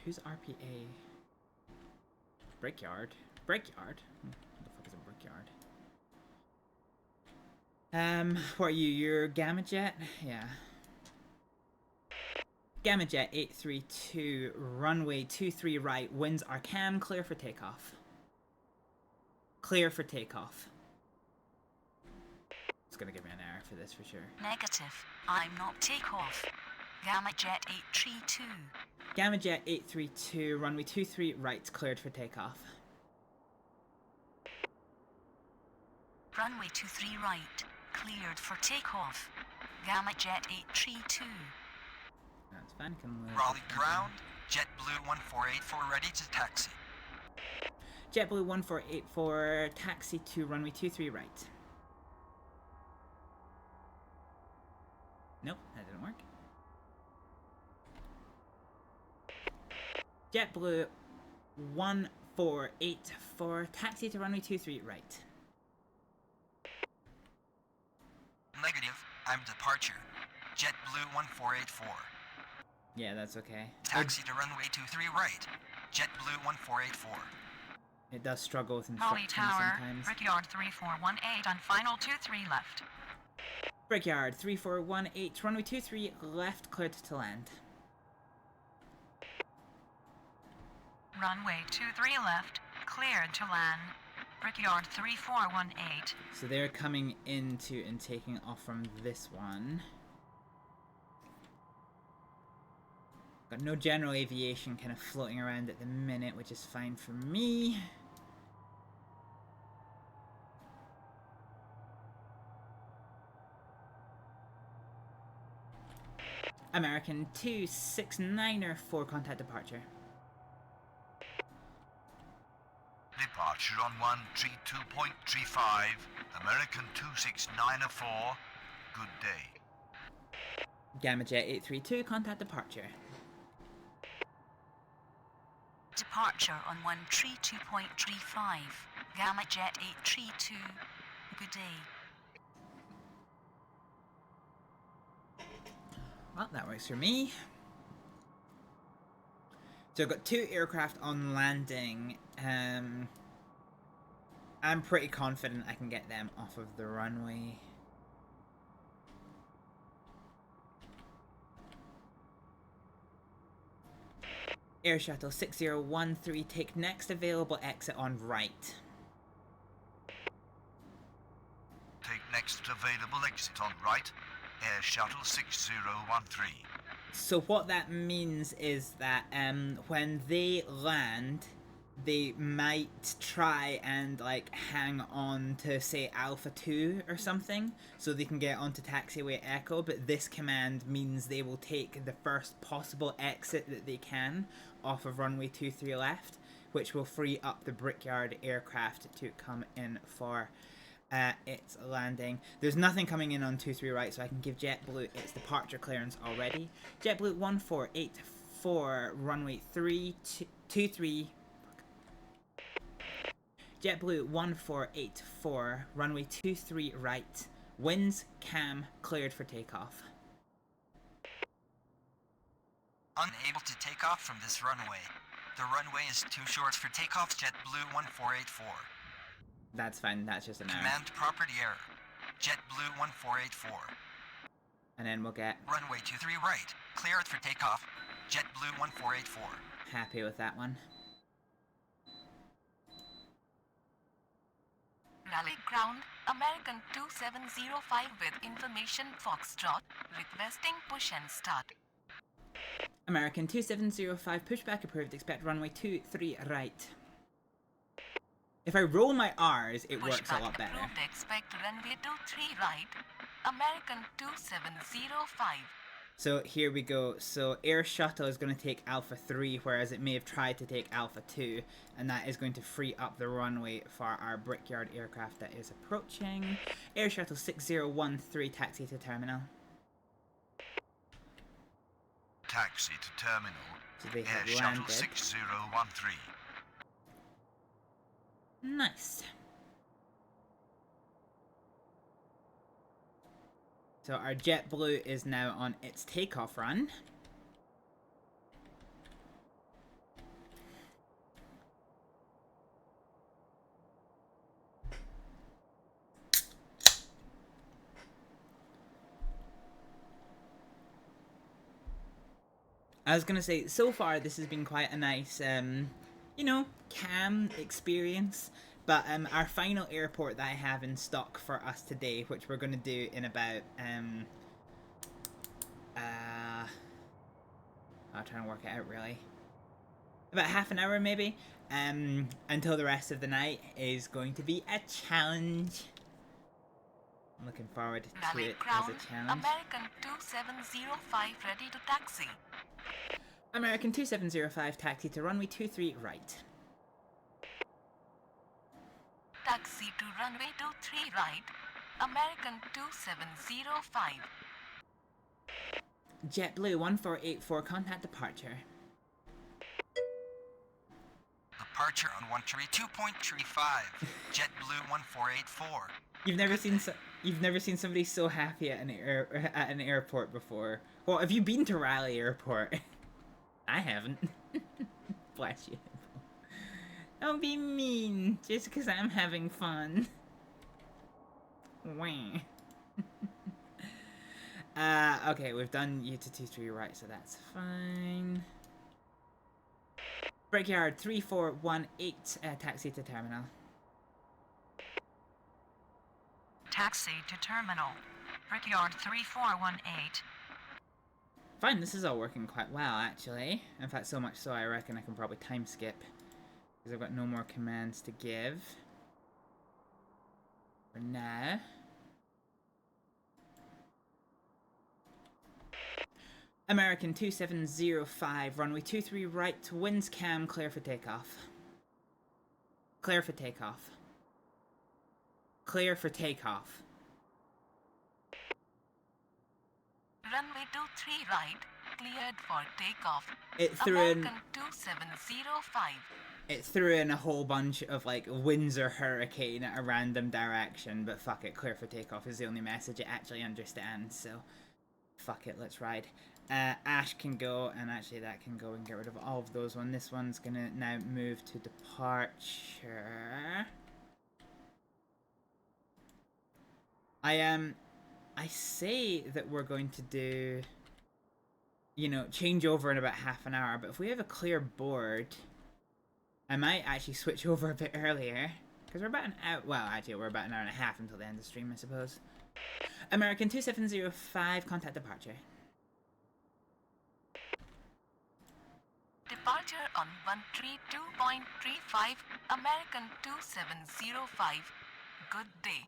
Who's RPA? Brickyard? Brickyard? What the fuck is a brickyard? What are you? You're Gamma Jet? Yeah. Gamma Jet 832, runway 23 right, winds are cam, clear for takeoff. Clear for takeoff. It's gonna give me an error for this for sure. Negative. I'm not takeoff. Gamma Jet 832. Gamma Jet 832, runway 23 right, cleared for takeoff. Runway 23 right, cleared for takeoff. Gamma Jet 832. That's fine, can we... Raleigh ground. JetBlue 1484 ready to taxi. JetBlue 1484, taxi to runway 23 right. Nope, that didn't work. JetBlue 1484, taxi to runway 23 right. Negative. I'm departure. JetBlue 1484. Yeah, that's okay. Taxi to runway 23 right. JetBlue 1484. It does struggle with Molly instructions Tower, sometimes. Brickyard 3418 on final 23 left. Brickyard 3418, runway 23 left, cleared to land. Runway 23 left, cleared to land. Brickyard 3418. So they're coming into and taking off from this one. Got no general aviation kind of floating around at the minute, which is fine for me. American 269er for contact departure. Departure on 132.35, American 26904. Good day. Gamma Jet 832, contact departure. Departure on 132.35. Gamma Jet 832. Good day. Well, that works for me. So I've got 2 aircraft on landing. I'm pretty confident I can get them off of the runway. Air Shuttle 6013, take next available exit on right. Take next available exit on right. Air Shuttle 6013. So what that means is that when they land, they might try and like hang on to say Alpha 2 or something so they can get onto taxiway Echo, but this command means they will take the first possible exit that they can off of runway 23 left, which will free up the Brickyard aircraft to come in for its landing. There's nothing coming in on 23 right, so I can give JetBlue its departure clearance already. JetBlue 1484, runway 23. JetBlue 1484, runway 23 right. Winds, cam, cleared for takeoff. Unable to take off from this runway. The runway is too short for takeoff. JetBlue 1484. That's fine, that's just an error. Command property error. JetBlue 1484. And then we'll get... Runway 23 right. Cleared for takeoff. JetBlue 1484. Happy with that one. Rally ground, American 2705 with information Foxtrot, requesting push and start. American 2705, pushback approved, expect runway 23 right. If I roll my R's, it works a lot better. Approved, expect runway 23 right, American 2705. So here we go. So Air Shuttle is going to take Alpha 3, whereas it may have tried to take Alpha 2, and that is going to free up the runway for our Brickyard aircraft that is approaching. Air Shuttle 6013, taxi to terminal. Taxi to terminal. So they Air have Shuttle landed. 6013. Nice. So our JetBlue is now on its takeoff run. I was gonna say, so far this has been quite a nice, you know, cam experience. But our final airport that I have in stock for us today, which we're going to do in about, I'll try and work it out really. About half an hour maybe, until the rest of the night, is going to be a challenge. I'm looking forward to it as a challenge. American 2705 ready to taxi. American 2705, taxi to runway 23 right. Taxi to runway 23 right, American 2705. JetBlue 1484, contact departure. Departure on 132.35. JetBlue 1484. You've never seen somebody so happy at an airport before. Well, have you been to Raleigh Airport? I haven't. Bless you. Don't be mean, just because I'm having fun. Wah. Okay, we've done U223 right, so that's fine. Brickyard 3418, taxi to terminal. Taxi to terminal. Brickyard 3418. Fine, this is all working quite well, actually. In fact, so much so I reckon I can probably time skip. Because I've got no more commands to give. For now. American 2705, runway 23 right, winds cam, clear for takeoff. Clear for takeoff. Clear for takeoff. Runway 23 right, cleared for takeoff. It threw American 2705. It threw in a whole bunch of like winds or hurricane at a random direction, but fuck it, clear for takeoff is the only message it actually understands, so fuck it, let's ride. Ash can go, and actually that can go and get rid of all of those ones. This one's gonna now move to departure. I say that we're going to do, you know, change over in about half an hour, but if we have a clear board, I might actually switch over a bit earlier, because we're about an hour, well, actually we're about an hour and a half until the end of the stream, I suppose. American 2705, contact departure. Departure on 132.35, American 2705. Good day.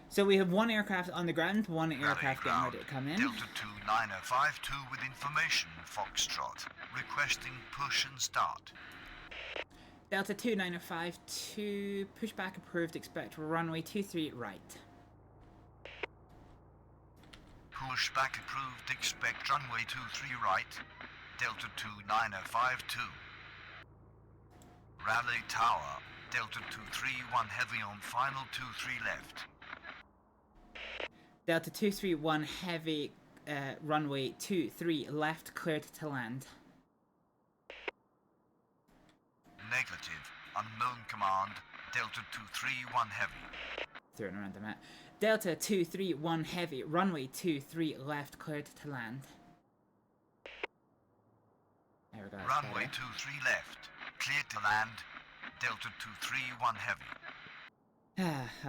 So we have one aircraft on the ground, one aircraft getting ready to come in. Delta 2952 with information, Foxtrot. Requesting push and start. Delta 2952, pushback approved, expect runway 23 right. Pushback approved, expect runway 23 right. Delta 2952. Raleigh Tower, Delta 231 heavy on final 23 left. Delta 231 heavy, runway 23 left, cleared to land. Negative, unknown command, Delta 231 heavy. Throwing around the map. Delta 231 heavy, runway 23 left, cleared to land. There we go. Runway 23 left, cleared to land, Delta 231 heavy.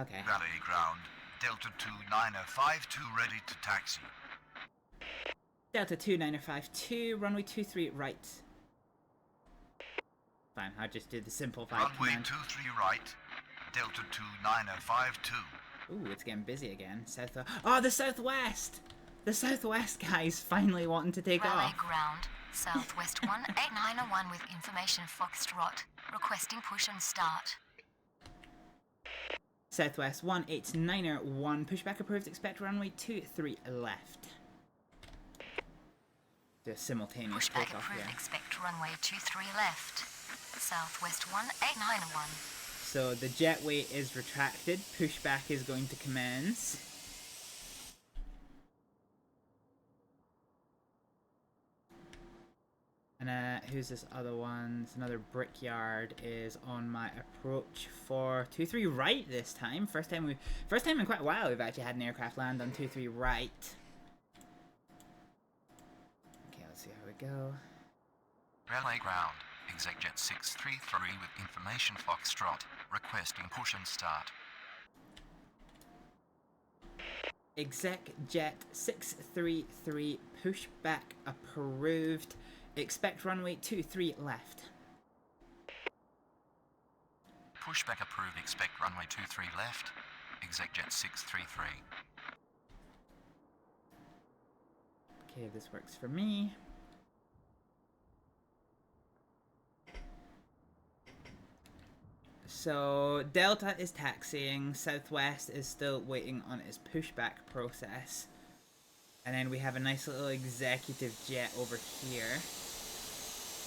Okay. Raleigh ground, Delta 2952 ready to taxi. Delta 2952, runway 23 right. Fine, I'll just do the simplified Runway command. 23 right, Delta 2952. Ooh, it's getting busy again. South. Oh, the southwest! The southwest guys finally wanting to take Raleigh off. ground, southwest 18901 with information Foxtrot. Requesting push and start. Southwest 18901, pushback approved, expect runway 23 left. Do a simultaneous Pushback takeoff, approved, yeah. expect runway 23 left. Southwest 18901. So the jetway is retracted, pushback is going to commence. And who's this other one? It's another Brickyard is on my approach for 23 right this time. First time in quite a while we've actually had an aircraft land on 23 right. Okay, let's see how we go. Raleigh ground, execjet 633 with information Foxtrot, requesting push and start. Execjet 633, pushback approved. Expect runway 23 left. Pushback approved, expect runway 23 left, execjet 633. Okay, this works for me. So Delta is taxiing, Southwest is still waiting on its pushback process. And then we have a nice little executive jet over here,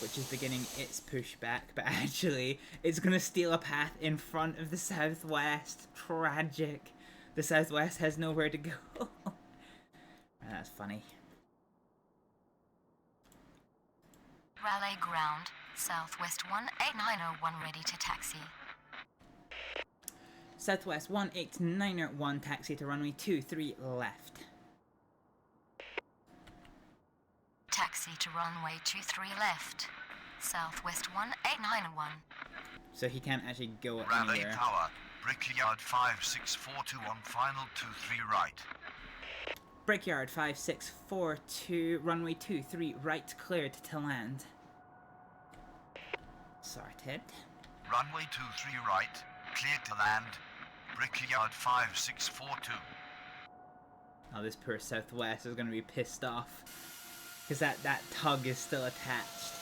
which is beginning its pushback, but actually it's gonna steal a path in front of the Southwest. Tragic. The Southwest has nowhere to go. That's funny. Raleigh ground, Southwest 18901 ready to taxi. Southwest 18901 taxi to runway 23 left. Taxi to runway 23 left, Southwest 18901. So he can't actually go Raleigh anywhere. Tower, Brickyard 5642 on final 23 right. Brickyard 5642, runway 23 right, cleared to land. Sorted. Runway 23 right, cleared to land. Brickyard 5642. Oh, this poor Southwest is going to be pissed off. Because that tug is still attached.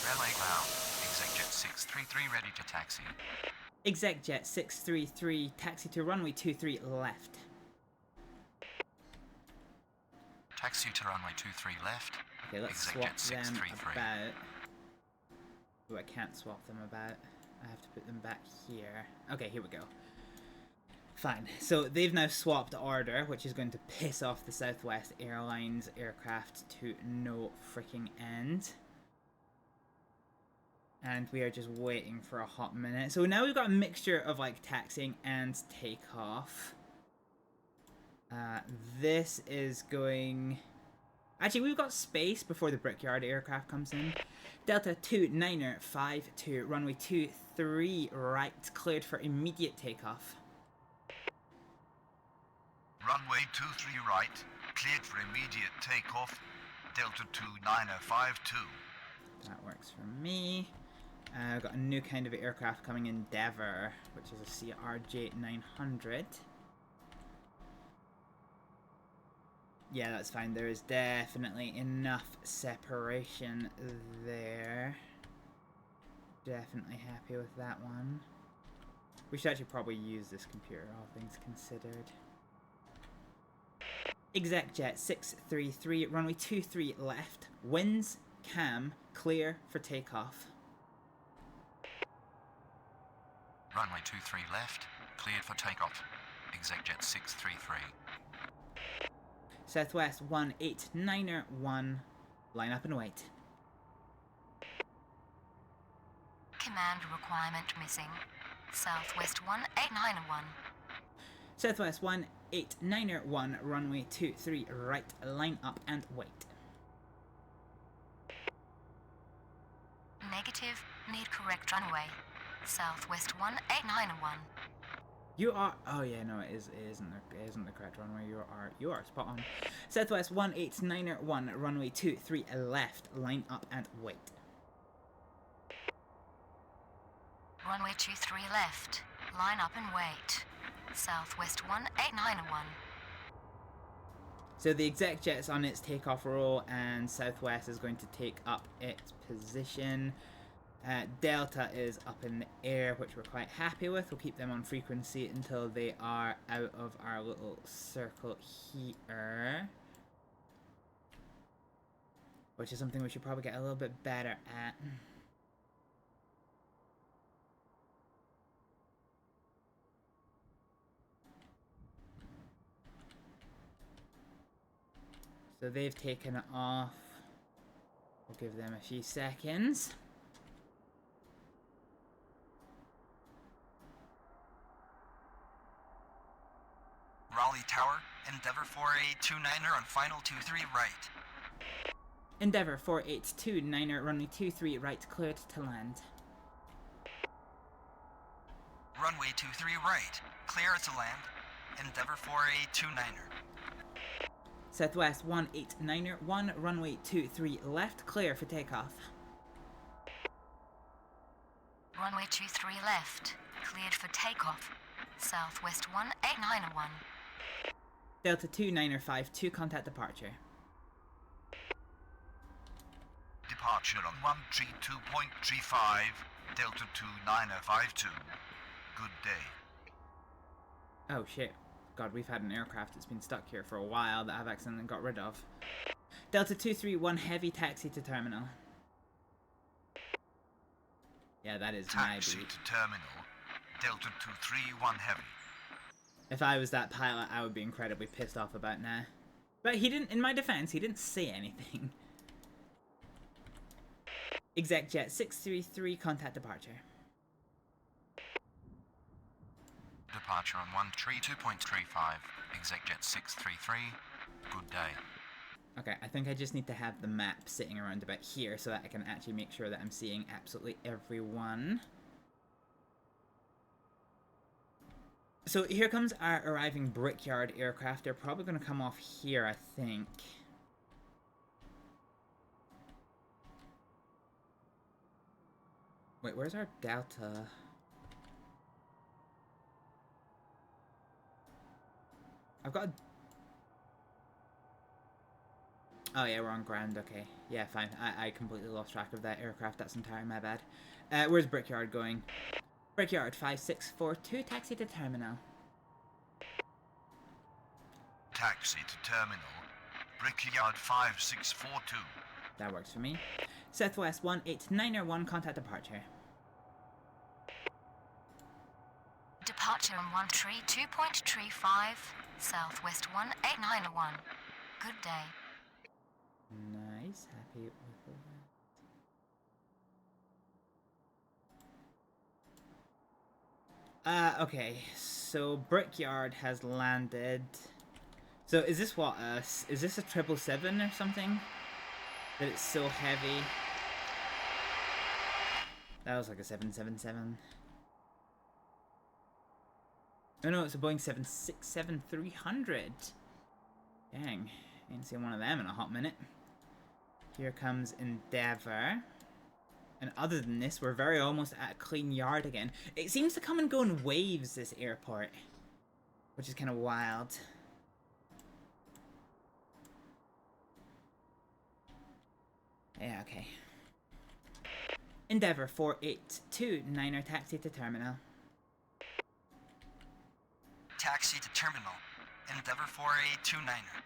Raleigh ground, ExecJet 633 ready to taxi. ExecJet 633, taxi to runway 23 left. Taxi to runway 23 left. Okay, let's swap them about. Oh, I can't swap them about. I have to put them back here. Okay, here we go. Fine. So they've now swapped order, which is going to piss off the Southwest Airlines aircraft to no freaking end. And we are just waiting for a hot minute. So now we've got a mixture of like taxiing and takeoff. This is going... Actually, we've got space before the Brickyard aircraft comes in. Delta 2952, runway 23 right, cleared for immediate takeoff. Runway 23 right, cleared for immediate takeoff. Delta 2952. That works for me. I've got a new kind of aircraft coming, Endeavour, which is a CRJ 900. Yeah, that's fine. There is definitely enough separation there. Definitely happy with that one. We should actually probably use this computer, all things considered. ExecJet 633, runway 23 left, winds, cam, clear for takeoff. Runway 23 left, cleared for takeoff. ExecJet 633. Southwest 18901, line up and wait. Command requirement missing, Southwest 18901. Southwest 18901, runway 23 right, line up and wait. Negative, need correct runway, Southwest 18901. You are... Oh yeah, no, it isn't the correct runway. You are spot on. Southwest 18901, runway 23 left, line up and wait. Runway 23 left, line up and wait, Southwest 18901. So the ExecJet's on its takeoff roll, and Southwest is going to take up its position. Delta is up in the air, which we're quite happy with. We'll keep them on frequency until they are out of our little circle here. Which is something we should probably get a little bit better at. So they've taken it off. We'll give them a few seconds. Raleigh Tower, Endeavour 4829er on final 23 right. Endeavour 4829er, runway 23 right, cleared to land. Runway 23 right, clear to land. Endeavour 4829er. Southwest 189er, 1, runway 23 left, clear for takeoff. Runway 23 left, cleared for takeoff, Southwest 18901. Delta 29er 52, contact departure. departure on 132.35, Delta 2952. Good day. Oh shit. God, we've had an aircraft that's been stuck here for a while that I've accidentally got rid of. Delta 231 heavy taxi to terminal. Yeah, that is my Taxi beat. to terminal, Delta 231 heavy. If I was that pilot, I would be incredibly pissed off about now. But he didn't, in my defense, he didn't say anything. Exec Jet 633, contact departure. Departure on 132.35, Exec Jet 633. Good day. Okay, I think I just need to have the map sitting around about here so that I can actually make sure that I'm seeing absolutely everyone. So here comes our arriving Brickyard aircraft. They're probably going to come off here, I think. Wait, where's our Delta? I've got a... Oh yeah, we're on ground, okay. Yeah, fine. I completely lost track of that aircraft. That's entirely my bad. Where's Brickyard going? Brickyard 5642, taxi to terminal. Taxi to terminal, Brickyard 5642. That works for me. Southwest 18901, contact departure. Departure on 132.35, Southwest 18901. Good day. Nice, happy with that. Okay, so Brickyard has landed. So is this what, is this a 777 or something? That it's so heavy? That was like a 777. Oh no, it's a Boeing 767-300. Dang, ain't seen one of them in a hot minute. Here comes Endeavour. And other than this, we're very almost at a clean yard again. It seems to come and go in waves, this airport. Which is kind of wild. Yeah, okay. Endeavour 4829er, taxi to terminal. Taxi to terminal, Endeavour 4829er.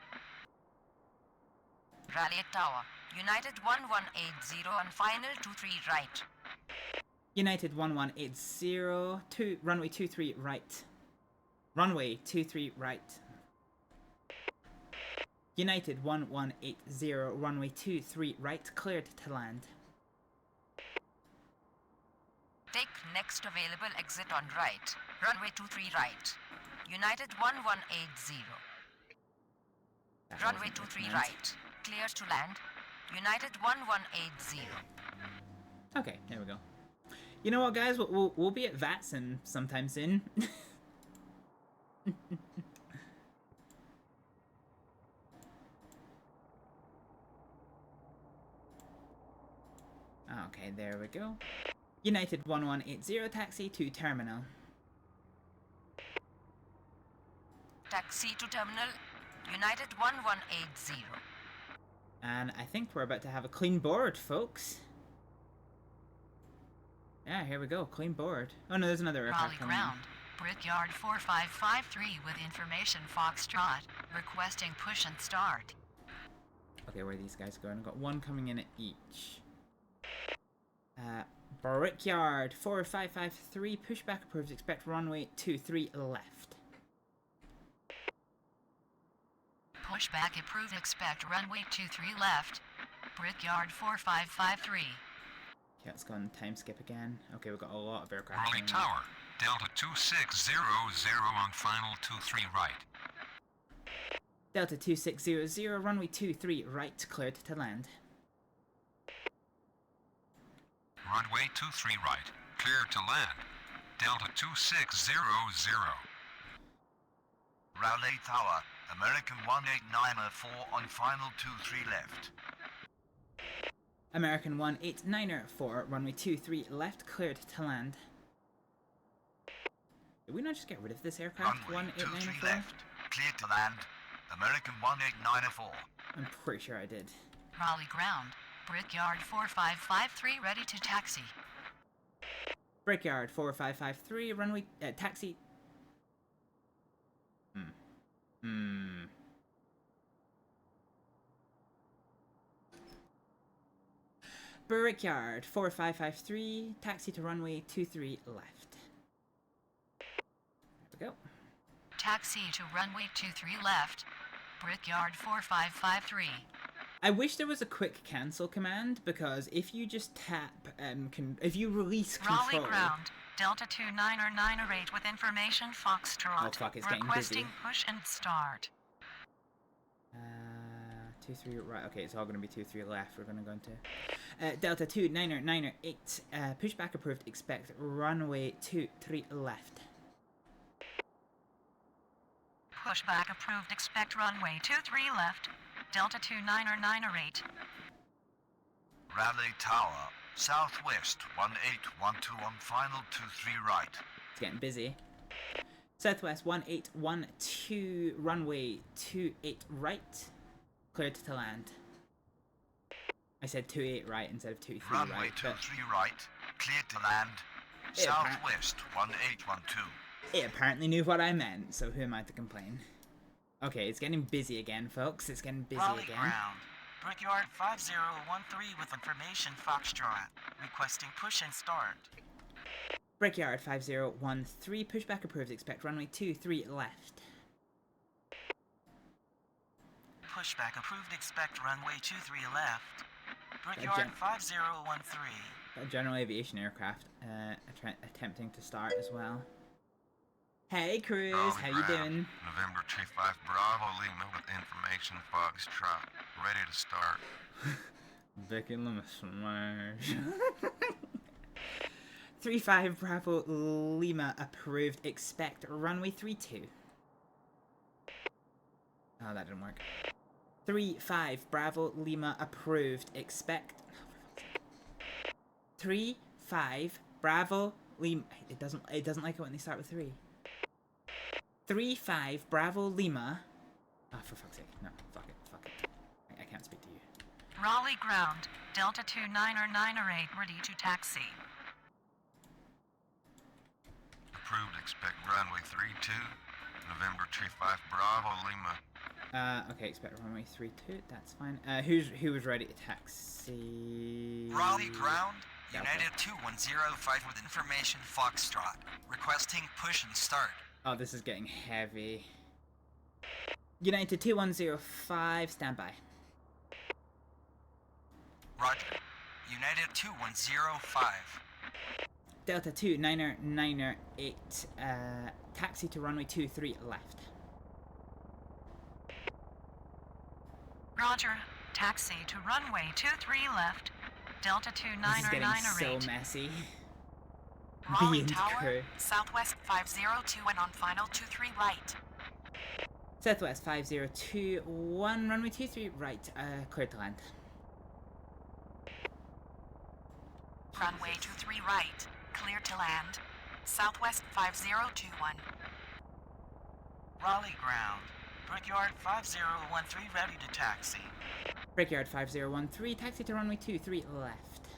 Raleigh Tower, United 1180 on final 23 right. United 1180, runway 23 right. Runway 23 right. United 1180, runway 23 right, cleared to land. Take next available exit on right. Runway 23 right. United 1180. Runway 23 right. Clear to land. United 1180. Okay, there we go. You know what, guys? We'll be at Vatson sometime soon. Okay, there we go. United 1180, taxi to terminal. Taxi to terminal, United 1180. And I think we're about to have a clean board, folks. Yeah, here we go, clean board. Oh no, there's another aircraft Raleigh coming in. ground, Brickyard 4553 with information Foxtrot, requesting push and start. Okay, where are these guys going? I've got one coming in at each. Brickyard 4553, pushback approved, expect runway 23 left. Pushback approved, expect runway 23 left. Brickyard 4553. Okay, let's go on time skip again. Okay, we've got a lot of aircraft. Raleigh Tower, Delta 2600 on final 23 right. Delta 2600, runway 23 right, cleared to land. Runway 23 right, clear to land. Delta 2600. Raleigh Tower, American 18904 on final 23 left. American 18904, runway 23 left, cleared to land. Did we not just get rid of this aircraft? Runway 23 18904? left, clear to land. American 18904. I'm pretty sure I did. Raleigh ground, Brickyard 4553 ready to taxi. Brickyard 4553, runway, taxi. Brickyard 4553, taxi to runway 23 left. There we go. Taxi to runway 23 left. Brickyard 4553. I wish there was a quick cancel command, because if you just tap, if you release control... Raleigh ground. Delta 2998 with information Foxtrot. Oh fuck, it's getting Requesting busy. push and start. 2-3, right, okay, it's all going to be 2-3 left. We're going to go into Delta 2998, pushback approved, expect runway 23 left. Pushback approved, expect runway 23 left. Delta 2998. Raleigh Tower, southwest 1812 on final 23 right. It's getting busy. Southwest 1812, runway 28 right. Cleared to land. I said 28 right instead of 23 Runway right. 23 right, cleared to land. Southwest 1812. It apparently knew what I meant, so who am I to complain? Okay, it's getting busy again, folks. It's getting busy Raleigh again. ground. Brickyard 5013 with information Foxtrot. Requesting push and start. Brickyard 5013, pushback approved, expect runway 23 left. Pushback approved, expect runway 23 left. Brickyard 5013. A general aviation aircraft attempting to start as well. Hey Cruz, how you doing? November 25 Bravo Lima with information Foxtrot. Ready to start. Becky Lima smash. 35 Bravo Lima approved, expect runway 32. Oh, that didn't work. 35 Bravo Lima approved, expect 35 Bravo Lima. It doesn't like it when they start with 3. 35 Bravo Lima. Ah, for fuck's sake. No, fuck it. I can't speak to you. Raleigh ground. Delta 2998 ready to taxi. Approved, expect runway 32. November 25 Bravo Lima. Okay, expect runway 32. That's fine. Who was ready to taxi? Raleigh ground. United 2105 with information Foxtrot. Requesting push and start. Oh, this is getting heavy. United 2105, standby. Roger. United 2105. Delta 2998, taxi to runway 23 left. Roger. Taxi to runway 23 left. Delta This is getting 2998. so messy. Raleigh Being Tower, crew. Southwest 502 and on final 23 right. Southwest 5021, runway 23 right, cleared to land. Runway 23 right. Clear to land. Southwest 5021. Raleigh ground. Brickyard 5013 ready to taxi. Brickyard 5013, taxi to runway 23 left.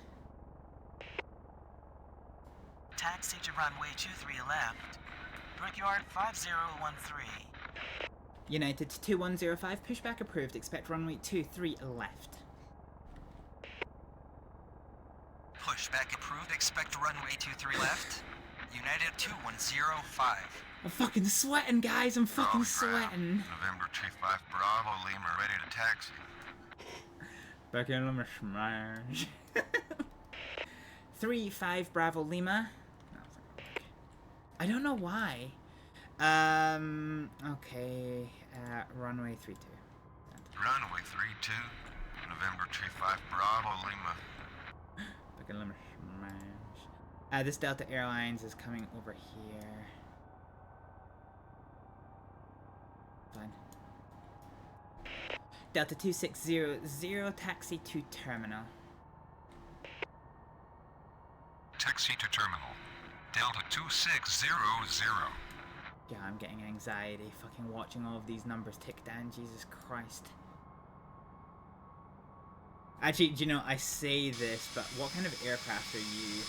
Taxi to runway 23 left. Brickyard 5013. United 2105, pushback approved, expect runway 23 left. Pushback approved, expect runway 23 left. United 2105. I'm fucking sweating, guys, I'm fucking sweating. November 25 Bravo Lima ready to taxi. Back in Lima smash. 35 Bravo Lima. I don't know why. Okay. Runway 32. Runway 32. November 25 Bravo Lima. Back in Lima smash. This Delta Airlines is coming over here. Fine. Delta 2600, taxi to terminal. Taxi to terminal. Delta 2600. Yeah, I'm getting anxiety fucking watching all of these numbers tick down, Jesus Christ. Actually, do you know, I say this, but what kind of aircraft are you?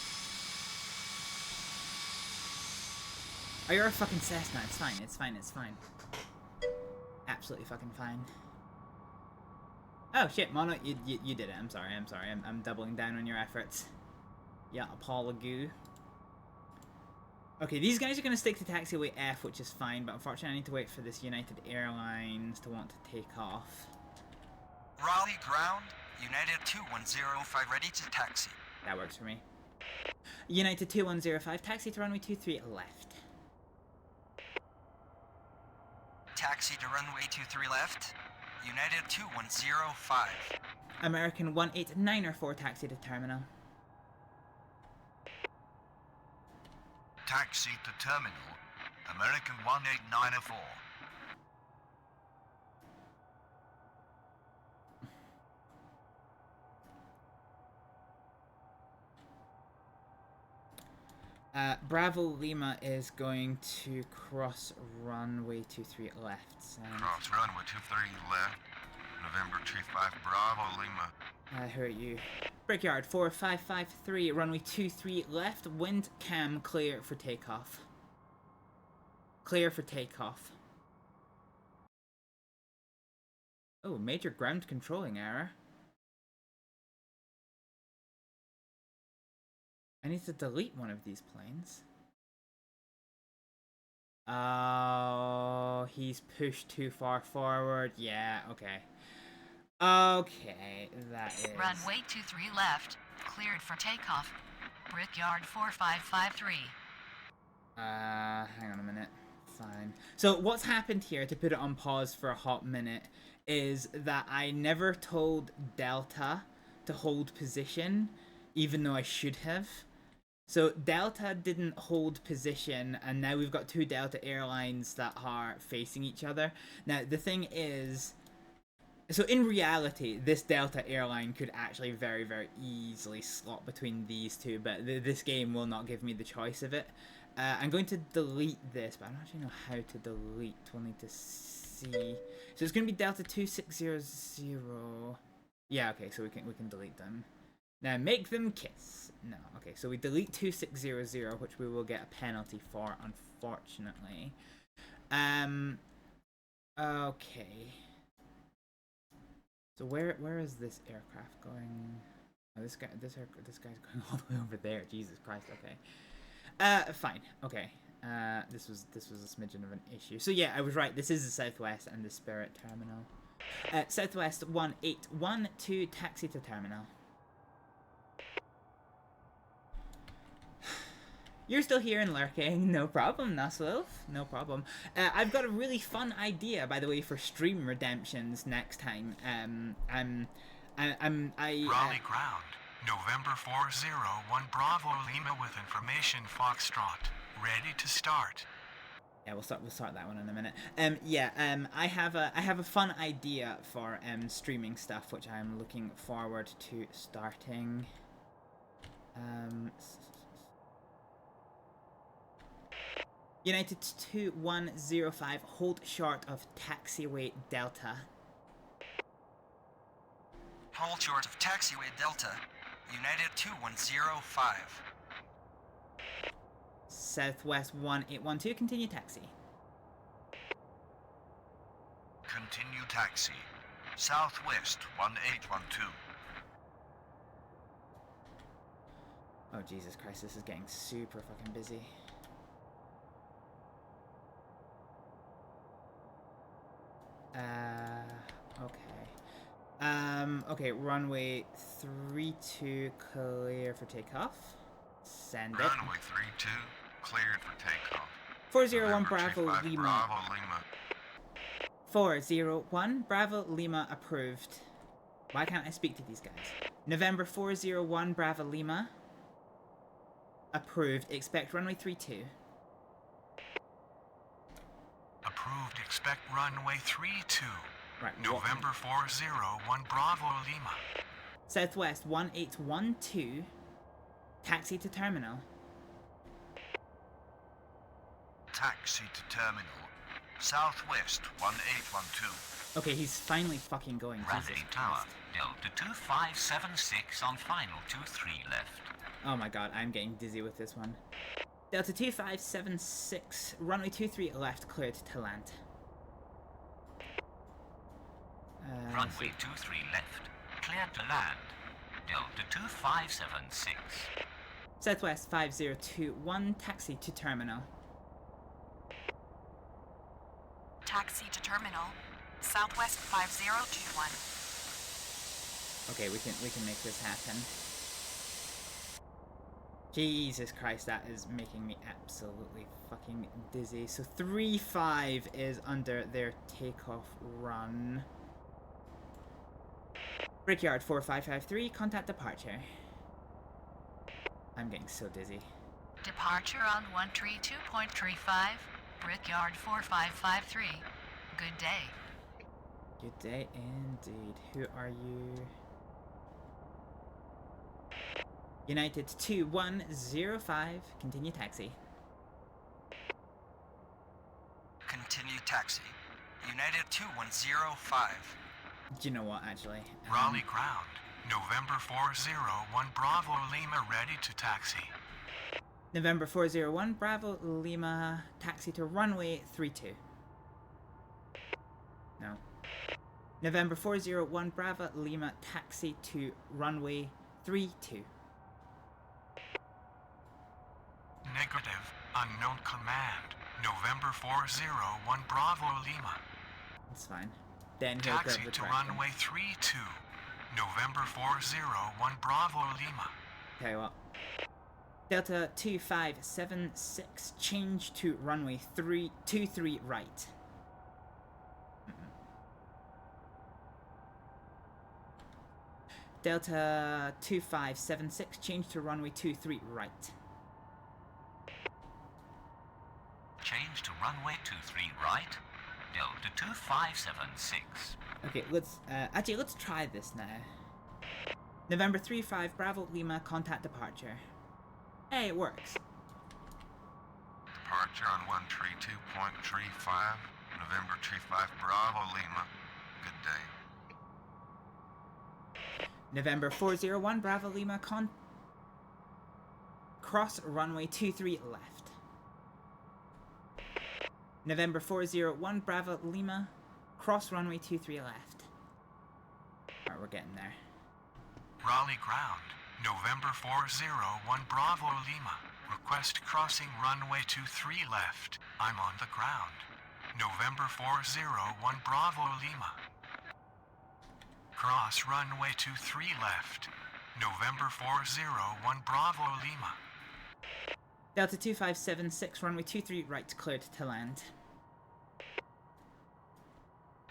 Oh, you're a fucking Cessna. It's fine, it's fine, it's fine. Absolutely fucking fine. Oh shit, Mono, you did it. I'm sorry. I'm doubling down on your efforts. Yeah, apology. Okay, these guys are gonna stick to taxiway F, which is fine, but unfortunately I need to wait for this United Airlines to want to take off. Raleigh ground, United 2105 ready to taxi. That works for me. United 2105, taxi to runway 23 left. Taxi to runway 23 left, United 2105. American 18904, taxi to terminal. Taxi to terminal, American 18904. Bravo Lima is going to cross runway 23 left. Cross runway 23 left. November 35 Bravo Lima. Who are you? Brickyard 4553, runway 23 left. Wind cam clear for takeoff. Clear for takeoff. Oh, major ground controlling error. I need to delete one of these planes. Oh, he's pushed too far forward. Yeah, okay. Okay, that is... Runway 23 left, cleared for takeoff. Brickyard 4553. Hang on a minute. Fine. So what's happened here, to put it on pause for a hot minute, is that I never told Delta to hold position, even though I should have. So Delta didn't hold position, and now we've got two Delta airlines that are facing each other. Now, the thing is... So in reality, this Delta airline could actually very, very easily slot between these two, but this game will not give me the choice of it. I'm going to delete this, but I don't actually know how to delete. We'll need to see. So it's going to be Delta 2600. Yeah, okay, so we can delete them. Now make them kiss. No, okay, so we delete 2600, which we will get a penalty for, unfortunately. Okay. So where is this aircraft going? Oh, this guy's going all the way over there. Jesus Christ. Okay. Fine. Okay. This was a smidgen of an issue. So yeah, I was right. This is the Southwest and the Spirit terminal. Southwest 1812, taxi to terminal. You're still here and lurking, no problem, Naswolf, no problem. I've got a really fun idea, by the way, for stream redemptions next time. Raleigh ground, November 401 Bravo Lima with information Foxtrot, ready to start. Yeah, we'll start that one in a minute. I have a fun idea for streaming stuff, which I'm looking forward to starting. United 2105, hold short of taxiway Delta. Hold short of taxiway Delta, United 2105. Southwest 1812, continue taxi. Continue taxi. Southwest 1812. Oh Jesus Christ, this is getting super fucking busy. Okay, runway 32 clear for takeoff. Send it. Runway 32 cleared for takeoff. 401 Bravo Lima. Bravo Lima. 401 Bravo Lima approved. Why can't I speak to these guys? November 401 Bravo Lima. Approved. Expect runway 32. Approved, expect runway 32. Right, November 401 Bravo Lima. Southwest 1812. Taxi to terminal. Taxi to terminal. Southwest 1812. Okay, he's finally fucking going. Jesus Runway Tower, Christ. Delta 2576 on final 23 left. Oh my god, I'm getting dizzy with this one. Delta 2576, runway 23 left, cleared to land. Runway 23 left, cleared to land. Delta 2576. Southwest 5021, taxi to terminal. Taxi to terminal. Southwest 5021. Okay, we can make this happen. Jesus Christ, that is making me absolutely fucking dizzy. So 3-5 is under their takeoff run. Brickyard 4553, contact departure. I'm getting so dizzy. Departure on 132.35, Brickyard 4553. Good day. Good day indeed. Who are you? United 2105, continue taxi. Continue taxi. United 2105. Do you know what, actually? Raleigh ground. November 401 Bravo Lima ready to taxi. November 401 Bravo Lima, taxi to runway 32. No. November 401 Bravo Lima, taxi to runway 32. Negative. Unknown command. November 401 Bravo Lima. It's fine. Then he'll Taxi grab the to track. runway 32. November 401 Bravo Lima. Tell you what. Delta 2576, change to runway 23 right. Delta 2576, change to runway 23 right. Change to runway 23 right. Delta 2576. Okay, let's try this now. November 35 Bravo Lima, contact departure. Hey, it works. Departure on 132.35, November 35 Bravo Lima. Good day. November 401 Bravo Lima, cross runway 23 left. November 401 Bravo Lima, cross runway 23 left. Alright, we're getting there. Raleigh ground. November 401 Bravo Lima. Request crossing runway 23 left. I'm on the ground. November 401 Bravo Lima. Cross runway 23 left. November 401 Bravo Lima. Delta 2576, runway 23 right, cleared to land.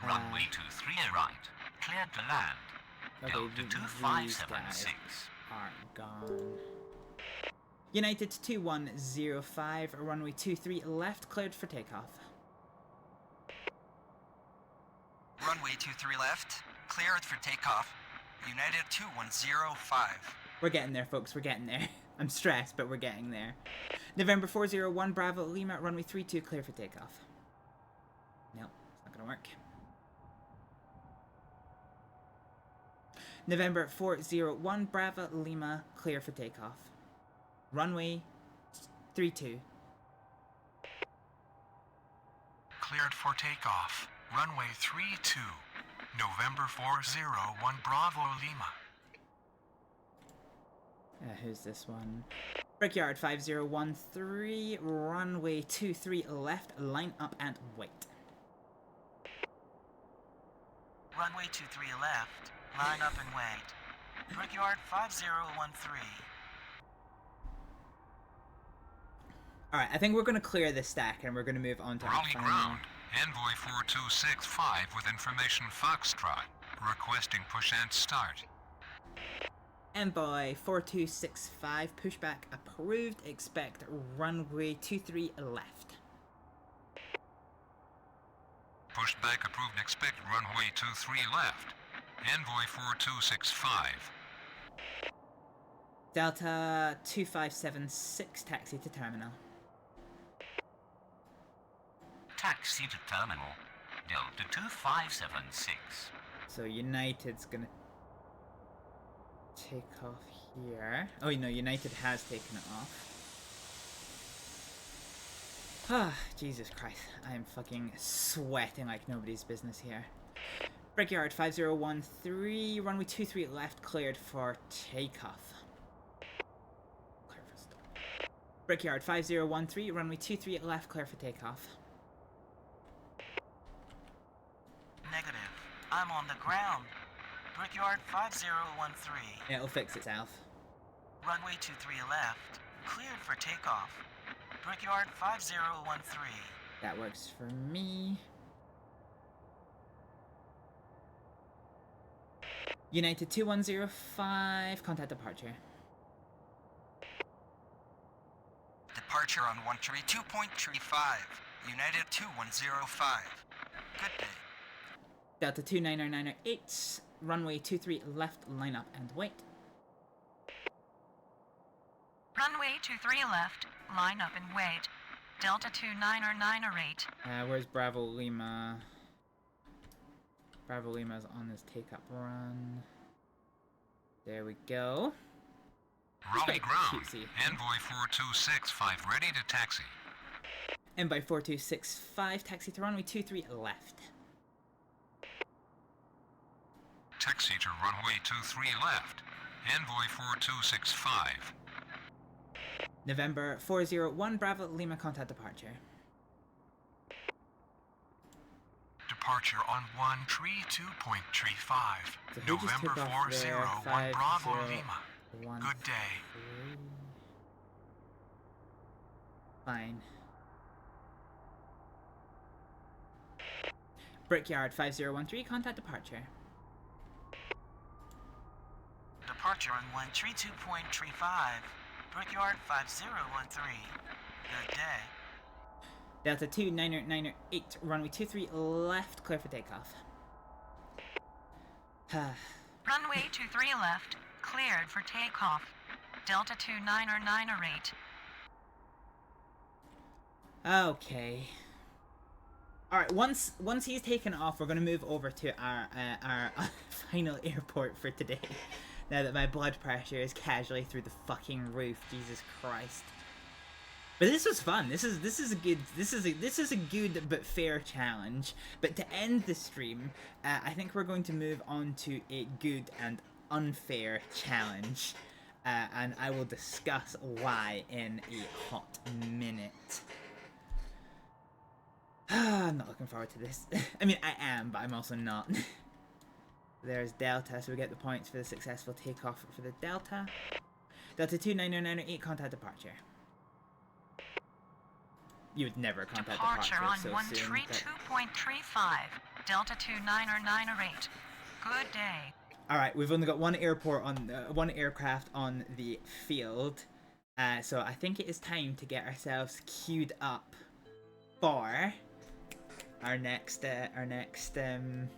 Runway 23 right, cleared to land. Delta 2576. Are gone. United 2105, runway 23 left, cleared for takeoff. Runway 23 left. Cleared for takeoff. United 2105. We're getting there, folks. We're getting there. I'm stressed, but we're getting there. November 401 Bravo Lima, runway 32, clear for takeoff. Nope, it's not gonna work. November 401 Bravo Lima, clear for takeoff. Runway 32. Cleared for takeoff. Runway 32. November 401 Bravo Lima. Who's this one? Brickyard 5013, runway 23 left, line up and wait. Runway 23 left. Line up and wait. Brickyard 5013. Alright, I think we're going to clear this stack and we're going to move on to Raleigh ground. Envoy 4265 with information Foxtrot. Requesting push and start. Envoy 4265, pushback approved, expect runway 23 left. Pushback approved, expect runway 23 left. Envoy 4265. Delta 2576, taxi to terminal. Taxi to terminal. Delta 2576. So United's gonna take off here. Oh no, United has taken it off. Ah, Jesus Christ. I am fucking sweating like nobody's business here. Brickyard 5013, runway 23 left, cleared for takeoff. Clear for stop. Brickyard 5013, runway 23 left, clear for takeoff. Negative. I'm on the ground. Brickyard 5013. It'll fix itself. Runway 23 left. Cleared for takeoff. Brickyard 5013. That works for me. United 2105, contact departure. Departure on 132.35. United 2105. Good day. Delta 29908, runway 23 left, line up and wait. Runway 23 left, line up and wait. Delta 29908. Where's Bravo Lima? Bravo Lima's on this take-up run. There we go. Raleigh ground. Envoy 4265 ready to taxi. Envoy 4265, taxi to runway 23 left. Taxi to runway 23 left. Envoy 4265. November 401, Bravo Lima, contact departure. Departure on 132.35. So who just November took off there? 401 Bravo 501. Lima. Good day. Fine. Brickyard 5013, contact departure. Departure on 132.35. Brickyard 5013. Good day. Delta 29908, runway 23 left, clear for takeoff. Runway 23 left, cleared for takeoff. Delta 29908. Okay. Alright, once he's taken off, we're gonna move over to our final airport for today. Now that my blood pressure is casually through the fucking roof, Jesus Christ. But this was fun. This is a good but fair challenge. But to end the stream, I think we're going to move on to a good and unfair challenge, and I will discuss why in a hot minute. I'm not looking forward to this. I mean, I am, but I'm also not. There's Delta, so we get the points for the successful takeoff for the Delta. Delta 29908, contact departure. You would never contact Departure on so soon. 132.35. Delta 29908. Good day. Alright, we've only got one aircraft on the field. So I think it is time to get ourselves queued up for our next thing.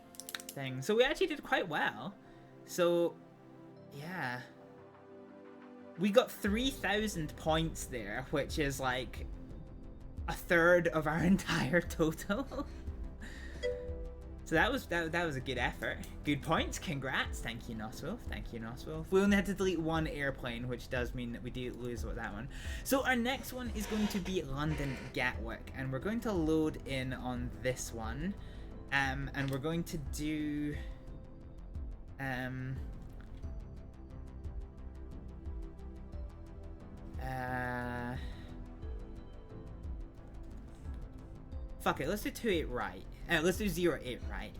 So we actually did quite well. So yeah, we got 3,000 points there, which is like a third of our entire total. So that was a good effort. Good points. Congrats. Thank you, Noswolf. Thank you, Noswolf. We only had to delete one airplane, which does mean that we do lose with that one. So our next one is going to be London Gatwick, and we're going to load in on this one, and we're going to do fuck it, let's do 28 right. Let's do 08 right.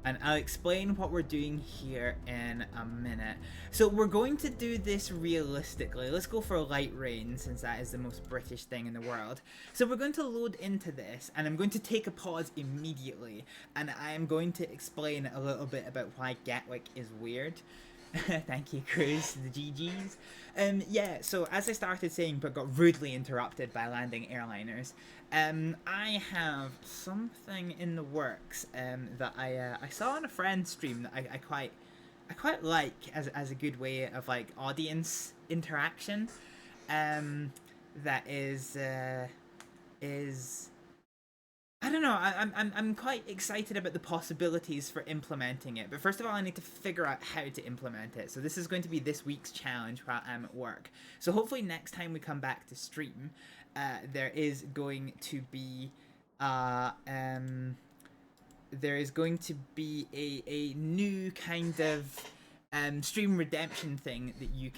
And I'll explain what we're doing here in a minute. So we're going to do this realistically. Let's go for light rain, since that is the most British thing in the world. So we're going to load into this, and I'm going to take a pause immediately, and I am going to explain a little bit about why Gatwick is weird. Thank you, Cruz, the GGs. Yeah, so as I started saying, but got rudely interrupted by landing airliners, I have something in the works that I saw on a friend's stream that I quite like as a good way of like audience interaction. That is I don't know. I'm quite excited about the possibilities for implementing it. But first of all, I need to figure out how to implement it. So this is going to be this week's challenge while I'm at work. So hopefully next time we come back to stream, there is going to be a new kind of stream redemption thing that you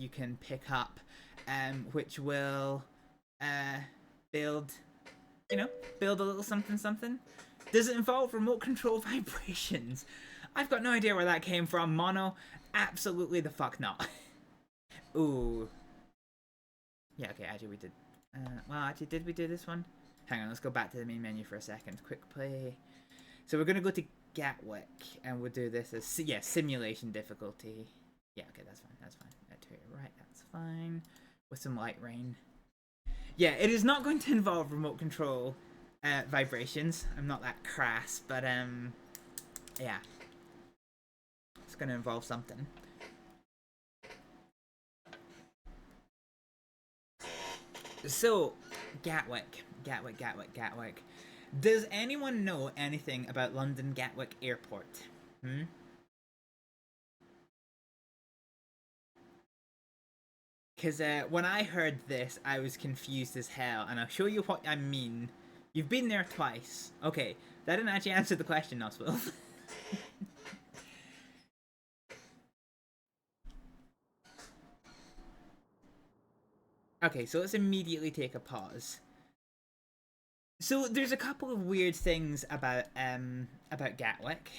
can pick up, which will build a little something. Does it involve remote control vibrations? I've got no idea where that came from. Mono, absolutely the fuck not. Ooh. Yeah, okay, actually we did. Well, actually, did we do this one? Hang on, let's go back to the main menu for a second. Quick play. So we're gonna go to Gatwick, and we'll do this as, simulation difficulty. Yeah, okay, that's fine, To your right, that's fine. With some light rain. Yeah, it is not going to involve remote control vibrations. I'm not that crass, but yeah. It's going to involve something. So, Gatwick. Does anyone know anything about London Gatwick Airport? Because when I heard this, I was confused as hell, and I'll show you what I mean. You've been there twice. Okay, that didn't actually answer the question, Oswald. Okay, so let's immediately take a pause. So there's a couple of weird things about Gatwick.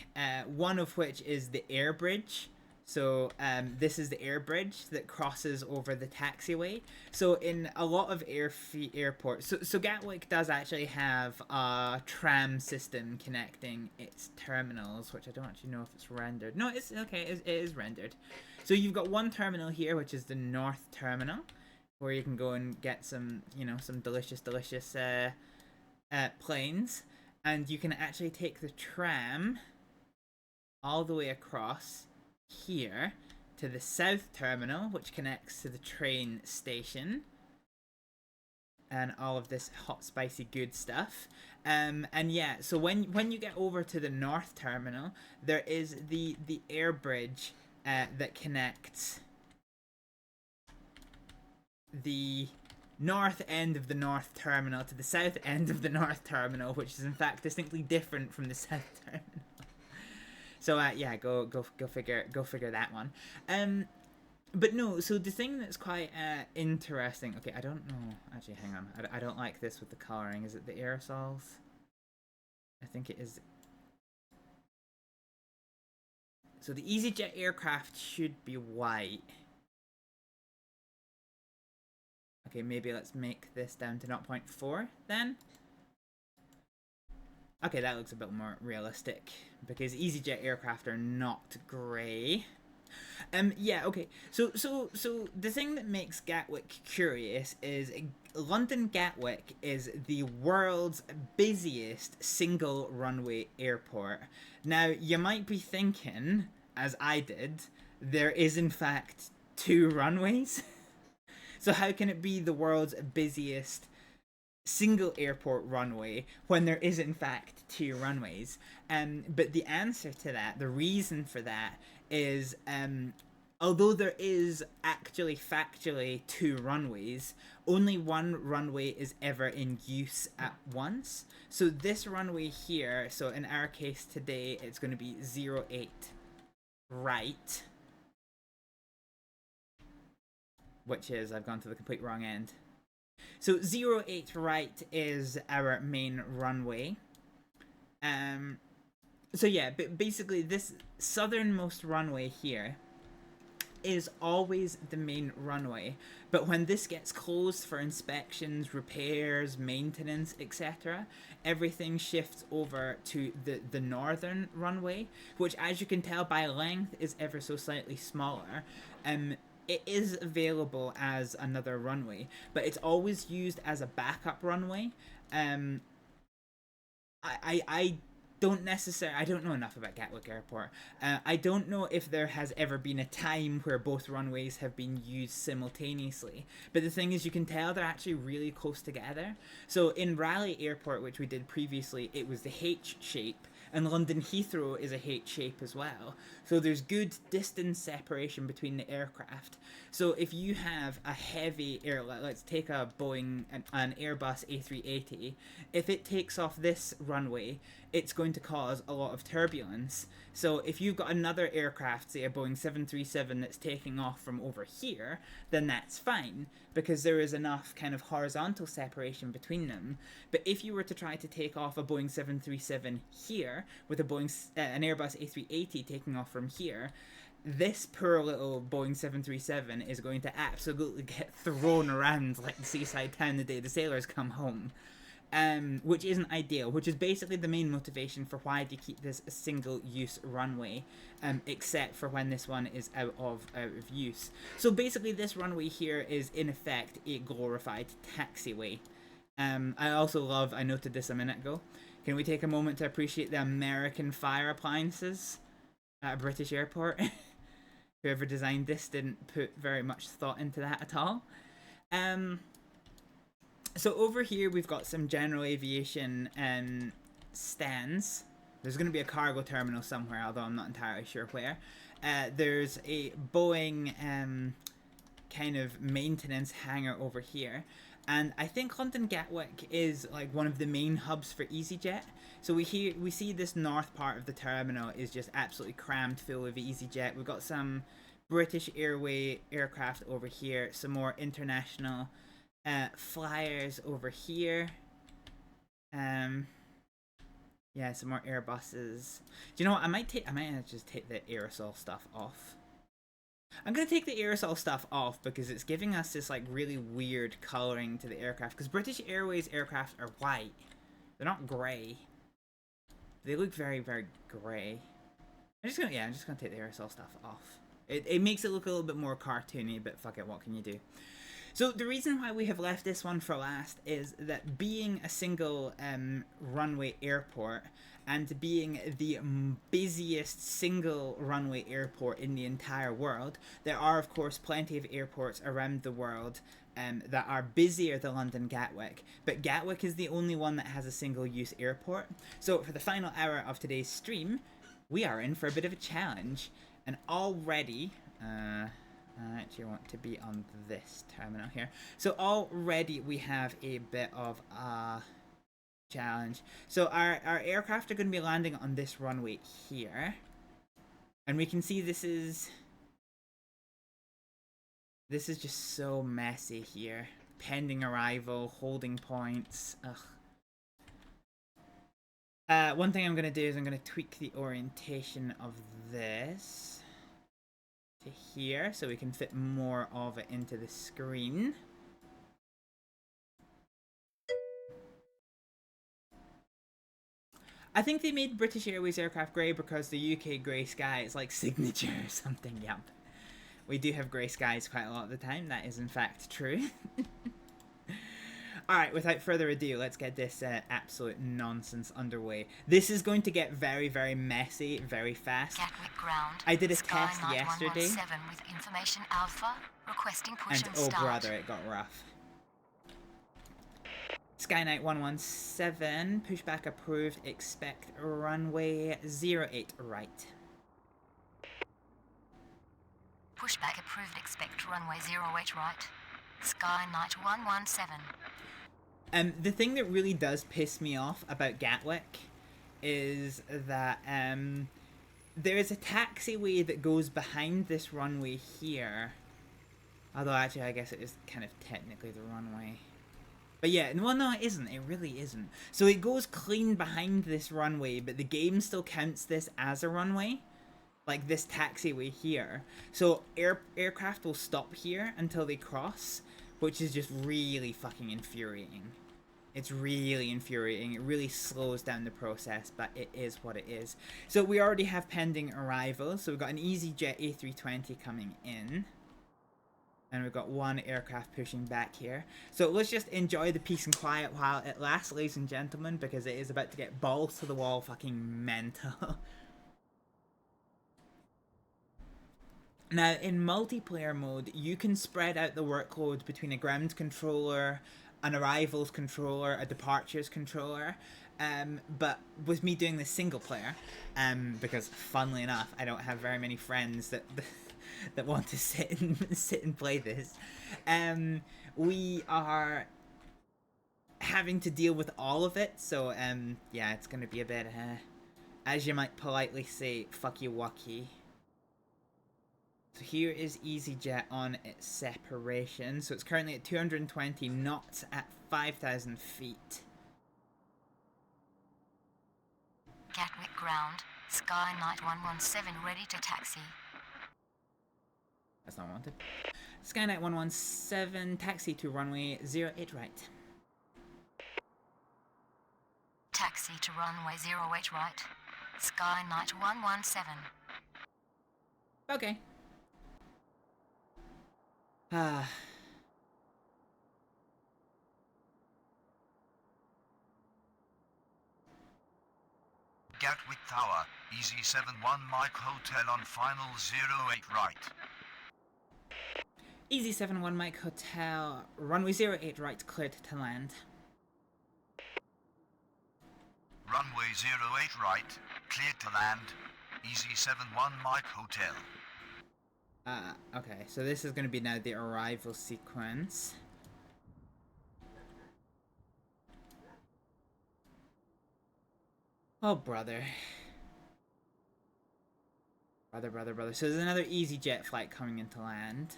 One of which is the air bridge. So this is the air bridge that crosses over the taxiway. So in a lot of airports, so Gatwick does actually have a tram system connecting its terminals, which I don't actually know if it's rendered. No, it's okay. It is rendered. So you've got one terminal here, which is the North Terminal, where you can go and get some, some delicious planes, and you can actually take the tram all the way across here to the South Terminal, which connects to the train station and all of this hot spicy good stuff. And yeah, so when you get over to the North Terminal, there is the air bridge that connects the north end of the North Terminal to the south end of the North Terminal, which is in fact distinctly different from the South Terminal. So yeah, go figure that one. But no, so the thing that's quite interesting. Okay, I don't know. Actually, hang on. I don't like this with the coloring. Is it the aerosols? I think it is. So the EasyJet aircraft should be white. Okay, maybe let's make this down to 0.4 then. Okay, that looks a bit more realistic, because EasyJet aircraft are not grey. Yeah, okay. So the thing that makes Gatwick curious is London Gatwick is the world's busiest single runway airport. Now, you might be thinking, as I did, there is in fact 2 runways. So how can it be the world's busiest single airport runway when there is in fact 2 runways? But the answer to that, the reason for that, is although there is actually factually 2 runways, only one runway is ever in use at once. So this runway here, so in our case today, it's going to be 08 right, which is, I've gone to the complete wrong end. So 08 right is our main runway. So yeah, but basically this southernmost runway here is always the main runway, but when this gets closed for inspections, repairs, maintenance, etc., everything shifts over to the northern runway, which, as you can tell by length, is ever so slightly smaller. It is available as another runway, but it's always used as a backup runway. I don't know enough about Gatwick Airport. I don't know if there has ever been a time where both runways have been used simultaneously. But the thing is, you can tell they're actually really close together. So in Raleigh Airport, which we did previously, it was the H shape. And London Heathrow is a H shape as well. So there's good distance separation between the aircraft. So if you have a heavy let's take a Boeing, an Airbus A380, if it takes off this runway, it's going to cause a lot of turbulence. So if you've got another aircraft, say a Boeing 737 that's taking off from over here, then that's fine, because there is enough kind of horizontal separation between them. But if you were to try to take off a Boeing 737 here, with a an Airbus A380 taking off from here, this poor little Boeing 737 is going to absolutely get thrown around like the seaside town the day the sailors come home. Which isn't ideal, which is basically the main motivation for why they keep this a single-use runway, except for when this one is out of use. So basically this runway here is in effect a glorified taxiway. I noted this a minute ago, can we take a moment to appreciate the American fire appliances at a British airport? Whoever designed this didn't put very much thought into that at all. So over here we've got some general aviation stands. There's going to be a cargo terminal somewhere, although I'm not entirely sure where. There's a Boeing kind of maintenance hangar over here. And I think London Gatwick is like one of the main hubs for EasyJet. So we see this north part of the terminal is just absolutely crammed full of EasyJet. We've got some British Airways aircraft over here, some more international flyers over here. Yeah, some more Airbuses. Do you know what? I might just take the aerosol stuff off. I'm gonna take the aerosol stuff off because it's giving us this like really weird coloring to the aircraft. Because British Airways aircraft are white. They're not grey. They look very, very grey. I'm just gonna take the aerosol stuff off. It makes it look a little bit more cartoony, but fuck it, what can you do? So the reason why we have left this one for last is that being a single runway airport and being the busiest single runway airport in the entire world, there are of course plenty of airports around the world that are busier than London Gatwick, but Gatwick is the only one that has a single-use airport. So for the final hour of today's stream, we are in for a bit of a challenge, and already I actually want to be on this terminal here. So already we have a bit of a challenge. So our aircraft are going to be landing on this runway here. And we can see this is just so messy here. Pending arrival, holding points. Ugh. One thing I'm going to do is I'm going to tweak the orientation of this to here so we can fit more of it into the screen. I think they made British Airways aircraft grey because the UK grey sky is like signature or something. Yep. We do have grey skies quite a lot of the time. That is in fact true. Alright, without further ado, let's get this absolute nonsense underway. This is going to get very, very messy, very fast. Gatwick ground. I did a test yesterday. With information alpha, requesting push and oh start. brother, it got rough. Skynight 117, pushback approved, expect runway 08 right. Pushback approved, expect runway 08 right. Skynight 117. The thing that really does piss me off about Gatwick is that there is a taxiway that goes behind this runway here. Although actually I guess it is kind of technically the runway. But yeah, well no it isn't, it really isn't. So it goes clean behind this runway, but the game still counts this as a runway. Like this taxiway here. So aircraft will stop here until they cross, which is just really fucking infuriating. It's really infuriating. It really slows down the process, but it is what it is. So we already have pending arrivals. So we've got an EasyJet A320 coming in. And we've got one aircraft pushing back here. So let's just enjoy the peace and quiet while it lasts, ladies and gentlemen, because it is about to get balls to the wall fucking mental. Now, in multiplayer mode, you can spread out the workload between a ground controller, an arrivals controller, a departures controller. But with me doing this single player, because funnily enough, I don't have very many friends that that want to sit and play this, we are having to deal with all of it. So yeah, it's gonna be a bit, as you might politely say, fucky wucky. So here is EasyJet on its separation. So it's currently at 220 knots at 5,000 feet. Gatwick ground, Skynight 117 ready to taxi. That's not wanted. Skynight 117, taxi to runway 08 right. Taxi to runway 08 right, Skynight 117. Okay. Gatwick Tower, Easy 71 Mike Hotel on final 08 right. Easy 71 Mike Hotel, runway 08 right, cleared to land. Runway 08 right, cleared to land. Easy 71 Mike Hotel. Okay, so this is going to be now the arrival sequence. Oh, brother. Brother. So there's another EasyJet flight coming into land.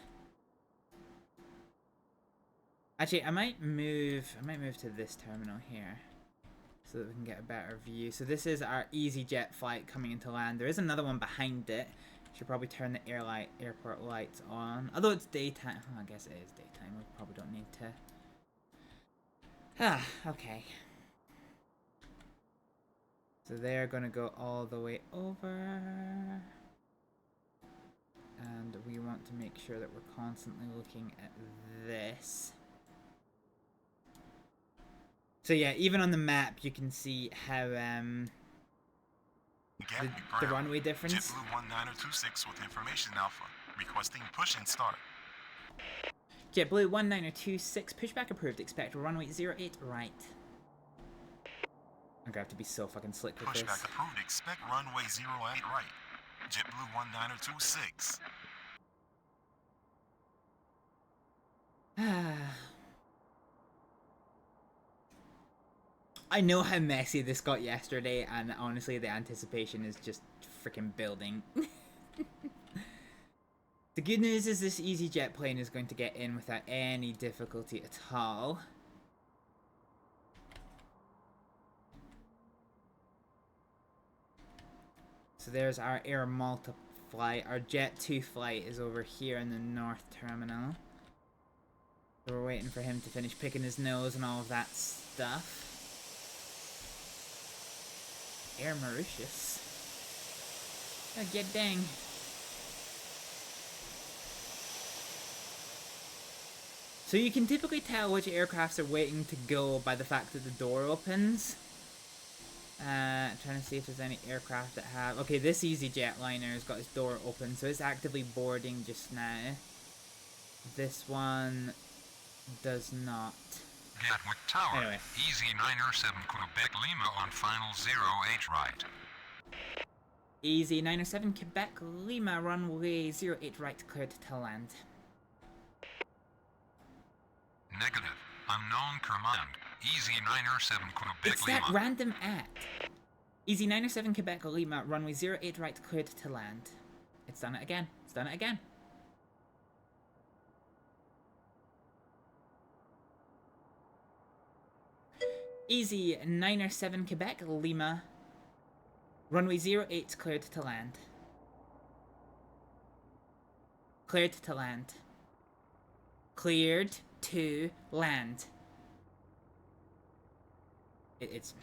Actually, I might move to this terminal here, so that we can get a better view. So this is our EasyJet flight coming into land. There is another one behind it. Should probably turn the airport lights on. Although it's daytime. Oh, I guess it is daytime. We probably don't need to. Okay. So they're gonna go all the way over. And we want to make sure that we're constantly looking at this. So yeah, even on the map you can see how the runway difference. JetBlue 1926 with information alpha, requesting push and start. JetBlue 1926, pushback approved, expect runway 08 right. I'm gonna have to be so fucking slick with this. Pushback approved, expect runway 08 right. JetBlue 1926. I know how messy this got yesterday, and honestly the anticipation is just freaking building. The good news is this EasyJet plane is going to get in without any difficulty at all. So there's our Air Malta flight. Our Jet 2 flight is over here in the North Terminal. So we're waiting for him to finish picking his nose and all of that stuff. Air Mauritius. Oh, get dang. So you can typically tell which aircrafts are waiting to go by the fact that the door opens. Trying to see if there's any aircraft that have... Okay, this EasyJet liner has got its door open, so it's actively boarding just now. This one does not. Gatwick Tower, anyway. Easy 907 Quebec Lima on final 08 right. Easy 907 Quebec Lima, runway 08 right, cleared to land. Negative. Unknown command. Easy 907 Quebec It's Lima. that random act. Easy 907 Quebec Lima, runway 08 right, cleared to land. It's done it again. It's done it again. Easy 907 Quebec Lima, runway 08 cleared to land. Cleared to land. Cleared to land. It's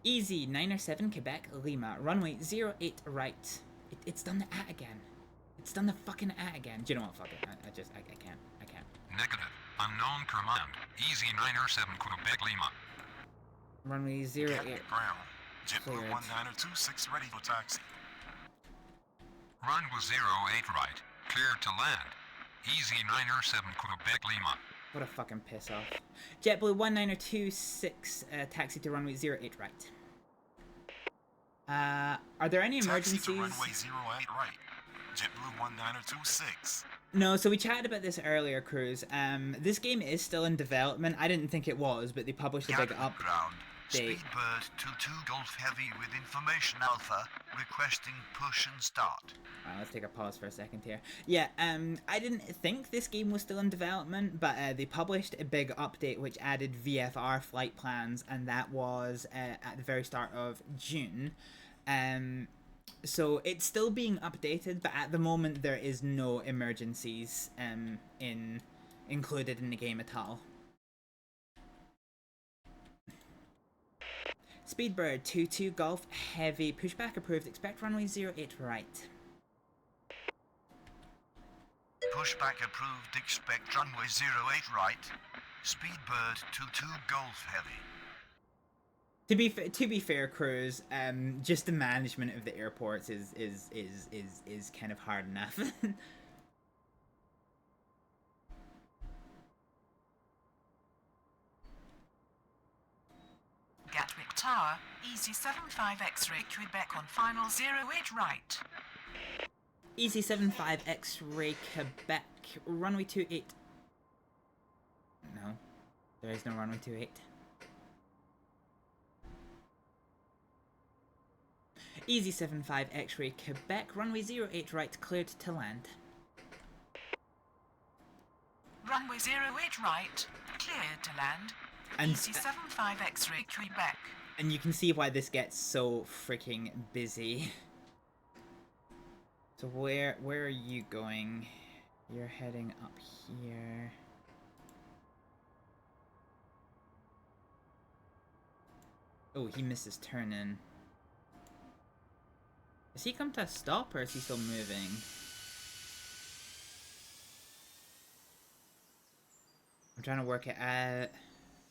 Easy 907 Quebec Lima, runway 08 right. It's done the at again. It's done the fucking again. Do you know what? Fuck it. I can't. Negative. Unknown command. Easy 907 Quebec Lima. Runway 08. Ground. JetBlue Cleared. 1926 ready for taxi. Runway 08 right. Cleared to land. Easy 907 Quebec Lima. What a fucking piss off. JetBlue 1926, taxi to runway 08 right. Are there any emergencies? Taxi to runway 08 right. JetBlue 1926. No, so we chatted about this earlier, Cruz. This game is still in development. I didn't think it was, but they published a big update. Speedbird 22 Golf Heavy with information alpha requesting push and start. Let's take a pause for a second here. Yeah, I didn't think this game was still in development, but they published a big update which added VFR flight plans, and that was at the very start of June. So it's still being updated, but at the moment there is no emergencies included in the game at all. Speedbird 22 Golf Heavy pushback approved. Expect runway 08 right. Pushback approved. Expect runway 08 right. Speedbird 22 Golf Heavy. To be fair, Cruz, just the management of the airports is kind of hard enough. Gatwick Tower, Easy 75 X-ray Quebec on final 08 right. Easy 75 X-ray Quebec, runway 28. No, there is no runway 28. Easy 75 X-ray Quebec, runway 08 right, cleared to land. Runway 08 right, cleared to land. And Easy 75 X-ray Quebec. And you can see why this gets so freaking busy. So where are you going? You're heading up here. Oh, he missed his turn in. Has he come to a stop or is he still moving? I'm trying to work it out.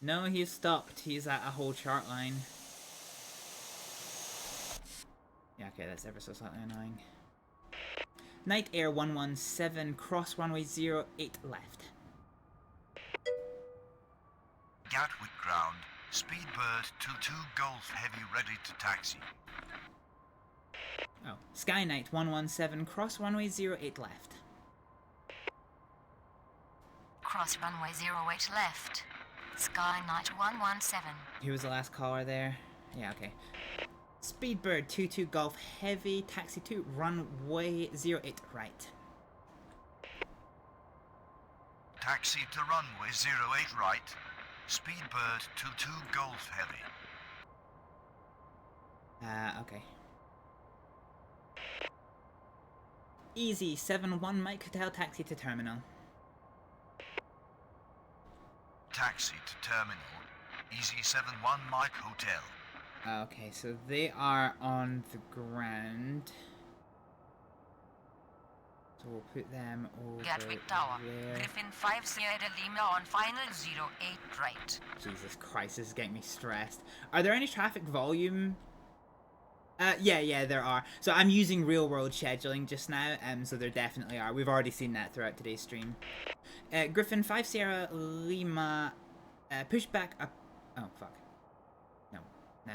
No, he's stopped. He's at a whole chart line. Yeah, okay, that's ever so slightly annoying. Night Air 117, cross runway 08 left. Gatwick ground. Speedbird 22 Golf Heavy ready to taxi. Oh, Sky Knight 117, cross runway 08 left. Cross runway 08 left. Sky Knight 117. Who was the last caller there? Yeah, okay. Speedbird 22 Golf Heavy, taxi to runway 08 right. Taxi to runway 08 right. Speedbird 22 Golf Heavy. Okay. Easy 71 Mike Hotel, taxi to terminal. Taxi to terminal. Easy 71 Mike Hotel. Okay, so they are on the ground. So we'll put them over Gatwick Tower, there. Griffin 5 Sierra Lima on final 08 right. Jesus Christ, this is getting me stressed. Are there any traffic volume? Yeah, there are. So I'm using real-world scheduling just now, so there definitely are. We've already seen that throughout today's stream. Griffin 5 Sierra Lima, push back up. Oh, fuck. No. No.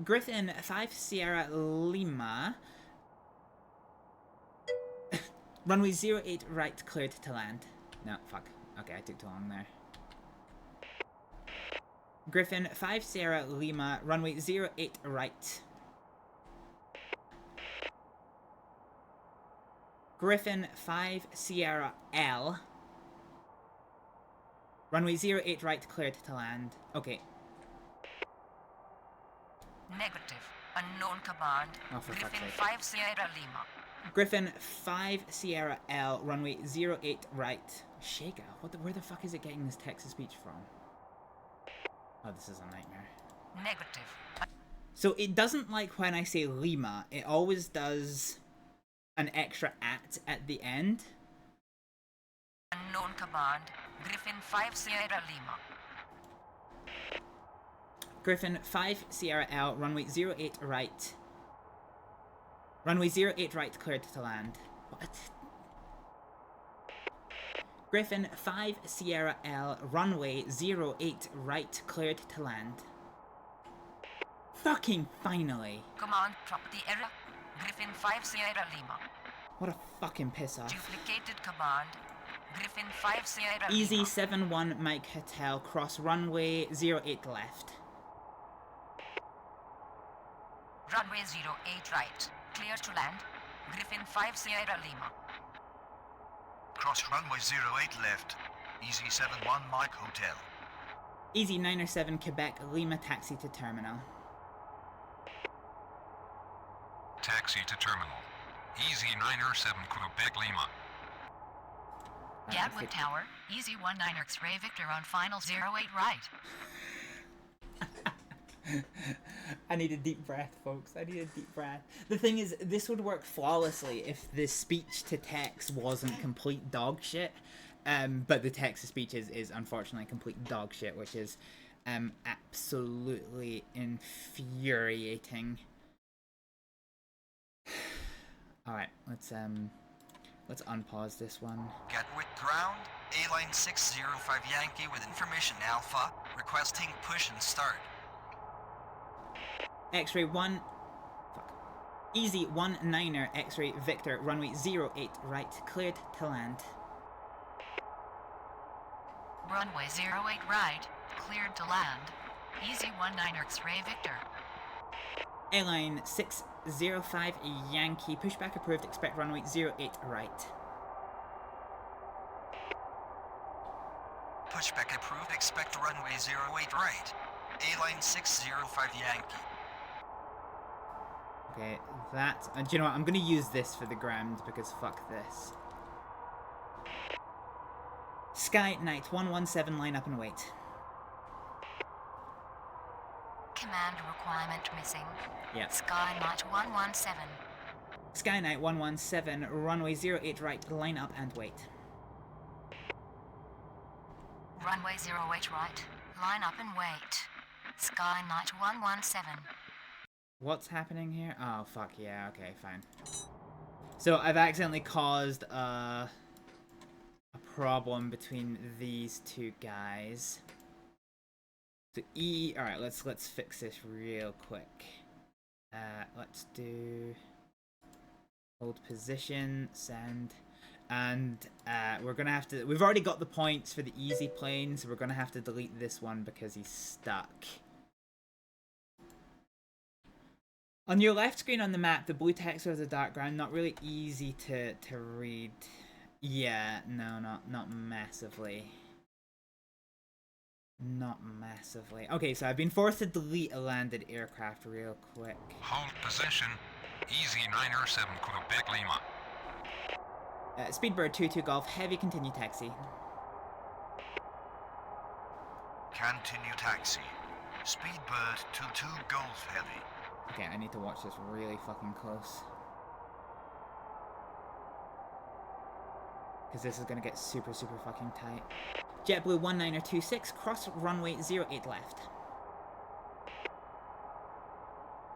Griffin 5 Sierra Lima, runway 08 right, cleared to land. No, fuck. Okay, I took too long there. Griffin 5 Sierra Lima, runway 08 right. Griffin 5 Sierra L, runway 08 right, cleared to land. Okay. Negative. Unknown command. Oh, for fuck's Griffin sake. 5 Sierra Lima. Griffin 5 Sierra L, runway 08 right. Shakeout? Where the fuck is it getting this text to speech from? Oh, this is a nightmare. Negative. So it doesn't like when I say Lima, it always does an extra at the end. Unknown command. Griffin 5 Sierra Lima. Griffin 5 Sierra L, runway 08 right. Runway 08 right cleared to land. What? Griffin 5 Sierra L, runway 08 right cleared to land. Fucking finally. Command property error. Griffin 5 Sierra Lima. What a fucking piss off. Duplicated command. Griffin 5 Sierra Easy Lima. 7-1 Mike Hotel, cross runway 08 left. Runway 08 right. Clear to land. Griffin 5 Sierra Lima. Cross runway 08 left. Easy 71 Mike Hotel. Easy 907 Quebec, Lima taxi to terminal. Taxi to terminal. Easy 907 Quebec Lima. Gatwick Tower, Easy 19 X-ray Victor on final 08 right. I need a deep breath, folks. I need a deep breath. The thing is, this would work flawlessly if the speech to text wasn't complete dog shit. But the text to speech is unfortunately complete dog shit, which is absolutely infuriating. Alright, let's unpause this one. Gatwick ground, A-line 605 Yankee with information Alpha, requesting push and start. X-ray 1... Fuck. Easy 19er X-ray Victor, runway 08 right, cleared to land. Runway 08 right, cleared to land. Easy 19 X-ray Victor. Airline 605 Yankee, pushback approved, expect runway 08 right. Pushback approved, expect runway 08 right. A-line 605 Yankee. Okay, that... And do you know what? I'm gonna use this for the ground, because fuck this. Sky Knight 117, line up and wait. Command requirement missing. Yeah. Sky Knight 117. Sky Knight 117, runway 08 right, line up and wait. Runway 08 right, line up and wait. Sky Knight 117. What's happening here? Oh, fuck, yeah, okay, fine. So, I've accidentally caused a problem between these two guys. So, alright, let's fix this real quick. Let's do... Hold position, send... And, we're gonna have to... We've already got the points for the easy plane, so we're gonna have to delete this one because he's stuck. On your left screen on the map, the blue text over the dark ground, not really easy to read. Yeah, no, not massively. Not massively. Okay, so I've been forced to delete a landed aircraft real quick. Hold position. Easy 907 Quebec Lima. Speedbird 22 Golf, heavy, continue taxi. Continue taxi. Speedbird 22 Golf heavy. Okay, I need to watch this really fucking close. Because this is going to get super fucking tight. JetBlue 1926, cross runway 08 left.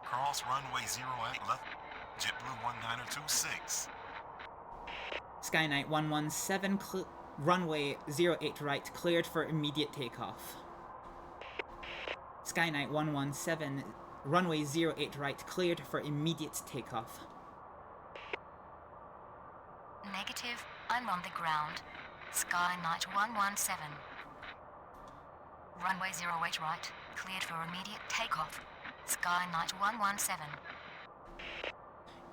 Cross runway 08 left. JetBlue 1926. Skyknight 117, runway 08 right, cleared for immediate takeoff. Skyknight 117, runway 08 right, cleared for immediate takeoff. Negative, I'm on the ground. Sky Knight 117. Runway 08 right, cleared for immediate takeoff. Sky Knight 117.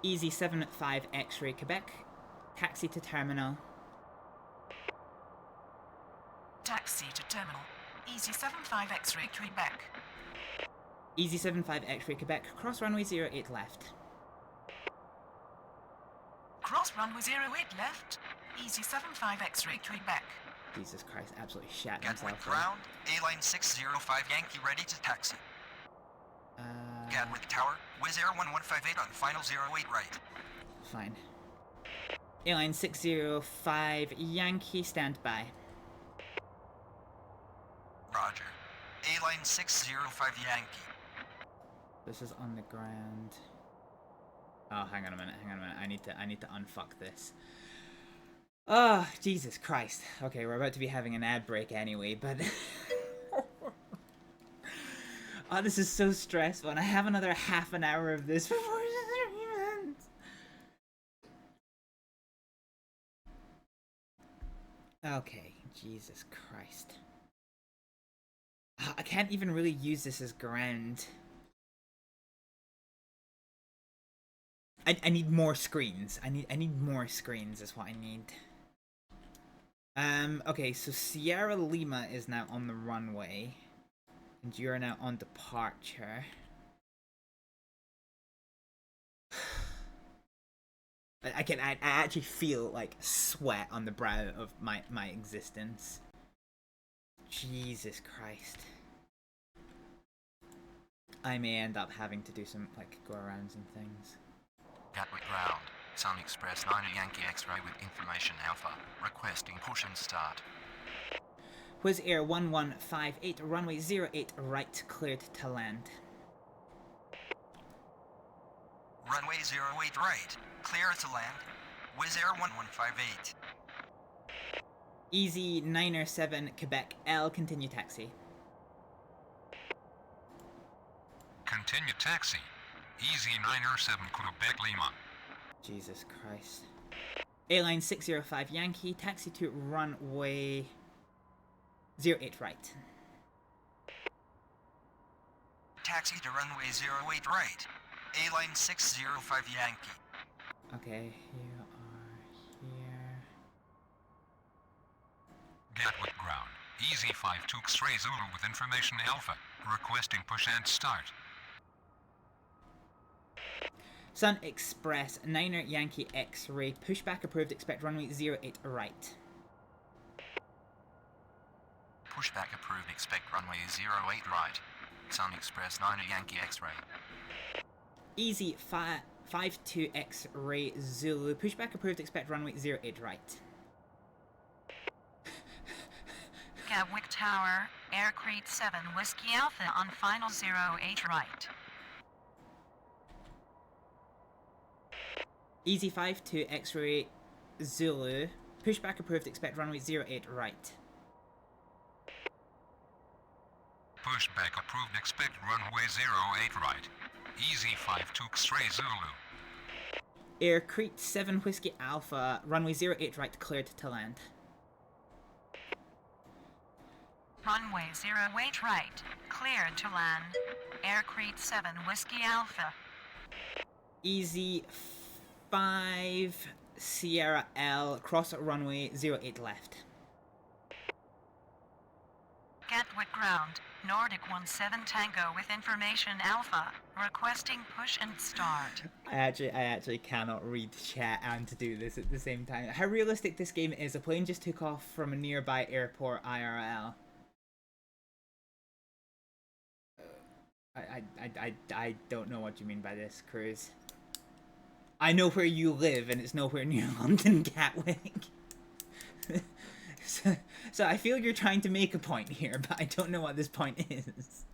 Easy 75 X-ray Quebec, taxi to terminal. Taxi to terminal. Easy 75 X-ray Quebec. Easy 75 X-ray Quebec, cross runway 08 left. Cross runway 08 left. Easy 75 X-ray Quebec. Jesus Christ, absolutely shat Gatwick himself. ground, A-line 605 Yankee ready to taxi. Gatwick Tower, Wizz Air 1158 on final 08 right. Fine. Airline 605 Yankee, stand by. Roger. A-line 605 Yankee. This is on the ground. Oh, hang on a minute. I need to unfuck this. Oh, Jesus Christ. Okay, we're about to be having an ad break anyway, but... oh, this is so stressful, and I have another half an hour of this before this ends. Okay, Jesus Christ. I can't even really use this as ground. I need more screens. I need more screens is what I need. Okay, so Sierra Lima is now on the runway. And you're now on departure. I actually feel like sweat on the brow of my existence. Jesus Christ. I may end up having to do some, like, go-arounds and things. Gatwick ground. Sun Express 90 Yankee X-ray with information Alpha. Requesting push and start. Wizz Air 1158, runway 08 right, cleared to land. Runway 08 right. Clear to land. Wizz Air 1158. Easy 907 Quebec L, continue taxi. Continue taxi. Easy 907 Quebec Lima. Jesus Christ. Airline 605 Yankee, taxi to runway 08 right. Taxi to runway 08 right. A-line 605 Yankee. Okay, you are here. Gatwick ground. Easy 52 X-ray Zulu with information Alpha. Requesting push and start. Sun Express 9er Yankee X-ray, pushback approved, expect runway 08 right. Pushback approved, expect runway 08 right. Sun Express 9er Yankee X-ray. Easy 52 X-ray Zulu, pushback approved, expect runway 08 right. Gatwick Tower, Air Crete 7 Whiskey Alpha on final 08 right. Easy 52 X-ray Zulu, pushback approved, expect runway 08 right. Pushback approved, expect runway 08 right. Easy 52 X-ray Zulu. Air Crete 7 Whiskey Alpha, runway 08 right, cleared to land. Runway 08 right, cleared to land. Air Crete 7 Whiskey Alpha. Easy 5 Sierra L, cross runway 08 left. Gatwick ground, Nordic 17 Tango with information Alpha, requesting push and start. I actually cannot read chat and to do this at the same time. How realistic this game is. A plane just took off from a nearby airport IRL. I don't know what you mean by this, Cruz. I know where you live, and it's nowhere near London Gatwick. so I feel you're trying to make a point here, but I don't know what this point is.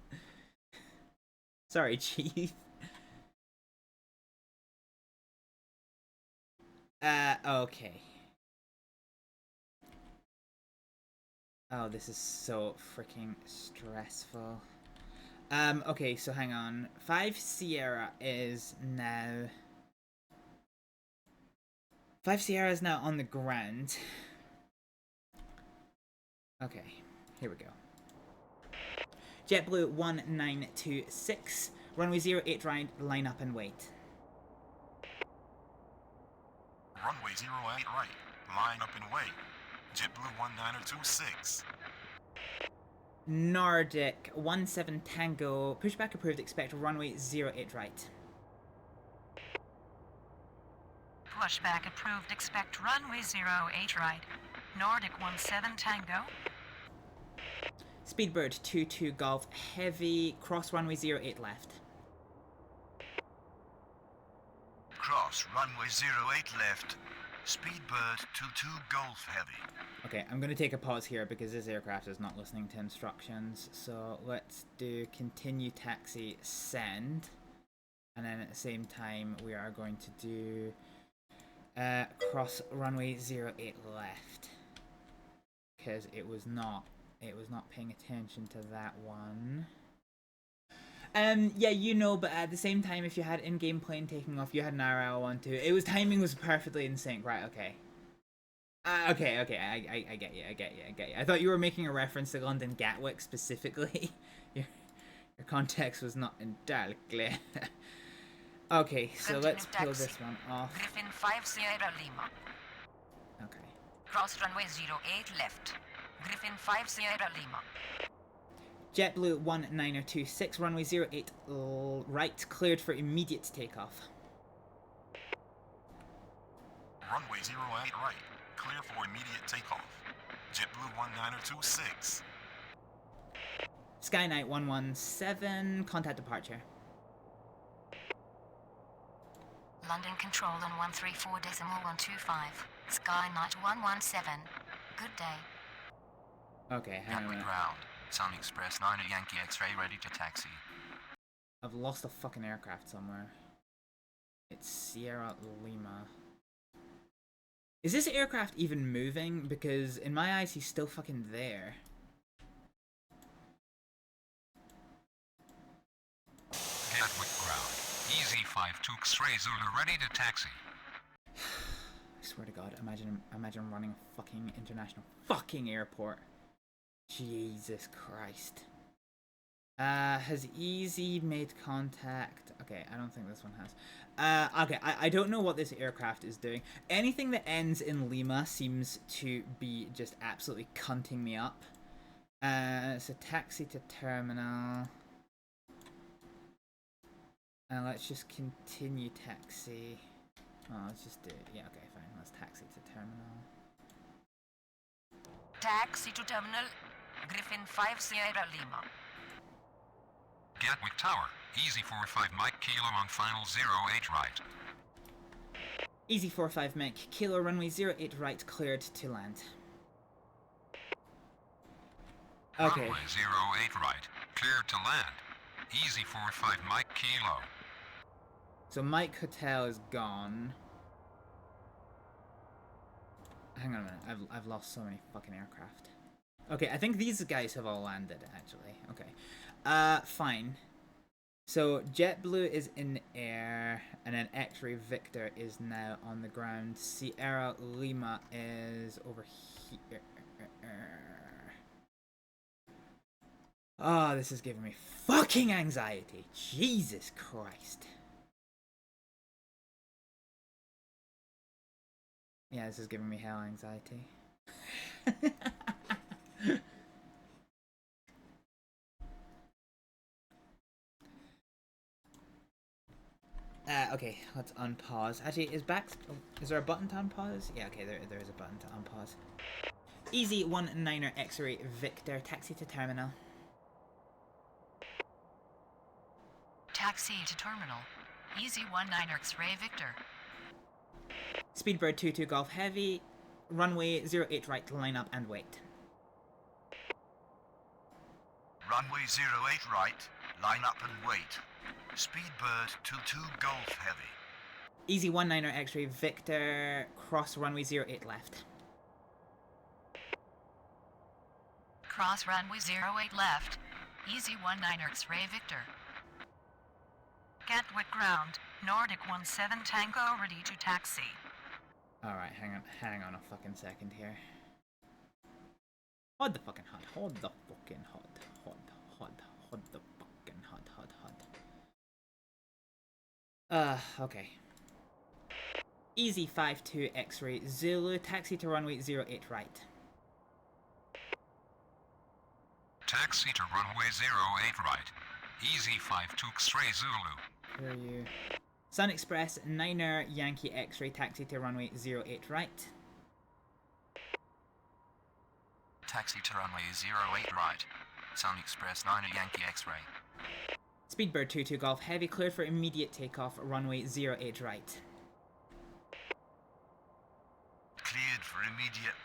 Sorry, Chief. Okay. Oh, this is so freaking stressful. Okay, so hang on. 5 Sierra is now... 5 Sierra is now on the ground. Okay, here we go. JetBlue 1926. Runway 08 right, line up and wait. Runway 08 right. Line up and wait. JetBlue 1926. Nordic 17 Tango. Pushback approved, expect runway 08 right. Pushback approved, expect runway 08 right. Nordic 17 Tango. Speedbird 22 Golf Heavy, cross runway 08 left. cross runway 08 left. Speedbird 22 Golf Heavy. Okay, I'm gonna take a pause here because this aircraft is not listening to instructions. So let's do continue taxi send, and then at the same time we are going to do cross runway 08 left because it was not paying attention to that one. Yeah, you know, but at the same time, if you had in-game plane taking off, you had an RL1 too. It was timing was perfectly in sync, right? Okay. Okay, I get you. I thought you were making a reference to London Gatwick specifically. your context was not entirely clear. Okay, so let's pull this one off. Griffin 5 Sierra Lima. Okay. Cross runway 08 left. Griffin 5 Sierra Lima. JetBlue 1926, runway 08 right, cleared for immediate takeoff. Runway 08 right, clear for immediate takeoff. JetBlue 1926. Skynight 117, contact departure. London Control on 134.125. Skynight 117. Good day. Okay, hang on a minute. Ground. Sun Express 9 Yankee X-ray ready to taxi. I've lost a fucking aircraft somewhere. It's Sierra Lima. Is this aircraft even moving? Because in my eyes he's still fucking there. Gatwick ground. Easy 5-2 X-ray Zulu ready to taxi. I swear to God, imagine running a fucking international fucking airport. Jesus Christ. Has Easy made contact? Okay, I don't think this one has. Okay, I don't know what this aircraft is doing. Anything that ends in Lima seems to be just absolutely cunting me up. So taxi to terminal. Let's just continue taxi. Oh, let's just do it. Yeah, okay, fine. Let's taxi to terminal. Taxi to terminal. Griffin 5 Sierra Lima. Gatwick Tower. Easy 45 Mike Kilo on final 08 right. Easy 45 Mike Kilo runway 08 right cleared to land. Okay. Runway 08 right. Cleared to land. Easy 45 Mike Kilo. So Mike Hotel is gone. Hang on a minute. I've lost so many fucking aircraft. Okay, I think these guys have all landed, actually. Okay. Fine. So, JetBlue is in air, and then X-Ray Victor is now on the ground. Sierra Lima is over here. Oh, this is giving me fucking anxiety. Jesus Christ. Yeah, this is giving me hell anxiety. Okay, let's unpause. Actually, is there a button to unpause? Yeah, okay, there is a button to unpause. Easy 19er X-Ray Victor, taxi to terminal. Taxi to terminal. Easy 19er X-Ray Victor. Speedbird 22 Golf Heavy, runway 08 right, line up and wait. Runway 08 right, line up and wait. Speedbird 22 Golf Heavy. Easy 19er X-Ray Victor, cross runway 08 left. Cross runway 08 left. Easy 19er X-Ray Victor. Gatwick ground. Nordic 17 Tango ready to taxi. Alright, hang on a fucking second here. Hold the fucking hot, hold the fucking hot, hold the fucking hot. Okay. Easy 52 X-Ray Zulu, taxi to runway 08 right. Taxi to runway 08 right. Easy 52 X-Ray Zulu. Where are you? Sun Express 9er Yankee X-Ray, taxi to runway 08 right. Taxi to runway 08 right. Sun Express 9er Yankee X-Ray. Speedbird 22 Golf Heavy, cleared for immediate takeoff, runway 08 right.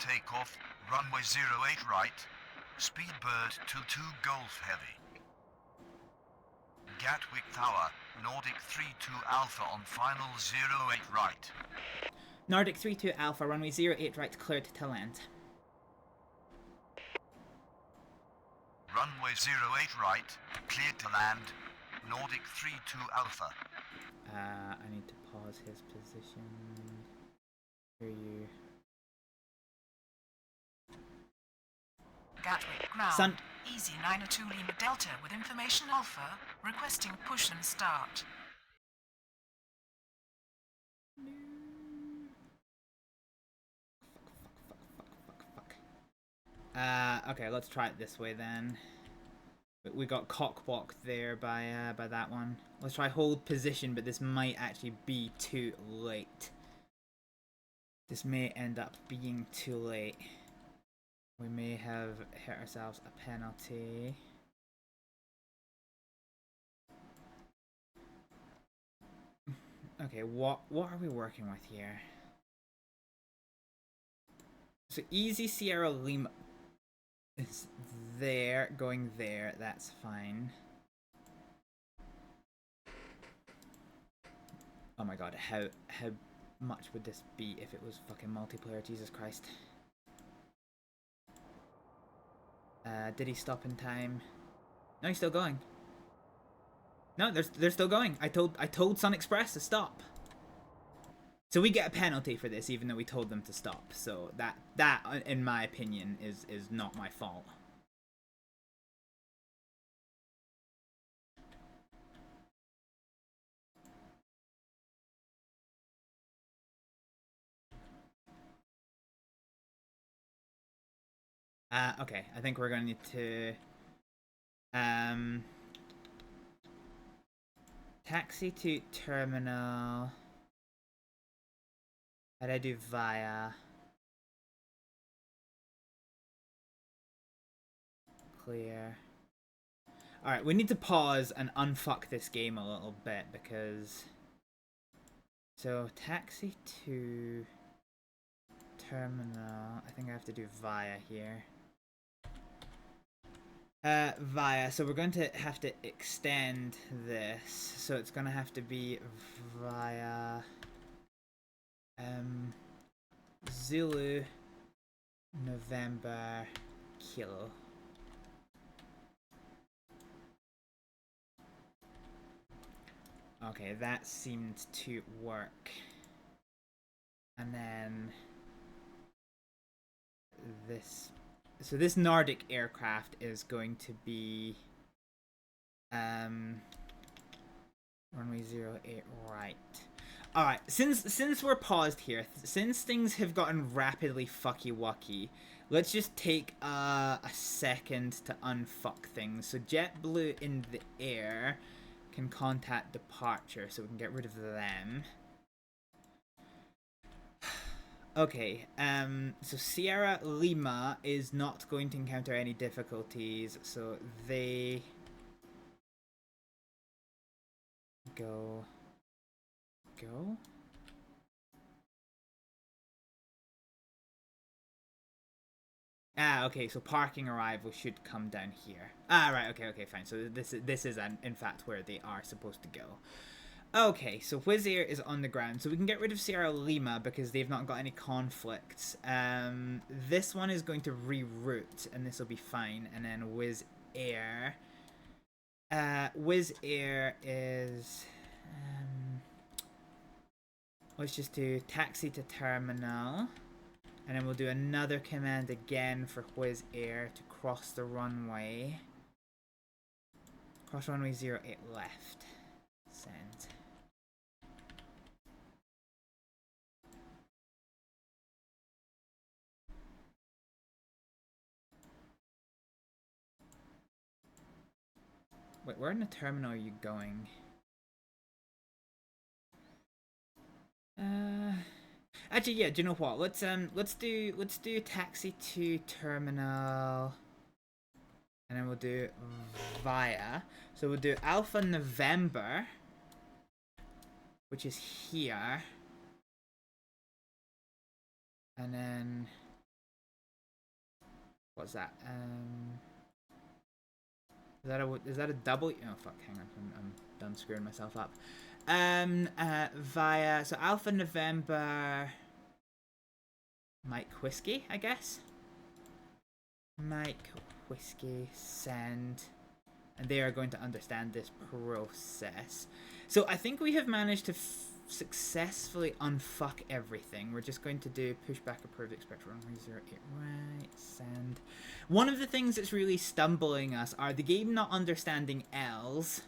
takeoff, runway 08 right, Speedbird 22 Golf Heavy. Gatwick Tower, Nordic 32 Alpha on final 08 right. Nordic 32 Alpha, runway 08 right, cleared to land. Runway 08 right, cleared to land, Nordic 32 Alpha. I need to pause his position. Hear you. Gatwick ground. Sun. Easy 902 Lima Delta with information Alpha, requesting push and start. Okay, let's try it this way then. We got cockblocked there by that one. Let's try hold position, but this might actually be too late. This may end up being too late. We may have hit ourselves a penalty. Okay, what are we working with here? So easy Sierra Lima is there, going there, that's fine. Oh my god, how much would this be if it was fucking multiplayer, Jesus Christ. Did he stop in time? No, he's still going. No, they're still going. I told Sun Express to stop. So we get a penalty for this, even though we told them to stop. So that in my opinion, is not my fault. Okay, I think we're gonna need to taxi to terminal. How do I do via? Clear. Alright, we need to pause and unfuck this game a little bit because... So, taxi to terminal. I think I have to do via here. Via. So we're going to have to extend this. So it's going to have to be via... Zulu November Kilo. Okay, that seemed to work. And then this, so this Nordic aircraft is going to be runway 08 right. Alright, since we're paused here, since things have gotten rapidly fucky-wucky, let's just take a second to unfuck things. So JetBlue in the air can contact departure, so we can get rid of them. Okay, so Sierra Lima is not going to encounter any difficulties, so they go. Ah, okay, so parking arrival should come down here. Ah, right, okay, fine. So this is in fact where they are supposed to go. Okay, so Wizz Air is on the ground, so we can get rid of Sierra Lima because they've not got any conflicts. This one is going to reroute, and this will be fine. And then Wizz Air is let's just do taxi to terminal. And then we'll do another command again for Wizz Air to cross the runway. Cross runway 08 left. Send. Wait, where in the terminal are you going? Actually, yeah. Do you know what? Let's do taxi to terminal, and then we'll do via. So we'll do Alpha November, which is here, and then What's that? Is that a double? Oh fuck! Hang on, I'm done screwing myself up. Via so Alpha November. Mike Whiskey, I guess. Mike Whiskey send, and they are going to understand this process. So I think we have managed to successfully unfuck everything. We're just going to do pushback approved, expect runway 08 right, send. One of the things that's really stumbling us are the game not understanding L's,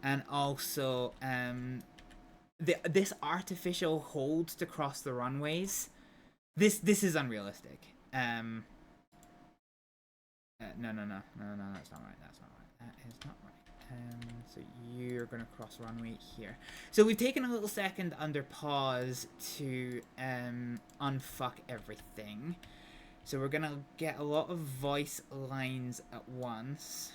and also this artificial hold to cross the runways. This is unrealistic. No, that's not right. That's not right. That is not right. So you're gonna cross runway here. So we've taken a little second under pause to unfuck everything. So we're gonna get a lot of voice lines at once.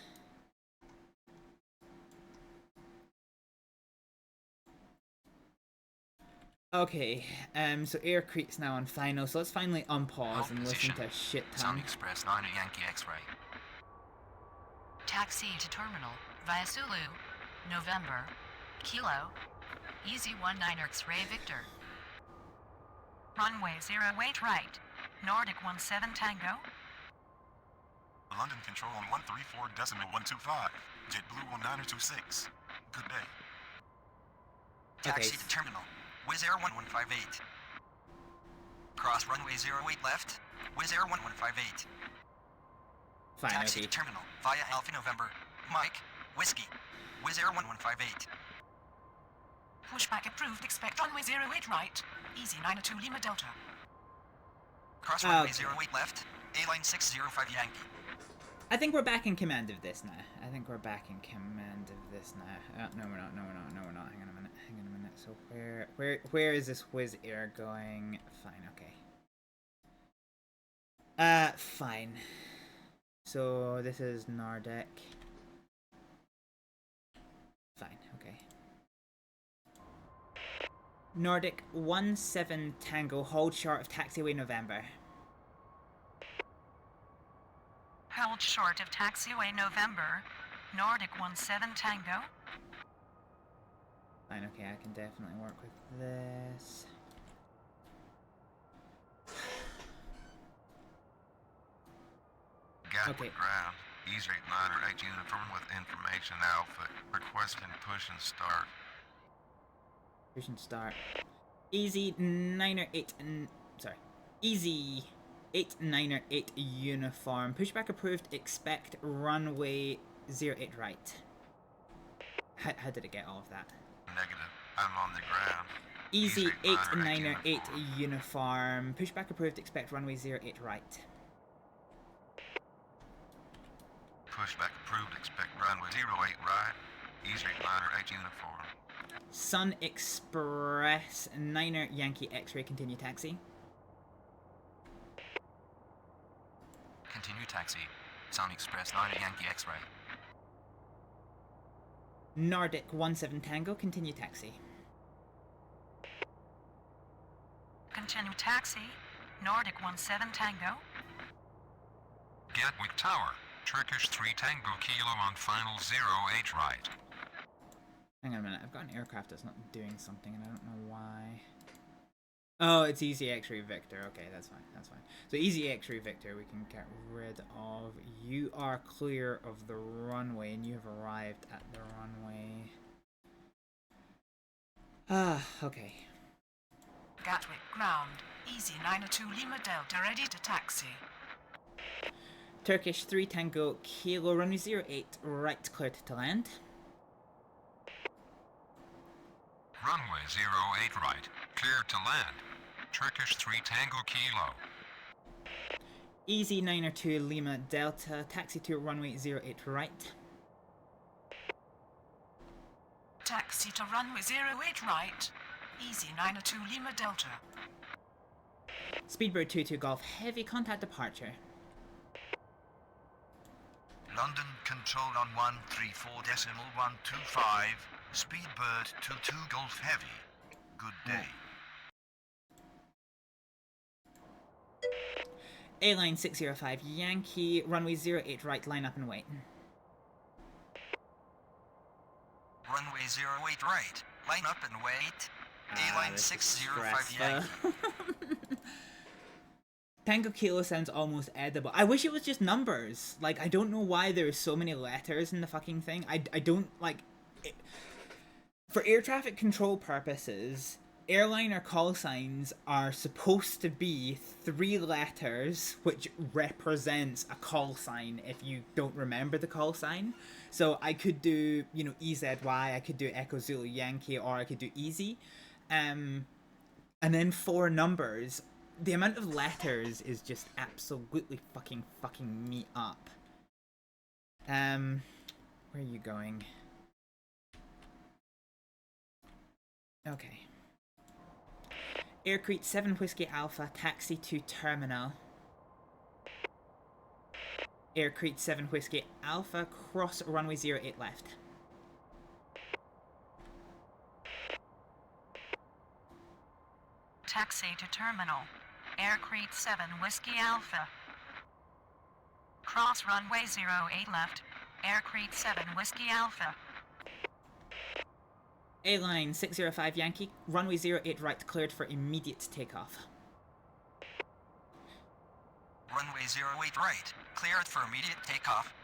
Okay, so Aircrete's now on final, so let's finally unpause and listen to a shit ton. Sun Express 9 Yankee X-ray. Taxi to terminal via Sulu, November, Kilo, Easy 19 X-ray Victor. Runway 08 right, Nordic 17 Tango. London Control on 134.125. JetBlue on 9026. Good day. Taxi to terminal. Wizz Air 1158. Cross runway 08 left. Wizz Air 1158. Fine, Taxi okay. to terminal via Alpha November. Mike, Whiskey. Wizz Air 1158. Pushback approved, expect runway 08 right, Easy 902 Lima Delta. Cross runway 08 left. A-line 605 Yankee. I think we're back in command of this now. No, we're not. Hang on a minute. So where is this Wizz Air going? Fine, okay. Fine. So this is Nordic. Fine, okay. Nordic 17 Tango, hold short of taxiway November. Held short of taxiway November, Nordic 17 Tango. Fine, okay, I can definitely work with this. Gatwick ground. Easy 908 uniform with information alpha. Requesting push and start. Push and start. Easy 908 sorry. Easy 8908 uniform. Pushback approved, expect runway 08 right. How did it get all of that? Negative. I'm on the ground. Easy 8908 uniform. Pushback approved, expect runway 08 right. Pushback approved, expect runway 08 right. Easy 908 uniform. Sun Express 9er Yankee X-ray, continue taxi. Continue taxi. Sun Express 9 Yankee X-ray. Nordic 17 Tango, continue taxi. Continue taxi, Nordic 17 Tango. Gatwick Tower, Turkish 3 Tango Kilo on final 08 right. Hang on a minute, I've got an aircraft that's not doing something and I don't know why. Oh, it's Easy X-ray Victor. Okay, that's fine. So Easy X-ray Victor, we can get rid of. You are clear of the runway and you have arrived at the runway. Okay. Gatwick ground, Easy 902 Lima Delta, ready to taxi. Turkish 3 Tango Kilo, runway 08, right, cleared to land. Runway 08 right, clear to land. Turkish 3 Tango Kilo. Easy 902 Lima Delta, taxi to runway 08 right. Taxi to runway 08 right, Easy 902 Lima Delta. Speedbird 22 Golf, heavy contact departure. London Control on 134.125. Speedbird 22 Golf Heavy. Good day. A-line 605 Yankee, runway 08 right, line up and wait. Runway 08 right. Line up and wait. A-line 605 Yankee. Tango Kilo sounds almost edible. I wish it was just numbers. Like, I don't know why there's so many letters in the fucking thing. I don't, like... It. For air traffic control purposes, airliner call signs are supposed to be 3 letters, which represents a call sign if you don't remember the call sign. So I could do, you know, EZY, I could do Echo Zulu Yankee, or I could do Easy. And then 4 numbers. The amount of letters is just absolutely fucking me up. Where are you going? Okay. Aircrete 7 Whiskey Alpha, taxi to terminal. Aircrete 7 Whiskey Alpha, cross runway 08 left. Taxi to terminal. Aircrete 7 Whiskey Alpha. Cross runway 08 left. Aircrete 7 Whiskey Alpha. A-line 605 Yankee, runway 08 right, cleared for immediate takeoff. Runway 08 right. Cleared for immediate takeoff.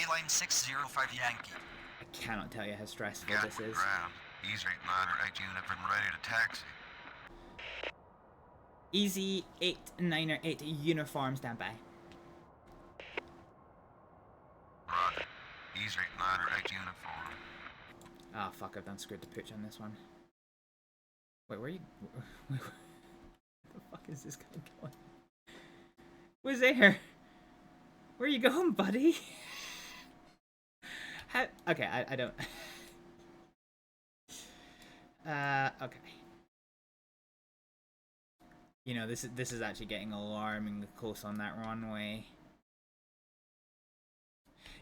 A-line 605 Yankee. I cannot tell you how stressful this is. Ground. EZY 898 unit from ready to taxi. EZY 898 uniform standby. Roger. EZY 898 uniform. Ah, oh, fuck, I've done screwed the pooch on this one. Wait, where are you... Where the fuck is this guy going? Where's there? Where are you going, buddy? How... Okay, I don't... okay. You know, this is actually getting alarmingly close on that runway.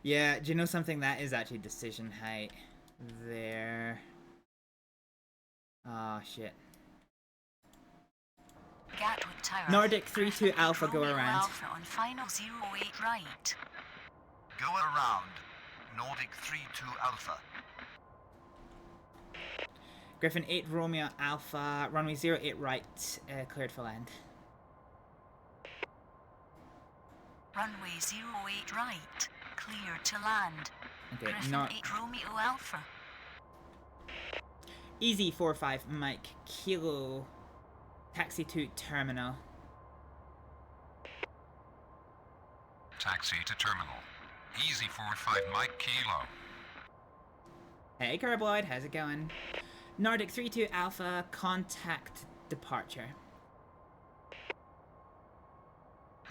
Yeah, do you know something? That is actually decision height. There. Ah, shit. Gatwick Tower. Nordic 32 Alpha, go around. Alpha on final 08 right. Go around. Nordic 32 Alpha. Griffin 8 Romeo Alpha, runway 08 right, cleared for land. Runway 08 right, cleared to land. Okay, Griffin 8 Romeo Alpha. EZY 45 Mike Kilo, taxi to terminal. Taxi to terminal. EZY 45 Mike Kilo. Hey Kerbloid, how's it going? Nordic 32 Alpha, contact departure.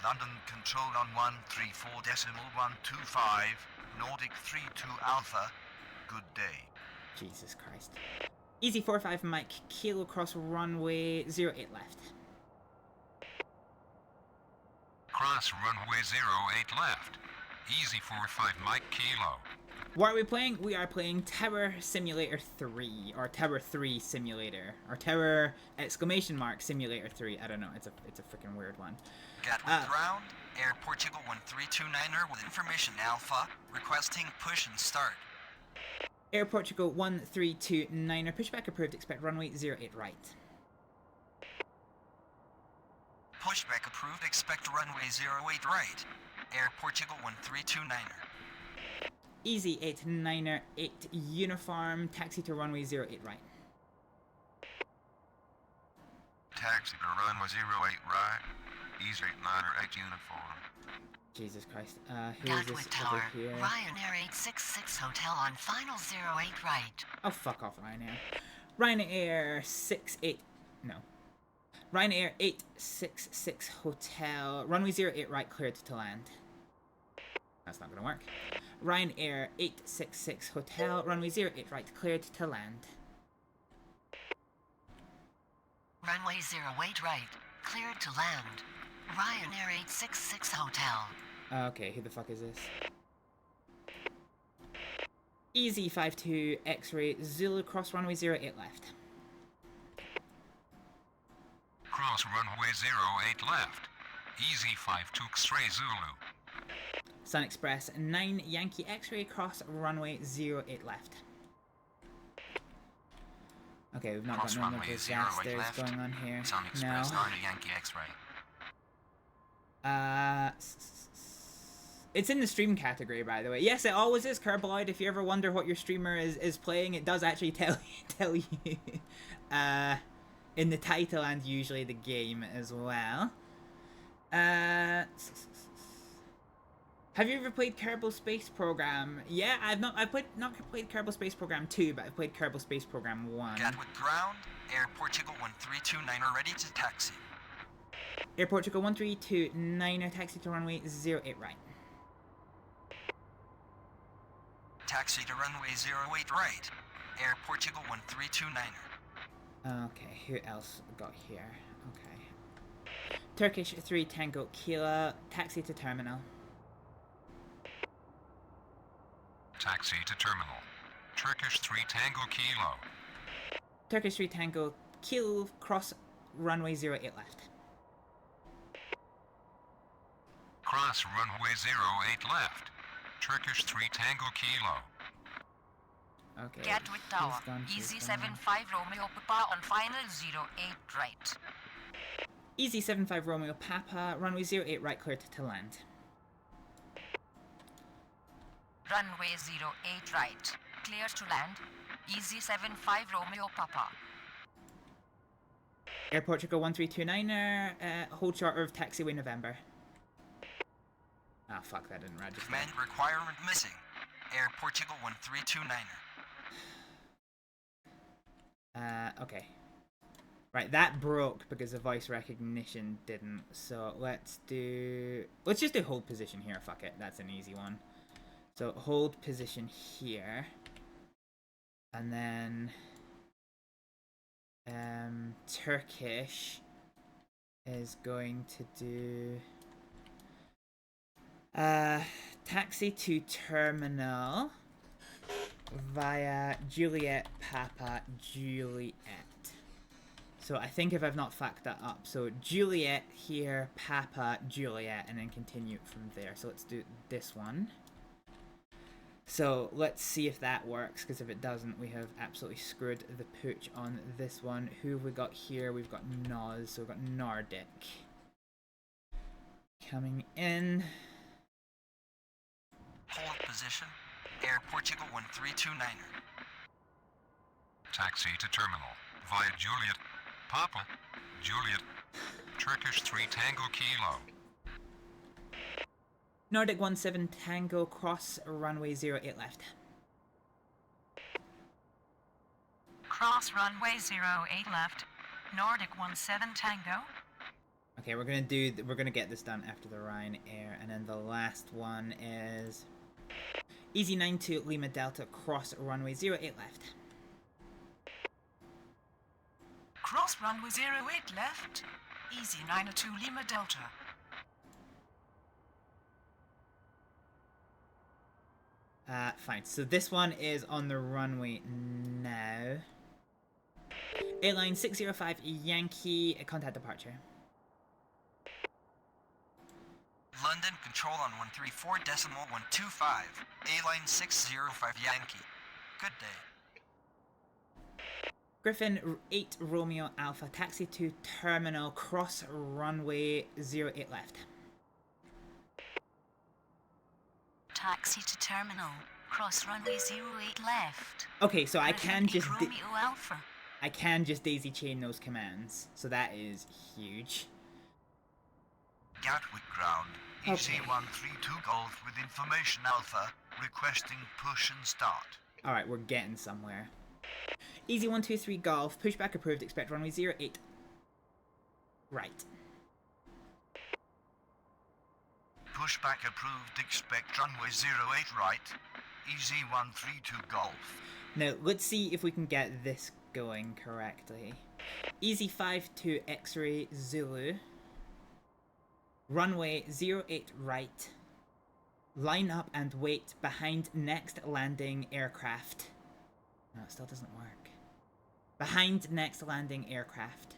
London control on 134.125. Nordic 32 Alpha. Good day. Jesus Christ. EZY 45 Mike Kilo, cross runway 08 left. Cross runway 08 left. EZY 45 Mike Kilo. What are we playing? We are playing Tower Simulator 3, or Tower 3 Simulator, or Tower exclamation mark Simulator 3. I don't know. It's a freaking weird one. Gatwick ground. Air Portugal 1329er with information Alpha. Requesting push and start. Air Portugal 1329er, pushback approved. Expect runway 08 right. Pushback approved. Expect runway 08 right. Air Portugal 1329er. EZY 898 uniform, taxi to runway 08 right. Taxi to runway 08 right. EZY 898 uniform. Jesus Christ. Who is Gatwick this Tower, over here? Ryanair 866 Hotel on final 08 right. Oh, fuck off, Ryanair. Ryanair 68... No. Ryanair 866 Hotel, runway 08 right, cleared to land. That's not gonna work. Ryanair 866 Hotel, runway 08 right, cleared to land. Runway 08 right, cleared to land. Ryanair 866 Hotel. Okay, who the fuck is this? EZY 52 X-ray Zulu, cross runway 08 left. Cross runway 08 left. Easy 5 X-ray Zulu. Sun Express 9 Yankee X-ray cross runway 08 left. Okay, we've not Cross got normal runway 08 disasters left. going on here. Sun No. Express 9 Yankee X-ray. It's in the stream category, by the way. Yes, it always is, Kerbaloid. If you ever wonder what your streamer is playing, it does actually tell you in the title and usually the game as well. Have you ever played Kerbal Space Program? Yeah, I've not played Kerbal Space Program 2, but I've played Kerbal Space Program 1. Gatwick ground, Air Portugal 1329 are ready to taxi. Air Portugal 1329 taxi to runway 08 right. Taxi to runway 08 right. Air Portugal 1329er. Okay, who else got here? Okay. Turkish 3 Tango Kilo, taxi to terminal. Taxi to terminal. Turkish 3 Tango Kilo. Turkish 3 Tango Kilo, cross runway 08 left. Cross runway 08 left. Turkish 3 Tango Kilo. Okay. Gatwick Tower. Easy 75 Romeo Papa on final 08 right. Easy 75 Romeo Papa, runway 08 right, cleared to land. Runway 08 right. Clear to land. Easy 75 Romeo Papa. Air Portugal 1329er, hold short of taxiway November. Ah, fuck, that didn't register. Command requirement missing. Air Portugal 1329er. Okay. Right, that broke because the voice recognition didn't. So let's just do hold position here. Fuck it, that's an easy one. So hold position here. And then Turkish is going to do taxi to terminal via Juliet Papa Juliet. So I think if I've not fucked that up, so Juliet here, Papa Juliet, and then continue from there. So let's do this one. So let's see if that works, because if it doesn't, we have absolutely screwed the pooch on this one. Who have we got here? We've got Noz, so we've got Nordic coming in. Hold position. Air Portugal 1329er. Taxi to terminal via Juliet Papa Juliet Turkish 3 Tango Kilo. Nordic 17 Tango, cross runway 08 left. Cross runway 08 left. Nordic 17 Tango. Okay, we're gonna get this done after the Ryanair, and then the last one is Easy 92 Lima Delta, cross runway 08 left. Cross runway 08 left. Easy 92 Lima Delta. Fine. So this one is on the runway now. Airline 605 Yankee, contact departure. London control on 134.125. A-line 605 Yankee. Good day. Griffin 8 Romeo Alpha, taxi to terminal, cross runway 08 left. Taxi to terminal. Cross runway 08 left. Okay, so I can just Romeo Alpha. I can just daisy chain those commands, so that is huge. Gatwick ground. EC132 Golf with information Alpha, requesting push and start. Alright, we're getting somewhere. Easy 123 Golf, pushback approved, expect runway 08. Right. Pushback approved, expect runway 08 right. EZ132 Golf. Now, let's see if we can get this going correctly. Easy 52 X-ray Zulu. Runway 08 right. Line up and wait behind next landing aircraft. No, it still doesn't work. Behind next landing aircraft.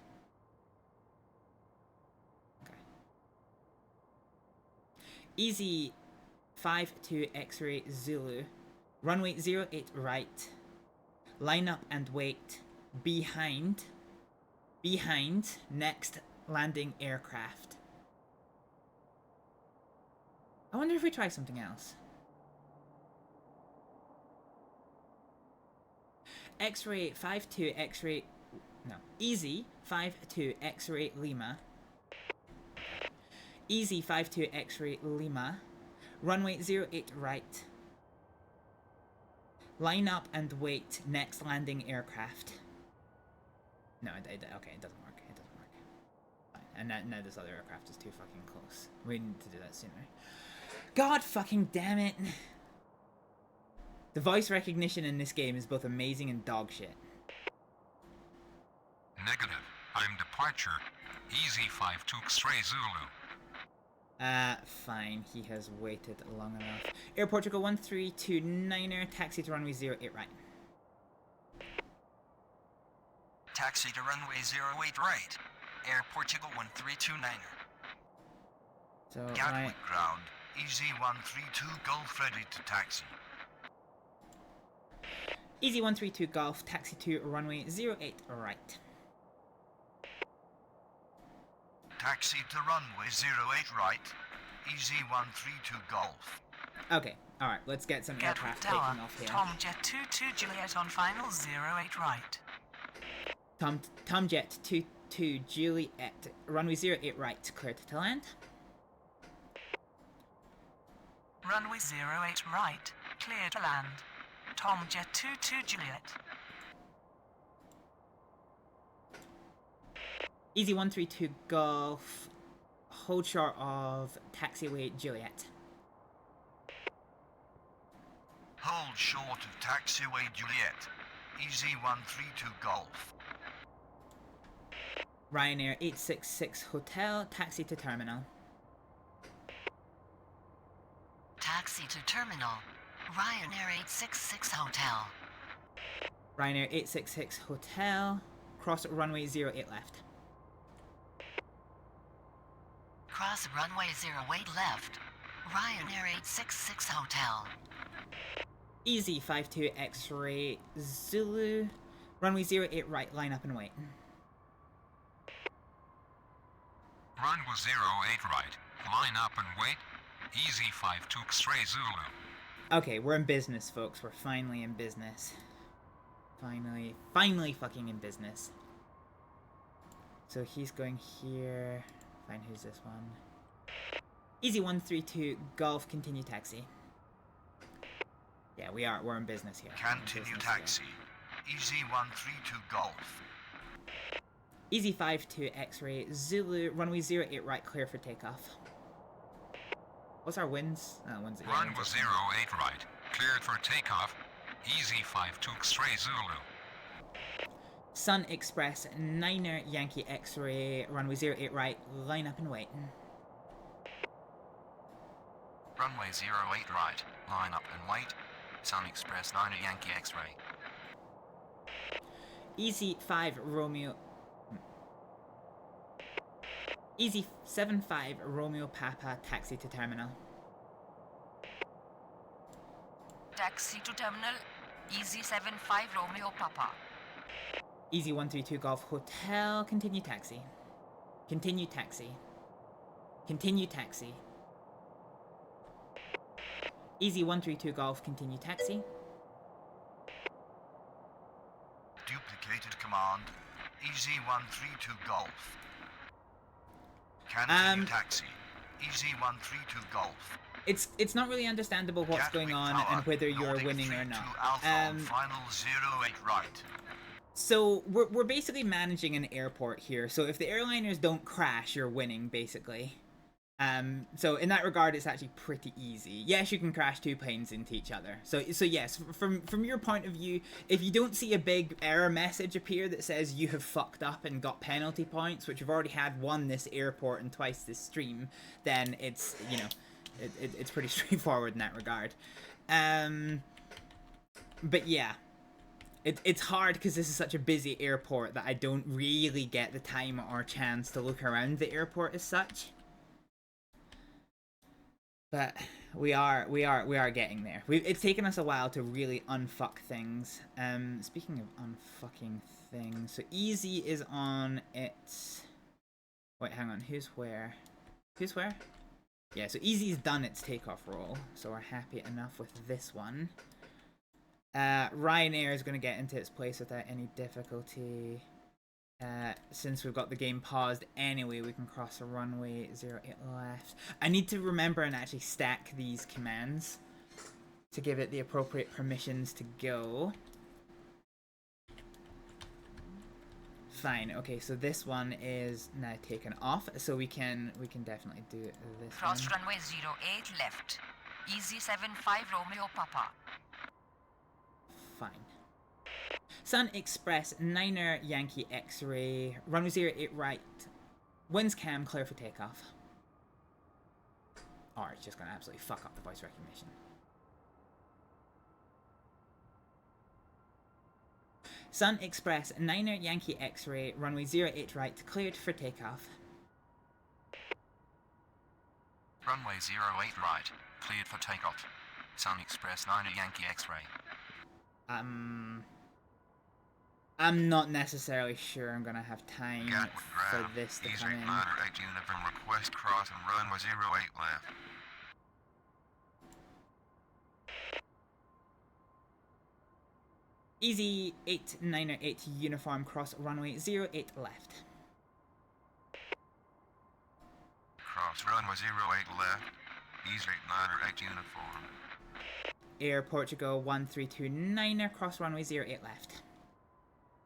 Okay. Easy 52 X-ray Zulu. Runway 08 right. Line up and wait. Behind next landing aircraft. I wonder if we try something else. X-ray 52 X-ray, no, easy 52 X-ray Lima. Easy 52 X-ray Lima. Runway 08 right. Line up and wait next landing aircraft. No, okay, it doesn't work. It doesn't work. Fine. And now this other aircraft is too fucking close. We need to do that sooner. God fucking damn it! The voice recognition in this game is both amazing and dog shit. Negative. I'm departure. Easy 52 X-ray Zulu. Fine. He has waited long enough. Air Portugal 1329er, taxi to runway 08 right. Taxi to runway 08 right. Air Portugal 1329er. So, Gatwick ground. Easy 132 Golf ready to taxi. Easy 132 Golf, taxi to runway 08 right. Taxi to runway 08 right. Easy 132 Golf. Okay, alright, let's get some aircraft taking off here. Tom Jet 22 Juliet on final 08 right. Tom Jet 22 Juliet, runway 08 right, cleared to land. Runway 08 right, clear to land. Tom Jet 22 Juliet. Easy 132 Golf, hold short of taxiway Juliet. Hold short of taxiway Juliet. Easy 132 Golf. Ryanair 866 Hotel, taxi to terminal. Taxi to terminal. Ryanair 866 Hotel. Ryanair 866 Hotel, cross runway 08 left. Cross runway 08 left. Ryanair 866 Hotel. Easy 52 X-ray Zulu, runway 08 right, line up and wait. Runway 08 right. Line up and wait. Easy 52 X-ray Zulu. Okay, we're in business, folks. We're finally in business. Finally fucking in business. So he's going here. Fine, who's this one? Easy 132 Golf, continue taxi. Yeah, we're in business here. Continue taxi. Easy 132 Golf. Easy 52 X-ray Zulu, runway 08 right, clear for takeoff. What's our winds? Winds again. Runway 08 right. Cleared for takeoff. Easy 52 X-ray Zulu. Sun Express 9er Yankee X-ray, runway 08 right, line up and wait. Runway 08 right. Line up and wait. Sun Express 9 Yankee X-ray. Easy 5 Romeo... Easy 75 Romeo Papa, taxi to terminal. Taxi to terminal. Easy 75 Romeo Papa. Easy 132 Golf Hotel, continue taxi. Continue taxi. Continue taxi. Easy 132 Golf, continue taxi. Duplicated command. Easy 132 Golf. Continue taxi. Easy 132 Golf. It's not really understandable what's going on and whether you're winning or not. Final 08 right. So we're basically managing an airport here. So if the airliners don't crash, you're winning basically. So in that regard, it's actually pretty easy. Yes, you can crash two planes into each other. So yes, from your point of view, if you don't see a big error message appear that says you have fucked up and got penalty points, which you've already had one this airport and twice this stream, then it's, you know, it's pretty straightforward in that regard. But yeah, it's hard because this is such a busy airport that I don't really get the time or chance to look around the airport as such. But we are getting there. It's taken us a while to really unfuck things. Speaking of unfucking things, so easy is on its. Wait, hang on. Who's where? Who's where? Yeah, so easy's done its takeoff roll, so we're happy enough with this one. Ryanair is going to get into its place without any difficulty. Since we've got the game paused anyway, we can cross a runway 08 left. I need to remember and actually stack these commands to give it the appropriate permissions to go. Fine. Okay, so this one is now taken off, so we can definitely do this Cross one. runway 08 left. Easy 75 Romeo Papa. Fine. Sun Express 9er Yankee X-ray runway 08 right. Winds cam clear for takeoff. Or it's just gonna absolutely fuck up the voice recognition. Sun Express 9er Yankee X-ray runway 08 right cleared for takeoff. Runway 08 right, cleared for takeoff. Sun Express 9er Yankee X-ray. I'm not necessarily sure I'm gonna have time for this to come in. Uniform request cross and runway 08 left. Easy 8908 uniform cross runway 08 left. Cross runway 08 left. Easy 8908 uniform. Air Portugal 1329er cross runway 08 left.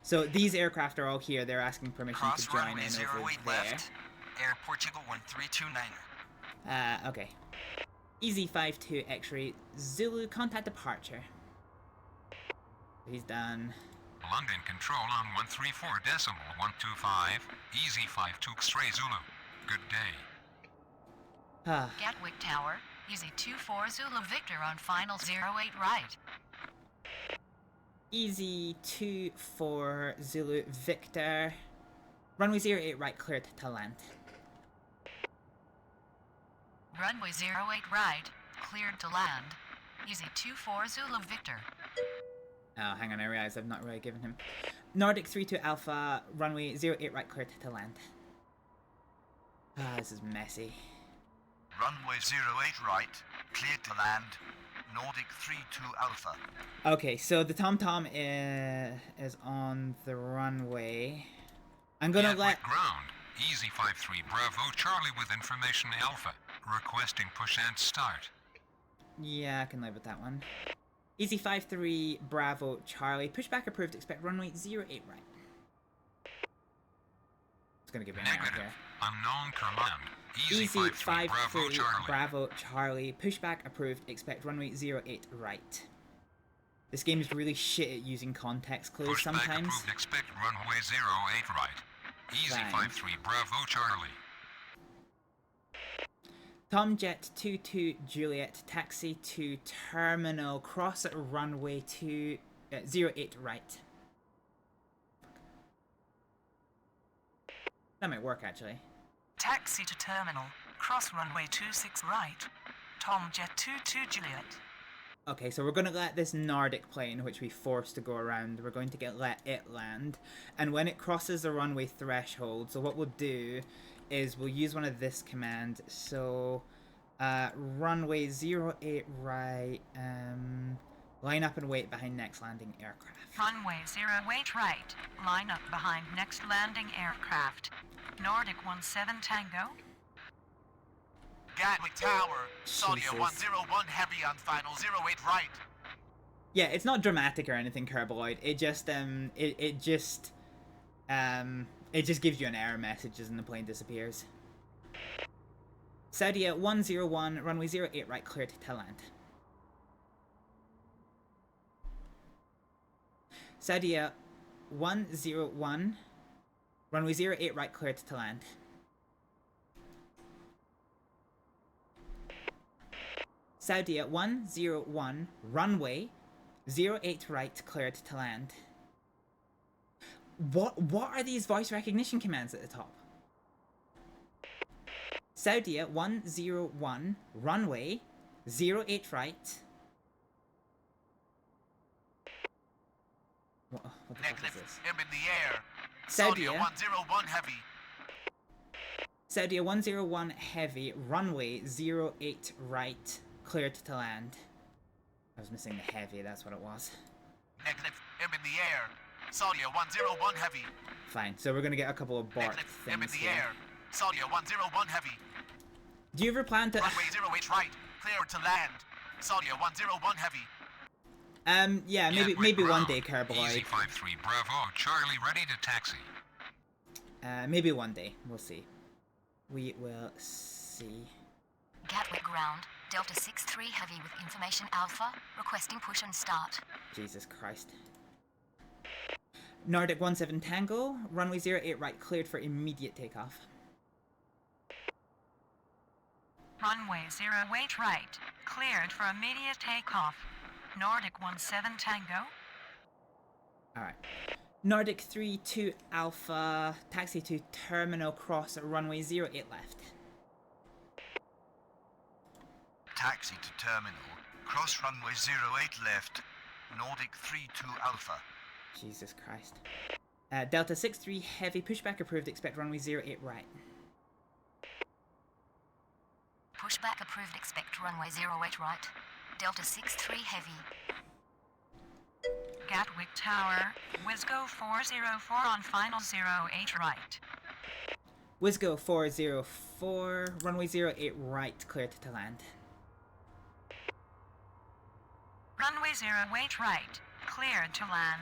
So these aircraft are all here. They're asking permission Cross to join runway in 08 over left. Air Portugal 1329er. there. Okay. Easy 52 X-ray Zulu contact departure. He's done. London control on 134.125. Easy 52 X-ray Zulu. Good day. Gatwick Tower. Easy 24 Zulu Victor on final 08 right. Easy 24 Zulu Victor. Runway 08 right cleared to land. Runway 08 right. Cleared to land. Easy 24 Zulu Victor. Oh, hang on, I realized I've not really given him. Nordic 32 Alpha, runway 08 right cleared to land. This is messy. Runway 08 right, cleared to land. Nordic 32 Alpha. Okay, so the TomTom is on the runway. I'm gonna let... Ground. Easy 53 Bravo Charlie with information Alpha. Requesting push and start. Yeah, I can live with that one. Easy 53 Bravo Charlie. Pushback approved. Expect runway 08 right. It's gonna give me an error here. Unknown command. Easy 53 Bravo Charlie. Pushback approved. Expect runway 08 right. This game is really shit at using context clues sometimes. Pushback approved. Expect runway 08 right. Easy 53 Bravo Charlie. Tomjet 22 Juliet, taxi to terminal, cross at runway 08 right. That might work actually. Taxi to terminal, cross runway 26 right. Tomjet 22 Juliet. Okay, so we're going to let this Nordic plane, which we forced to go around, we're going to let it land. And when it crosses the runway threshold, so what we'll do is we'll use one of this command. So, runway 08 right, line up and wait behind next landing aircraft. Runway 08 right. Line up behind next landing aircraft. Nordic 17 Tango. Gatwick Tower. Sonia Jesus. 101 heavy on final 08 right. Yeah, it's not dramatic or anything, Kerbaloid. It just it just gives you an error message and the plane disappears. Saudi 101, runway 08 right, cleared to land. Saudi 101, runway 08 right, cleared to land. Saudi 101, runway 08 right, cleared to land. What are these voice recognition commands at the top? Saudia 101, runway 08 right. What the fuck is this? M in the air. Saudia 101 heavy. Saudia 101 heavy, runway 08 right, cleared to land. I was missing the heavy, that's what it was. Negative. M in the air. Saudia 101 heavy. Fine, so we're gonna get a couple of BART M in things the here. air. Saudia 101 heavy. Do you ever plan to... Runway 08 right. Clear to land. Saudia 101 heavy. Yeah, maybe one day, Carbaloid. Easy 5-3, Bravo, Charlie, ready to taxi. Maybe one day, we'll see. We will see. Gatwick ground, Delta 6-3 heavy with information Alpha, requesting push and start. Jesus Christ. Nordic 17 Tango, runway 08 right, cleared for immediate takeoff. Runway 08 right, cleared for immediate takeoff. Nordic 17 Tango. Alright. Nordic 32 Alpha, taxi to terminal cross at runway 08 left. Taxi to terminal. Cross runway 08 left. Nordic 32 Alpha. Jesus Christ. Delta 6-3 heavy, pushback approved, expect runway 08 right. Pushback approved, expect runway 08 right. Delta 6-3 heavy. Gatwick Tower, Wisgo 404 on final 08 right. Wisgo 404, runway 08 right, cleared to land. Runway 08 right, cleared to land.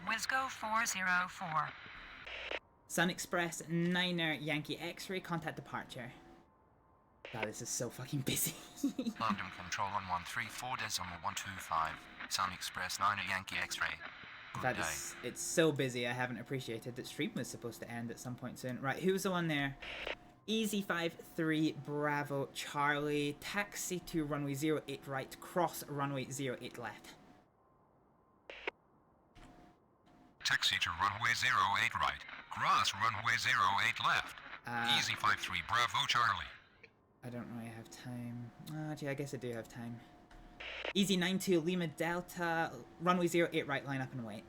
Wisgo 404. Sun Express 9er Yankee X-ray, contact departure. God, this is so fucking busy. London Control 1134.125. Sun Express 9 at Yankee X-ray. Good day. It's so busy, I haven't appreciated that stream was supposed to end at some point soon. Right, who's the one there? Easy 5-3 Bravo Charlie, taxi to runway 08 right, cross runway 08 left. Taxi to runway 08 right, cross runway 08 left. Easy 5-3 Bravo Charlie. I don't really have time. Oh, gee, I guess I do have time. Easy 9-2 Lima Delta, runway 08 right, line up and wait.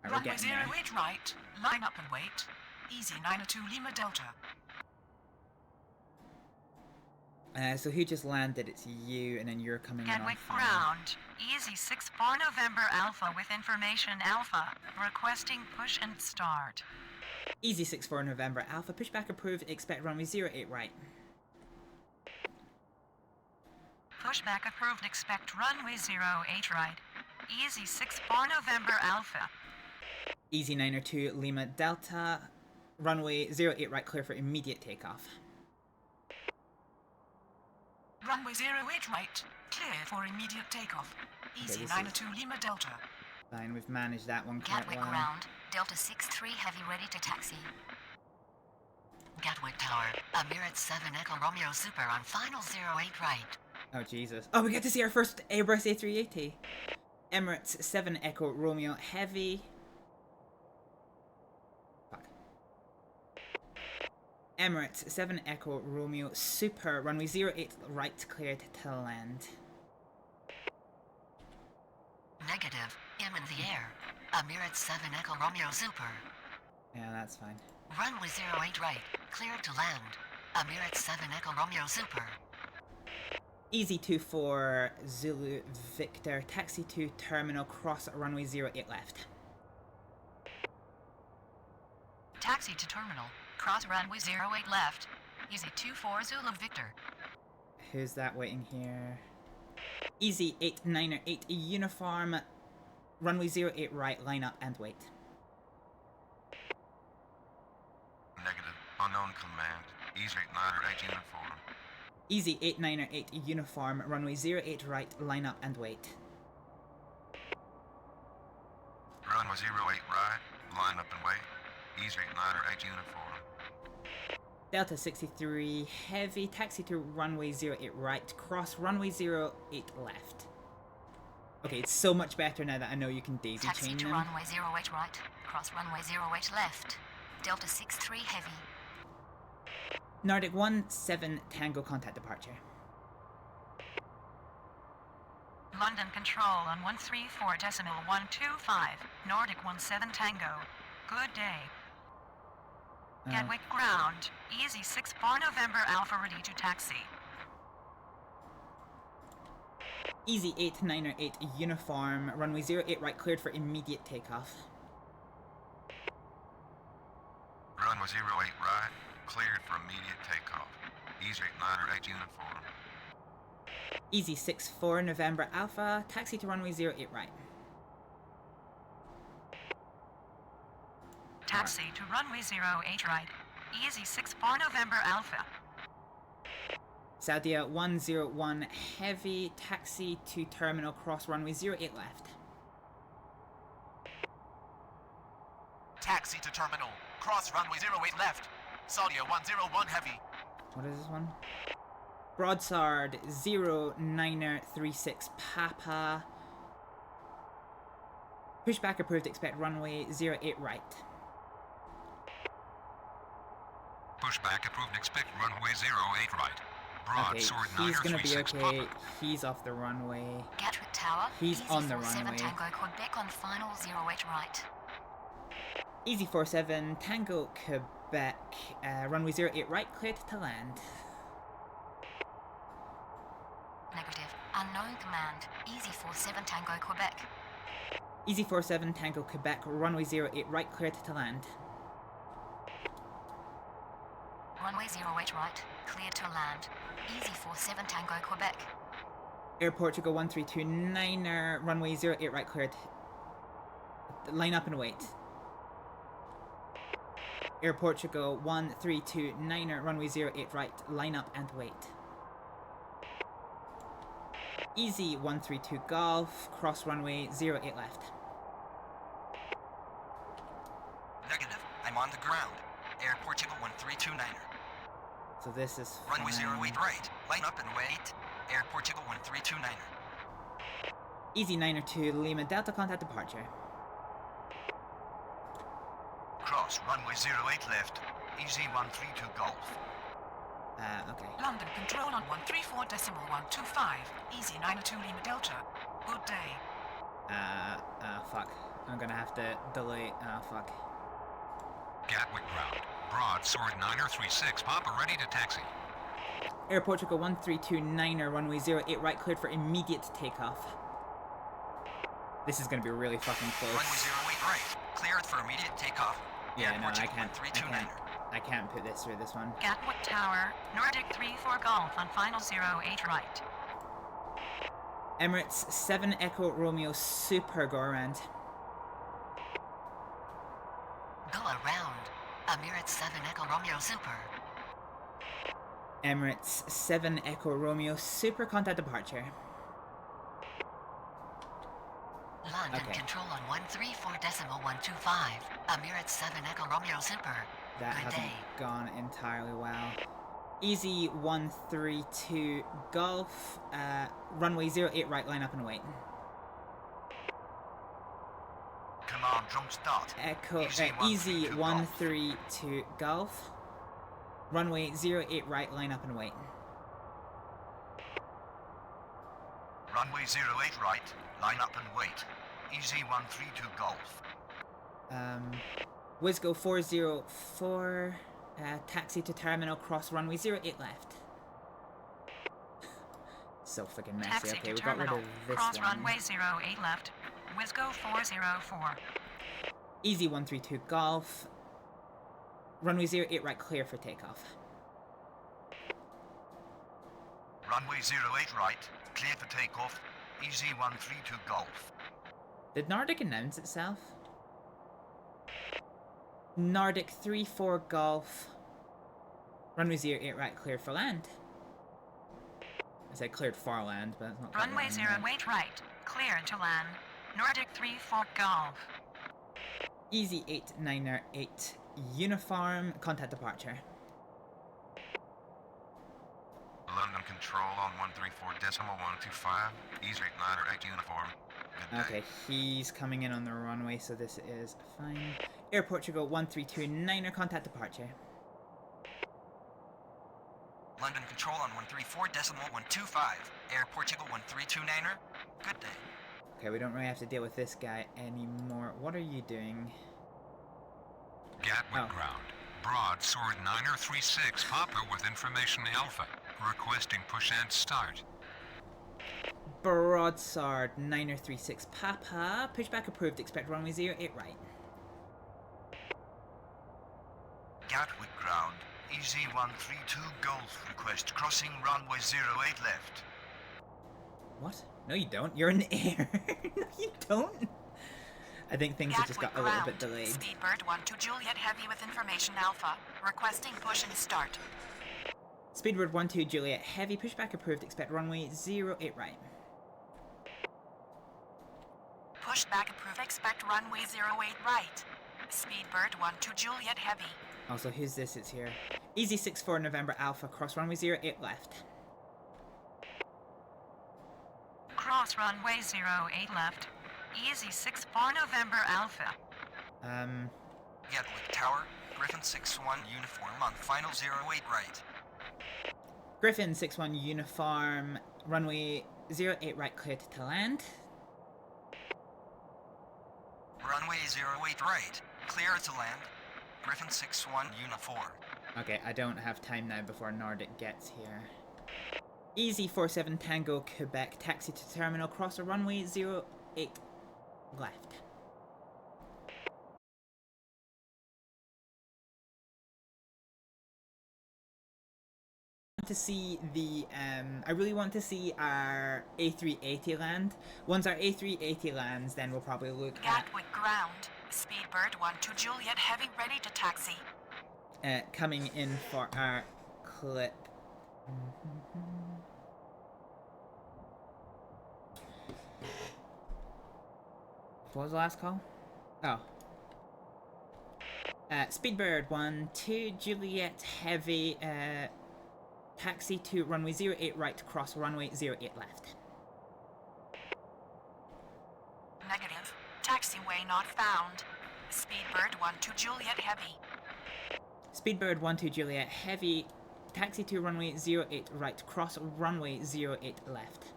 Right, Runway 08 right, line up and wait. Easy 902 Lima Delta. So who just landed? It's you, and then you're coming in on Gatwick fire. ground, Easy 64 November Alpha with information Alpha, requesting push and start. Easy 64 November Alpha, pushback approved, expect runway 08 right. Pushback approved, expect runway 08 right. Easy 64 November Alpha. Easy 902 Lima Delta, runway 08 right, clear for immediate takeoff. Runway 08 right, clear for immediate takeoff. Easy this 902 Lima Delta. Fine, we've managed that one quite Gatwick well. ground, Delta 6-3 heavy ready to taxi. Gatwick Tower, Emirates 7 Echo Romeo Super on final 08 right. Oh Jesus. Oh, we get to see our first Airbus A380. Emirates 7 Echo Romeo Heavy. Fuck. Emirates 7 Echo Romeo Super, runway 08 right, cleared to land. Negative, M in the air. Emirates 7 Echo Romeo Super. Yeah, that's fine. Runway 08 right, cleared to land. Emirates 7 Echo Romeo Super. Easy 24 Zulu Victor, taxi to terminal, cross runway 08 left. Taxi to terminal, cross runway 08 left. Easy 24 Zulu Victor. Who's that waiting here? Easy 898 uniform, runway 08 right, line up and wait. Negative. Unknown command. Easy 898 uniform. Easy 898 uniform, runway 08 right, line up and wait. Runway 08 right. Line up and wait. Easy 898 uniform. Delta 63 heavy, taxi to runway 08 right, cross runway 08 left. Okay, it's so much better now that I know you can daisy Taxi chain to them. runway 08 right, cross runway 08 left. Delta 63 heavy. Nordic 17 Tango contact departure. London Control on 134.125, Nordic 17 Tango. Good day. Gatwick Ground, Easy 6-4 November Alpha ready to taxi. Easy 898 uniform, runway 08 right cleared for immediate takeoff. Runway 08 right, cleared for immediate takeoff. Easy 898 uniform. Easy 6-4 November Alpha, taxi to runway 08 right. Taxi to runway 08 right. Easy 6-4 November Alpha. Saudia 101 heavy, taxi to terminal cross runway 08 left. Taxi to terminal. Cross runway 08 left. Saudia 101 heavy. What is this one? Broadsword 0936 Papa. Pushback approved, expect runway 08 right. Pushback approved, expect runway 08 right. Broadsword Okay, he's gonna be 936 okay. Papa. He's off the runway. Gatwick Tower. He's Easy on the 47 runway. Tango Quebec on final 08 right. Easy 47 Tango Quebec, runway 08 right, cleared to land. Negative. Unknown command. Easy 47 Tango Quebec. Easy 47 Tango Quebec, runway 08 right, cleared to land. Runway 08 right. Clear to land. Easy 47 Tango Quebec. Air Portugal 1329er, runway 08 right, cleared. Line up and wait. Air Portugal 1329er, runway 08 right, line up and wait. Easy 132 Golf, cross runway 08 left. Negative. I'm on the ground. Air Portugal 1329er. So this is Runway fine. 08 right. Line up and wait. Air Portugal 1329er. Easy 902 Lima Delta contact departure. Cross runway 08 left. Easy 132 Golf. Okay. London Control on 134.125. Easy 902 Lima Delta. Good day. Fuck. I'm gonna have to delay. Fuck. Gatwick Ground. Broadsword 936 Papa ready to taxi. Air Portugal 1329er, runway 08 right, cleared for immediate takeoff. This is gonna be really fucking close. Runway 08 right. Cleared for immediate takeoff. Yeah, Air no, I Portugal can't. 1329er. I can't put this through this one. Gatwick Tower, Nordic 3-4 Golf on final 08 right. Emirates 7 Echo Romeo Super go around. Go around. Emirates 7 Echo Romeo Super. Emirates 7 Echo Romeo Super contact departure. London Okay. Control on 134.125. Emirates 7 Echo Romeo Super. That Good hasn't day. gone entirely well. Easy 132 Golf, runway 08 right, line up and wait. Command jump start. Echo, Easy easy 132 Golf, runway 08 right, line up and wait. Runway 08 right. Line up and wait. Easy 132 Golf. Wisgo 404, taxi to terminal, cross runway 08 left. So fucking messy. Taxi Okay, to we got rid terminal. of this Cross one. runway 08 left. Wisgo 404. Easy 132 Golf, runway 08 right, clear for takeoff. Runway 08 right. Clear for takeoff. Easy 132 Golf. Did Nordic announce itself? Nordic 3-4 Golf, runway 08 right, cleared for land. I said cleared for land, but it's not cleared Runway for land. 08 right. Clear to land. Nordic 3-4 Golf. Easy 898 uniform, contact departure. London Control on 134.125. Easy 898 uniform. Good day. Okay, he's coming in on the runway, so this is fine. Air Portugal 1329er, contact departure. London Control on 134.125. Air Portugal 1329er. Good day. Okay, we don't really have to deal with this guy anymore. What are you doing? Gatwick Ground. Broadsword 936 Papa with information Alpha. Requesting push and start. Broadsword 936 Papa. Pushback approved. Expect runway 08 right. Gatwick Ground. Easy 132 Golf. Request crossing runway 08 left. What? No, you don't. You're in the air. No, you don't. I think things have just got a little bit delayed. Speedbird 12 Juliet Heavy with information Alpha. Requesting push and start. Speedbird 12 Juliet Heavy. Pushback approved. Expect runway 08 right. Pushback approved. Expect runway 08 right. Speedbird 12 Juliet Heavy. Also, who's this? It's here. Easy 64 November Alpha. Cross runway 08 left. Cross runway 08 left. Easy 64 November Alpha. Gatwick Tower, Griffin 61 uniform on final 08 right. Griffin 61 uniform. Runway 08 right cleared to land. Runway 08 right. Clear to land. Griffin 61 uniform. Okay, I don't have time now before Nordic gets here. Easy 47 Tango Quebec. Taxi to terminal. Cross the runway 08 left. To see the I really want to see our A380 land. Once our A380 lands, then we'll probably look Gatwick Ground. Speedbird 12 Juliet Heavy ready to taxi. at coming in for our clip. What was the last call? Oh. Speedbird 12 Juliet Heavy, taxi to runway 08 right, cross runway 08 left. Negative. Taxiway not found. Speedbird 12 Juliet Heavy. Speedbird 12 Juliet Heavy, taxi to runway 08 right, cross runway 08 left.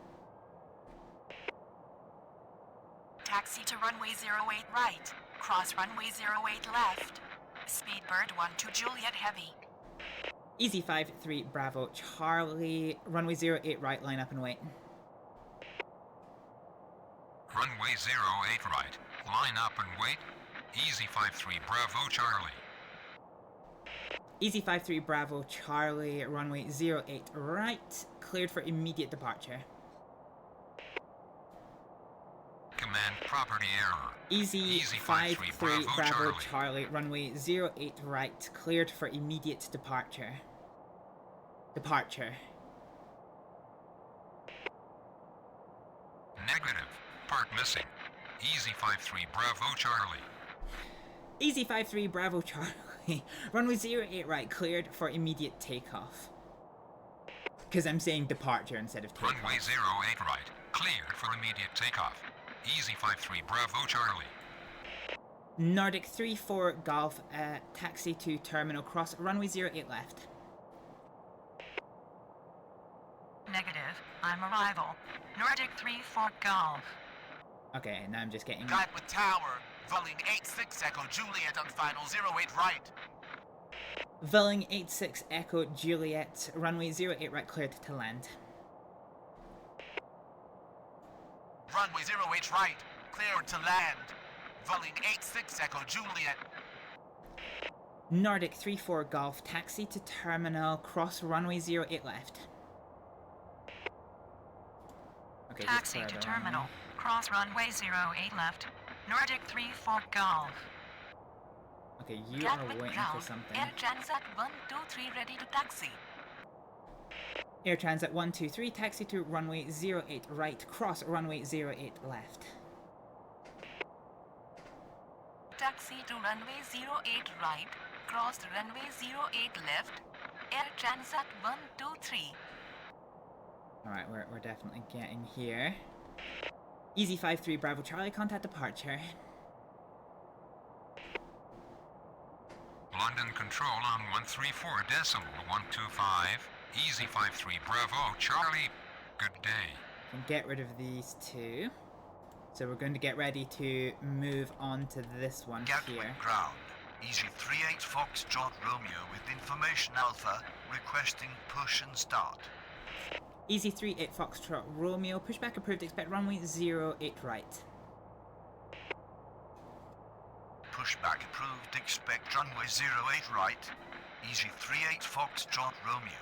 Taxi to runway 08 right. Cross runway 08 left. Speedbird 12 Juliet Heavy. Easy 53 Bravo Charlie, runway 08 right, line up and wait. Runway 08 right, line up and wait. Easy 53 Bravo Charlie. Easy 53 Bravo Charlie, runway 08 right, cleared for immediate departure. Command property error. Easy 53 Bravo Charlie, runway 08 right, cleared for immediate departure. Negative. Part missing. Easy 53 Bravo Charlie. Easy 53 Bravo Charlie, runway 08 right, cleared for immediate takeoff. Because I'm saying departure instead of takeoff. Runway 08 right, cleared for immediate takeoff. Easy 53 Bravo Charlie. Nordic 34 Golf, taxi to terminal, cross runway 08 left. Negative. I'm arrival. Nordic 34 Golf. Okay, now I'm just getting... Gatwick Tower, Vulling 86 Echo Juliet on final 08 right. Vulling 86 Echo Juliet, runway 08 right, cleared to land. Runway 08 right, cleared to land. Vulling 86 Echo Juliet. Nordic 34 Golf, taxi to terminal, cross runway 08 left. Okay, taxi to terminal, cross runway 08 left. Nordic 34 Golf. Okay, you Gatwick are waiting Ground. for something. Air Transat 123 ready to taxi. Air Transat 123, taxi to runway 08 right, cross runway 08 left. Taxi to runway 08 right, cross runway 08 left. Air Transat 123. Alright, we're definitely getting here. Easy 53 Bravo Charlie, contact departure. London Control on 134.125. Easy 5-3 Bravo, Charlie. Good day. Can get rid of these two. So we're going to get ready to move on to this one Gatwick here. ground. Easy 38 Foxtrot Romeo with information Alpha requesting push and start. Easy 38 Foxtrot Romeo. Pushback approved. Expect runway 08 right. Pushback approved. Expect runway 08 right. Easy 38 Foxtrot Romeo.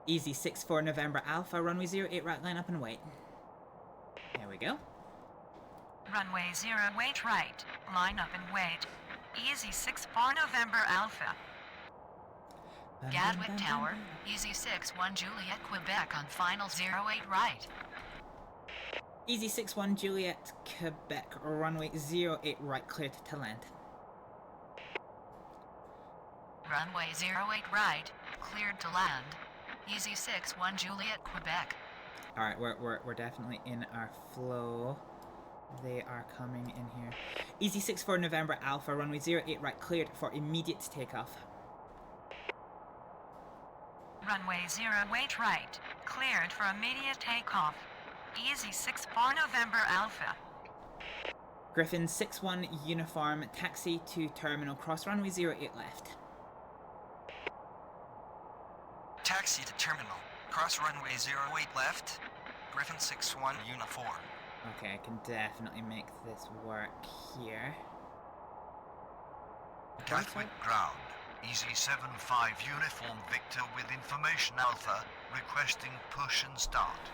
Easy 64 November Alpha. Runway 08 right. Line up and wait. There we go. Runway 08 right. Line up and wait. Easy 64 November Alpha. Gatwick Tower, Easy 6-1 Juliet Quebec on final 08 right. Easy 61 Juliet Quebec. Runway 08 right. Cleared to land. Runway 08 right, cleared to land. Easy 6-1 Juliet Quebec. Alright, we're definitely in our flow. They are coming in here. Easy 64 November Alpha, runway 08 right, cleared for immediate takeoff. Runway 08 right. Cleared for immediate takeoff. Easy 64 November Alpha. Griffin 61 uniform, taxi to terminal, cross runway 08 left. Taxi to terminal. Cross runway 08 left. Griffin 61 uniform. Okay, I can definitely make this work here. Gatwick ground. Easy 75 uniform Victor with information Alpha requesting push and start.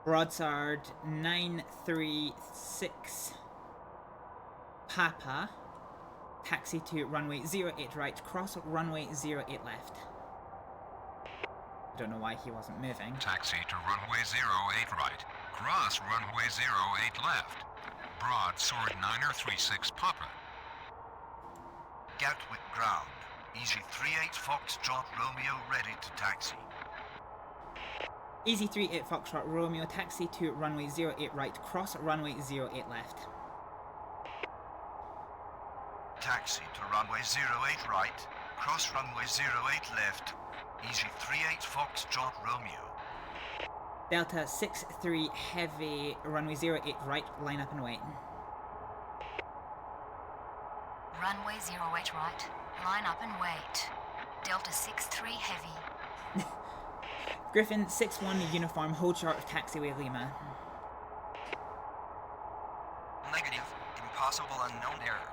Broadsword 936 Papa, taxi to runway 08 right, cross runway 08 left. Don't know why he wasn't moving. Taxi to runway 08 right. Cross runway 08 left. Broadsword 936 Papa. Gatwick ground. Easy 38 Foxtrot Romeo ready to taxi. Easy 38 Foxtrot Romeo, taxi to runway 08 right, cross runway 08 left. Taxi to runway 08 right, cross runway 08 left. Easy 38 Foxtrot Romeo. Delta 63 Heavy, runway 08 right, line up and wait. Runway 08 right, line up and wait. Delta 63 Heavy. Griffin 61 uniform, hold short of taxiway Lima. Negative. Impossible unknown error.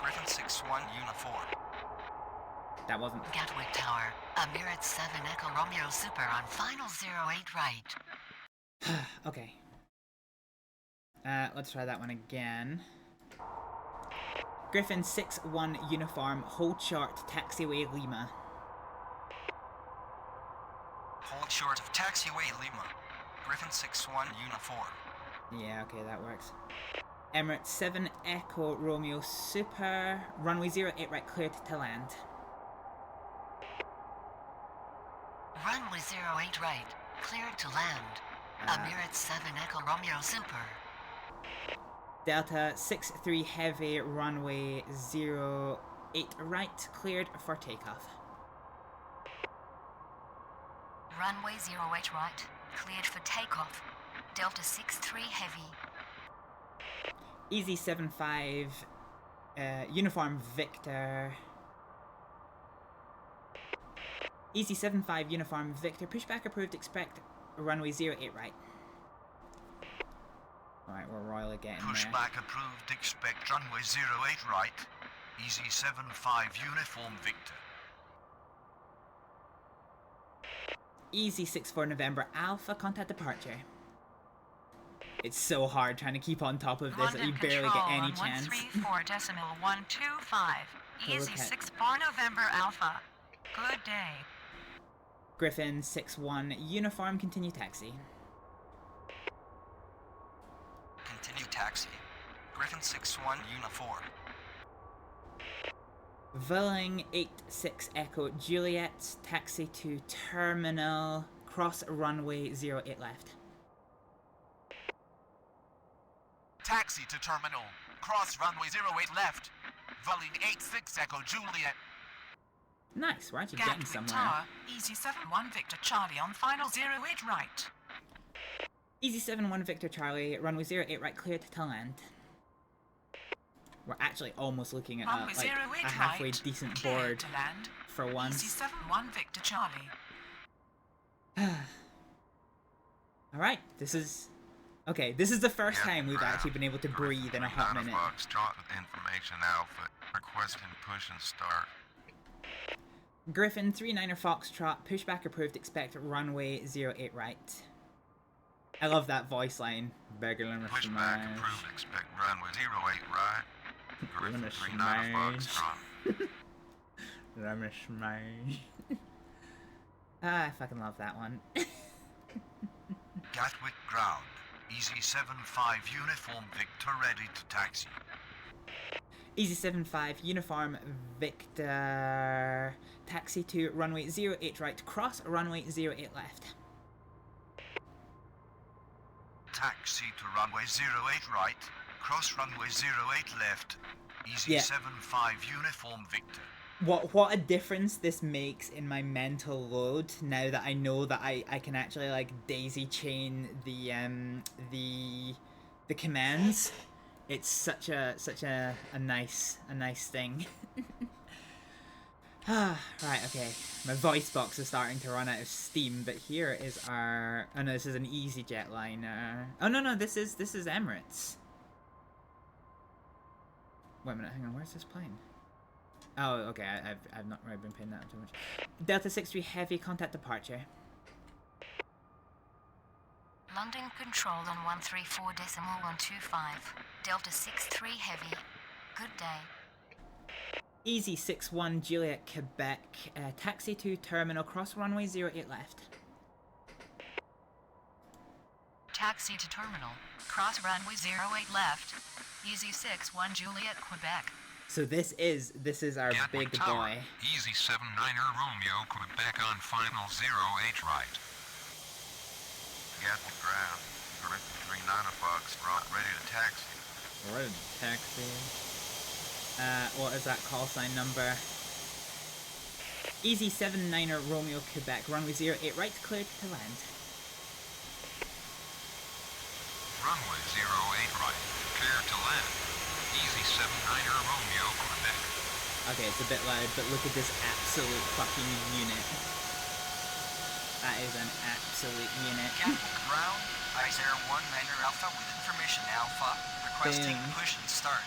Griffin 61 uniform. That wasn't. Gatwick Tower, Emirates 7 Echo Romeo Super on final 08 right. Okay. Let's try that one again. Griffin 61 uniform, hold short, taxiway Lima. Hold short of taxiway Lima. Griffin 61 uniform. Yeah, okay, that works. Emirates 7 Echo Romeo Super, runway 08 right, cleared to land. Runway 08 right, cleared to land. Emirates 7 Echo Romeo Super. Delta 63 Heavy, runway 08 right, cleared for takeoff. Runway 08 right, cleared for takeoff. Delta 63 Heavy. Easy 75 uniform Victor. Easy 75 uniform Victor, pushback approved, expect runway 08 right. Alright, we're royally getting there. Pushback approved, expect runway 08 right. Easy 75 uniform Victor. Easy 64 November Alpha, contact departure. It's so hard trying to keep on top of this that you barely get any chance. 134.125. Easy 64 November Alpha. Good day. Griffin 61 uniform, continue taxi. Continue taxi. Griffin 61 uniform. Villing 86 Echo Juliet, taxi to terminal, cross runway 08 left. Taxi to terminal. Cross runway 08 left. Vulling 86 Echo Juliet. Nice, we're actually getting Gatwick somewhere. Tower, Easy 7-1 Victor Charlie on final 08 right. Easy 7-1 Victor Charlie, runway 08 right, cleared to land. We're actually almost looking at Runway like 08 a halfway right, decent cleared board to land. for once. Easy 7-1 Victor Charlie. Alright, this is... Okay, this is the first time we've actually been able to breathe in a hot minute. Foxtrot with information alpha. Requesting push and start. Griffin 39er Foxtrot, pushback approved, expect runway 08 right. I love that voice line. Pushback approved, expect runway 08 right. Griffin 39er Foxtrot. I fucking love that one. Gatwick ground. Easy 7-5 uniform Victor ready to taxi. Easy 7-5 uniform Victor taxi to runway 08 right, cross runway 08 left. Taxi to runway 08 right, cross runway 08 left. Easy Yeah. 7-5 uniform Victor. What a difference this makes in my mental load now that I know that I can actually like daisy chain the commands. It's such a nice thing. Right, okay. My voice box is starting to run out of steam, but here is our... Oh no, this is an easy jetliner. Oh no, this is Emirates. Wait a minute, hang on, where's this plane? Oh, okay, I've not really been paying that too much. Delta 63 heavy, contact departure. London control on 134.125. Delta 63 heavy. Good day. Easy 61 Juliet, Quebec. Taxi to terminal, cross runway 08 left. Taxi to terminal. Cross runway 08 left. Easy 61 Juliet, Quebec. So this is our Gatwick big Tower. boy. Easy 79er Romeo, Quebec on final 08 right. Gatwick ground. Griffin 39er Foxtrot ready to taxi. Ready to taxi. What is that call sign number? Easy 79er Romeo, Quebec, runway 08 right, cleared to land. Runway 08 right, clear to land. Easy 79er Romeo, Quebec. Okay, it's a bit loud, but look at this absolute fucking unit. That is an absolute unit. Gatwick ground, Ice Air 19er Alpha with information Alpha. Requesting Boom. push and start.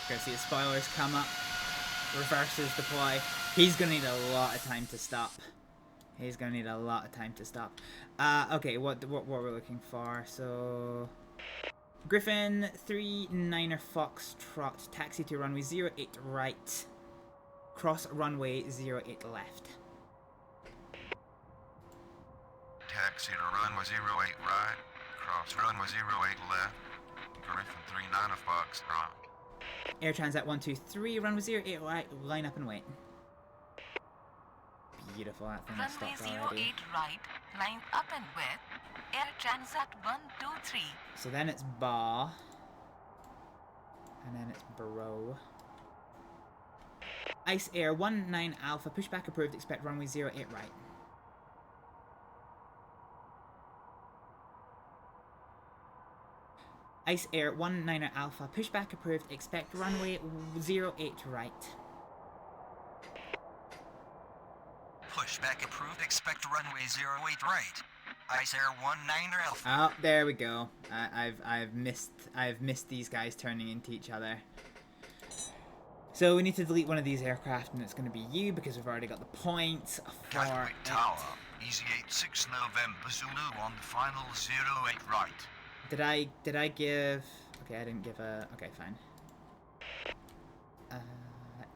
Go see his spoilers come up. Reverses deploy. He's gonna need a lot of time to stop. He's gonna need a lot of time to stop. Okay, what we're looking for? So, Griffin 39er Foxtrot, taxi to runway 08 right, cross runway 08 left. Taxi to runway 08 right, cross runway 08 left. Griffin 39er Foxtrot. Air Transat 123, runway 08 right, line up and wait. Beautiful, that thing has Runway stopped already. 08 right, line up and with. Air Transat 123. So then it's Ba. And then it's Bro. Ice Air 19 Alpha, pushback approved, expect runway 08 right. Ice Air 19er Alpha, pushback approved, expect runway 08 right. Pushback approved, expect runway 08 right. Ice Air 19er Alpha. Oh, there we go. I've missed these guys turning into each other. So we need to delete one of these aircraft, and it's going to be you because we've already got the points for Gatwick it. Tower. Easy 86 November Zulu on the final 08 right. Did I give... Okay, I didn't give a... Okay, fine.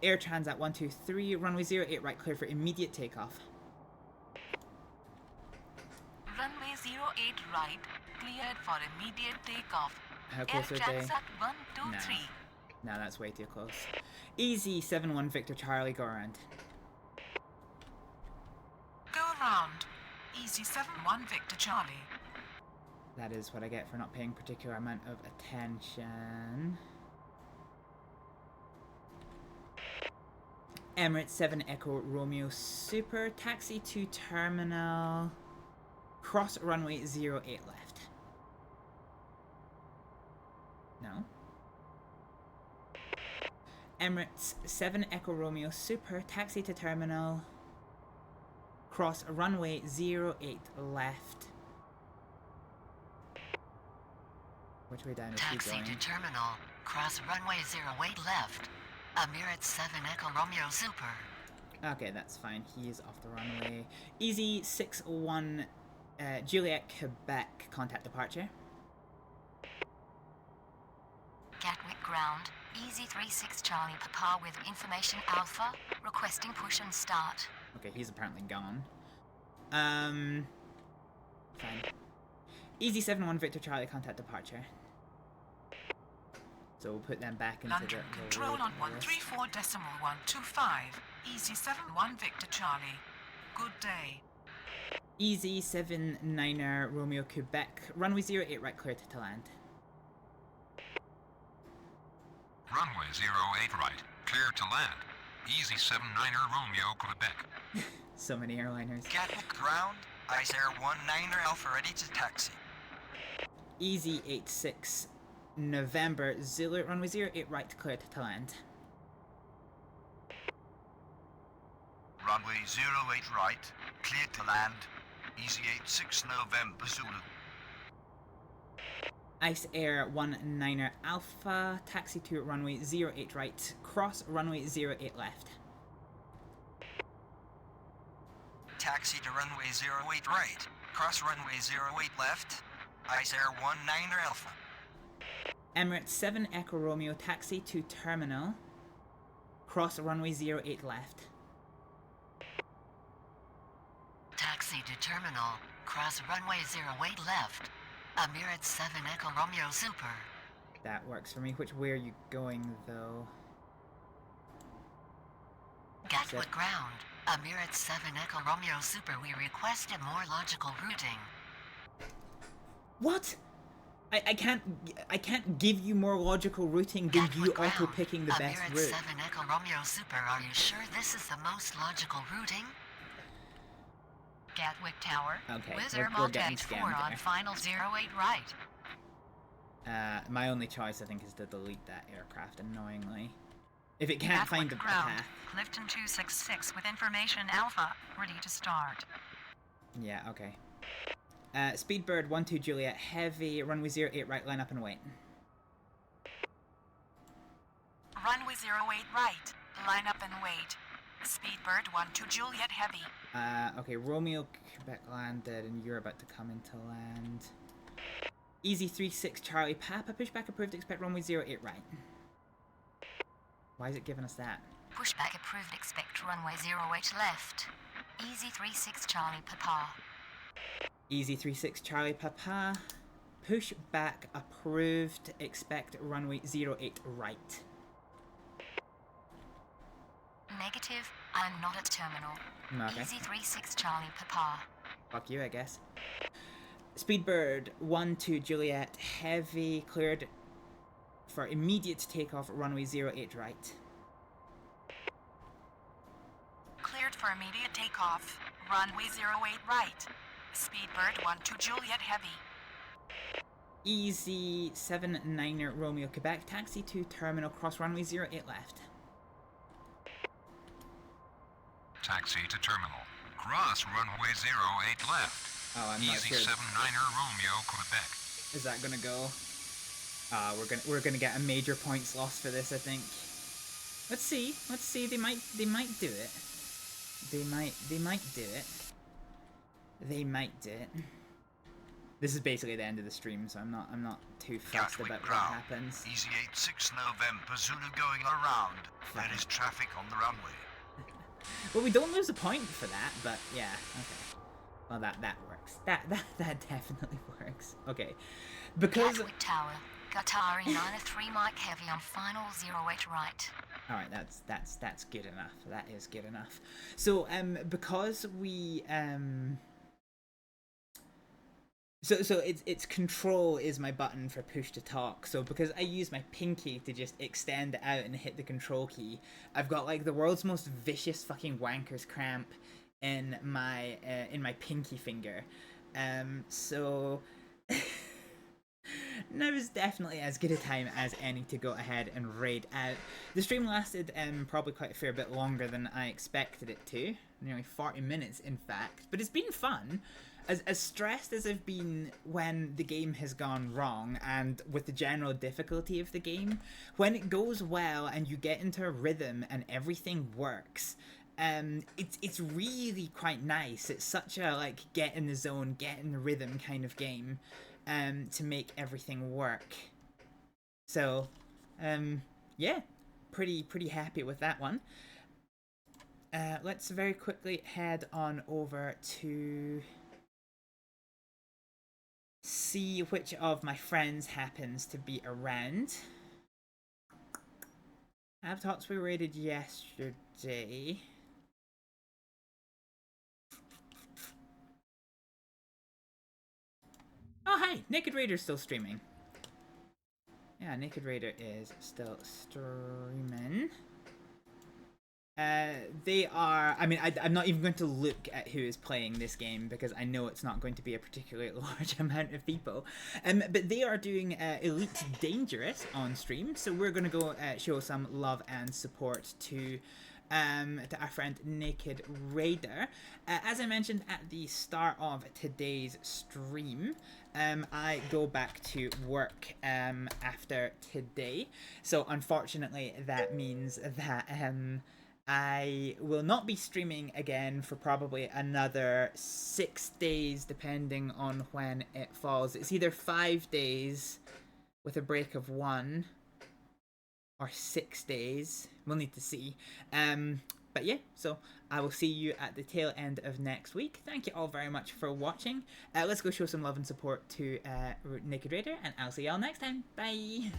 Air Transat 123, runway 08 right, clear for immediate takeoff. Runway 08 right, cleared for immediate takeoff. How Air close are they? Transat 123. No, that's way too close. Easy 71 Victor Charlie, go around. Go around. Easy 71 Victor Charlie. That is what I get for not paying particular amount of attention. Emirates 7 Echo Romeo Super, taxi to terminal, cross runway 08 left. No. Emirates 7 Echo Romeo Super, taxi to terminal, cross runway 08 left. Which way down is he Taxi going? to terminal. Cross runway 08 left. Emirates 7 Echo Romeo Super. Okay, that's fine. He is off the runway. Easy 61 Juliet, Quebec, contact departure. Gatwick ground. Easy 36 Charlie Papa with information Alpha. Requesting push and start. Okay, he's apparently gone. Fine. Easy 71 Victor Charlie, contact departure. So we'll put them back into London the control on 134.125. Easy 71 Victor Charlie. Good day. Easy 79er Romeo Quebec, runway 08 right, cleared to land. Runway 08 right, clear to land. Easy 79er Romeo Quebec. So many airliners. Gatwick ground. Ice Air 19er Alpha ready to taxi. Easy 86 November Zulu, runway 08 right, cleared to land. Runway 08 right, cleared to land. Easy 86 November Zulu. Ice Air 19er Alpha, taxi to runway 08 right, cross runway 08 left. Taxi to runway 08 right. Cross runway 08 left. Ice Air 19er Alpha. Emirates 7 Echo Romeo, taxi to terminal, cross runway 08 left. Taxi to terminal. Cross runway 08 left. Emirates 7 Echo Romeo Super. That works for me. Which way are you going, though? Gatwick ground. Emirates 7 Echo Romeo Super. We requested more logical routing. What? I can't give you more logical routing than you auto picking the best Emirates route. 7 Echo Romeo Super. Are you sure this is the most logical routing? Gatwick Tower. Okay, Wizz we're Air getting Maltese 4 scammed on there. final 08 right. My only choice, I think, is to delete that aircraft, annoyingly. If it can't find the Gatwick ground. path. Clifton 266 with information Alpha. Ready to start. Yeah, okay. Speedbird 12 Juliet, heavy, runway 08 right, line up and wait. Runway 08 right. Line up and wait. Speedbird 12 Juliet heavy. Okay, Romeo Quebec landed, and you're about to come into land. Easy 36 Charlie Papa, pushback approved, expect runway 08 right. Why is it giving us that? Pushback approved. Expect runway 08 left. Easy 36 Charlie Papa. Easy 36 Charlie Papa, pushback approved, expect runway 08 right. Negative. I'm not at terminal. Okay. Easy 36 Charlie Papa. Fuck you, I guess. Speedbird 12 Juliet, heavy, cleared for immediate takeoff, runway 08 right. Cleared for immediate takeoff. Runway 08 right. Speedbird 12 Juliet heavy. Easy 79er Romeo Quebec, taxi to terminal, cross runway 08 left. Taxi to terminal. Cross runway 08 left. Oh, I'm not Easy sure. 79er Romeo Quebec. Is that gonna go? We're gonna get a major points loss for this, I think. Let's see. They might do it. They might do it. They might do it. This is basically the end of the stream, so I'm not too fussed Gatwick about what ground. happens. Easy 86 November Zulu going around. There is traffic on the runway. Well, we don't lose a point for that, but yeah, okay. Well, that works. That definitely works. Okay, because. Gatwick Tower. Qatari 93 Mike heavy on final 08 right. All right, that's good enough. That is good enough. So because we So it's control is my button for push to talk. So because I use my pinky to just extend it out and hit the control key, I've got like the world's most vicious fucking wanker's cramp in my pinky finger. So now is definitely as good a time as any to go ahead and raid out. The stream lasted probably quite a fair bit longer than I expected it to, nearly 40 minutes in fact, but it's been fun. As stressed as I've been when the game has gone wrong and with the general difficulty of the game, when it goes well and you get into a rhythm and everything works, it's really quite nice. It's such a like get in the zone, get in the rhythm kind of game to make everything work. So yeah, pretty happy with that one. Let's very quickly head on over to see which of my friends happens to be around. Avatars we raided yesterday. Oh hi, Naked Raider's still streaming. Yeah, Naked Raider is still streaming. They are, I mean, I'm not even going to look at who is playing this game because I know it's not going to be a particularly large amount of people. But they are doing Elite Dangerous on stream, so we're going to go show some love and support to our friend Naked Raider. As I mentioned at the start of today's stream, I go back to work after today, so unfortunately that means that I will not be streaming again for probably another 6 days, depending on when it falls. It's either 5 days with a break of 1 or 6 days. We'll need to see. But yeah, so I will see you at the tail end of next week. Thank you all very much for watching. Let's go show some love and support to Naked Raider, and I'll see y'all next time. Bye!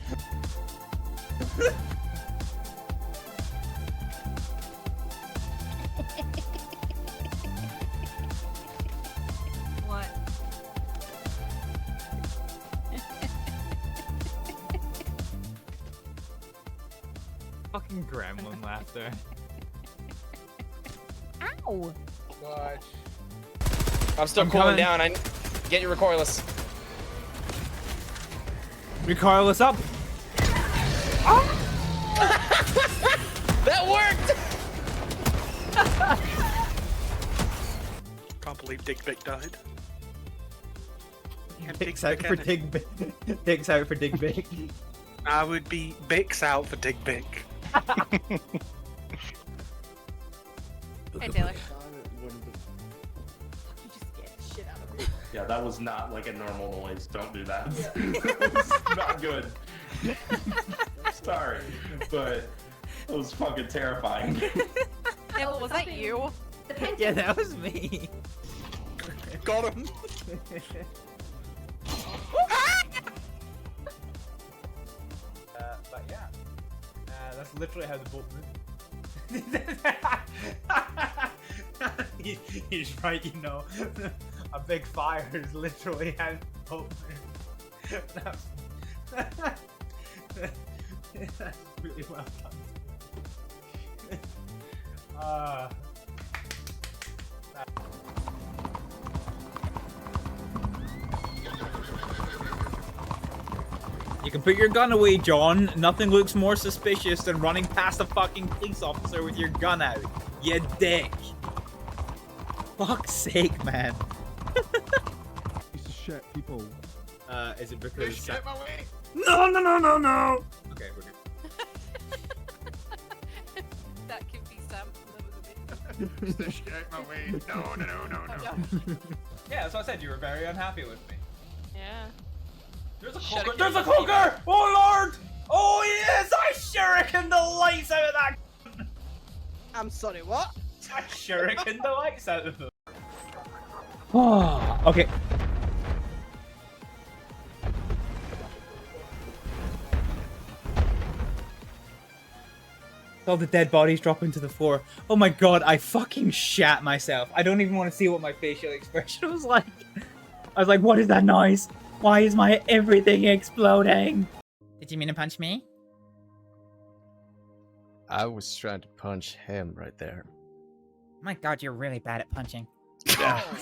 What? Fucking gremlin laughter. Ow! Gosh. I'm still cooling down. I get your recoilless. Recoilless up. That worked. Can't believe Dig Big died. Dick's out for Dig Big. Dick's out for Dig Big. I would be Bix out for Dig Big. Hey Taylor. Yeah, that was not like a normal noise. Don't do that. It's not good. Sorry, but it was fucking terrifying. Hill, was that you? Yeah, that was me. Got him. But yeah, that's literally how the boat moves. He's right, you know. A big fire is literally how the boat moves. That's really well done. You can put your gun away, John. Nothing looks more suspicious than running past a fucking police officer with your gun out. You dick. Fuck's sake, man. Piece of shit, people. Is it because... Get my way. No! Okay, we're good. That can be Sam. Get my way. No. Yeah, that's what I said. You were very unhappy with me. Yeah. There's a cougar! There's a cougar! Oh lord! Oh yes! I shuriken the lights out of that! I'm sorry, what? I shuriken the lights out of them. Oh, okay. All the dead bodies dropping to the floor. Oh my god, I fucking shat myself. I don't even want to see what my facial expression was like. I was like, what is that noise? Why is my everything exploding? Did you mean to punch me? I was trying to punch him right there. My god, you're really bad at punching. Yeah. Oh,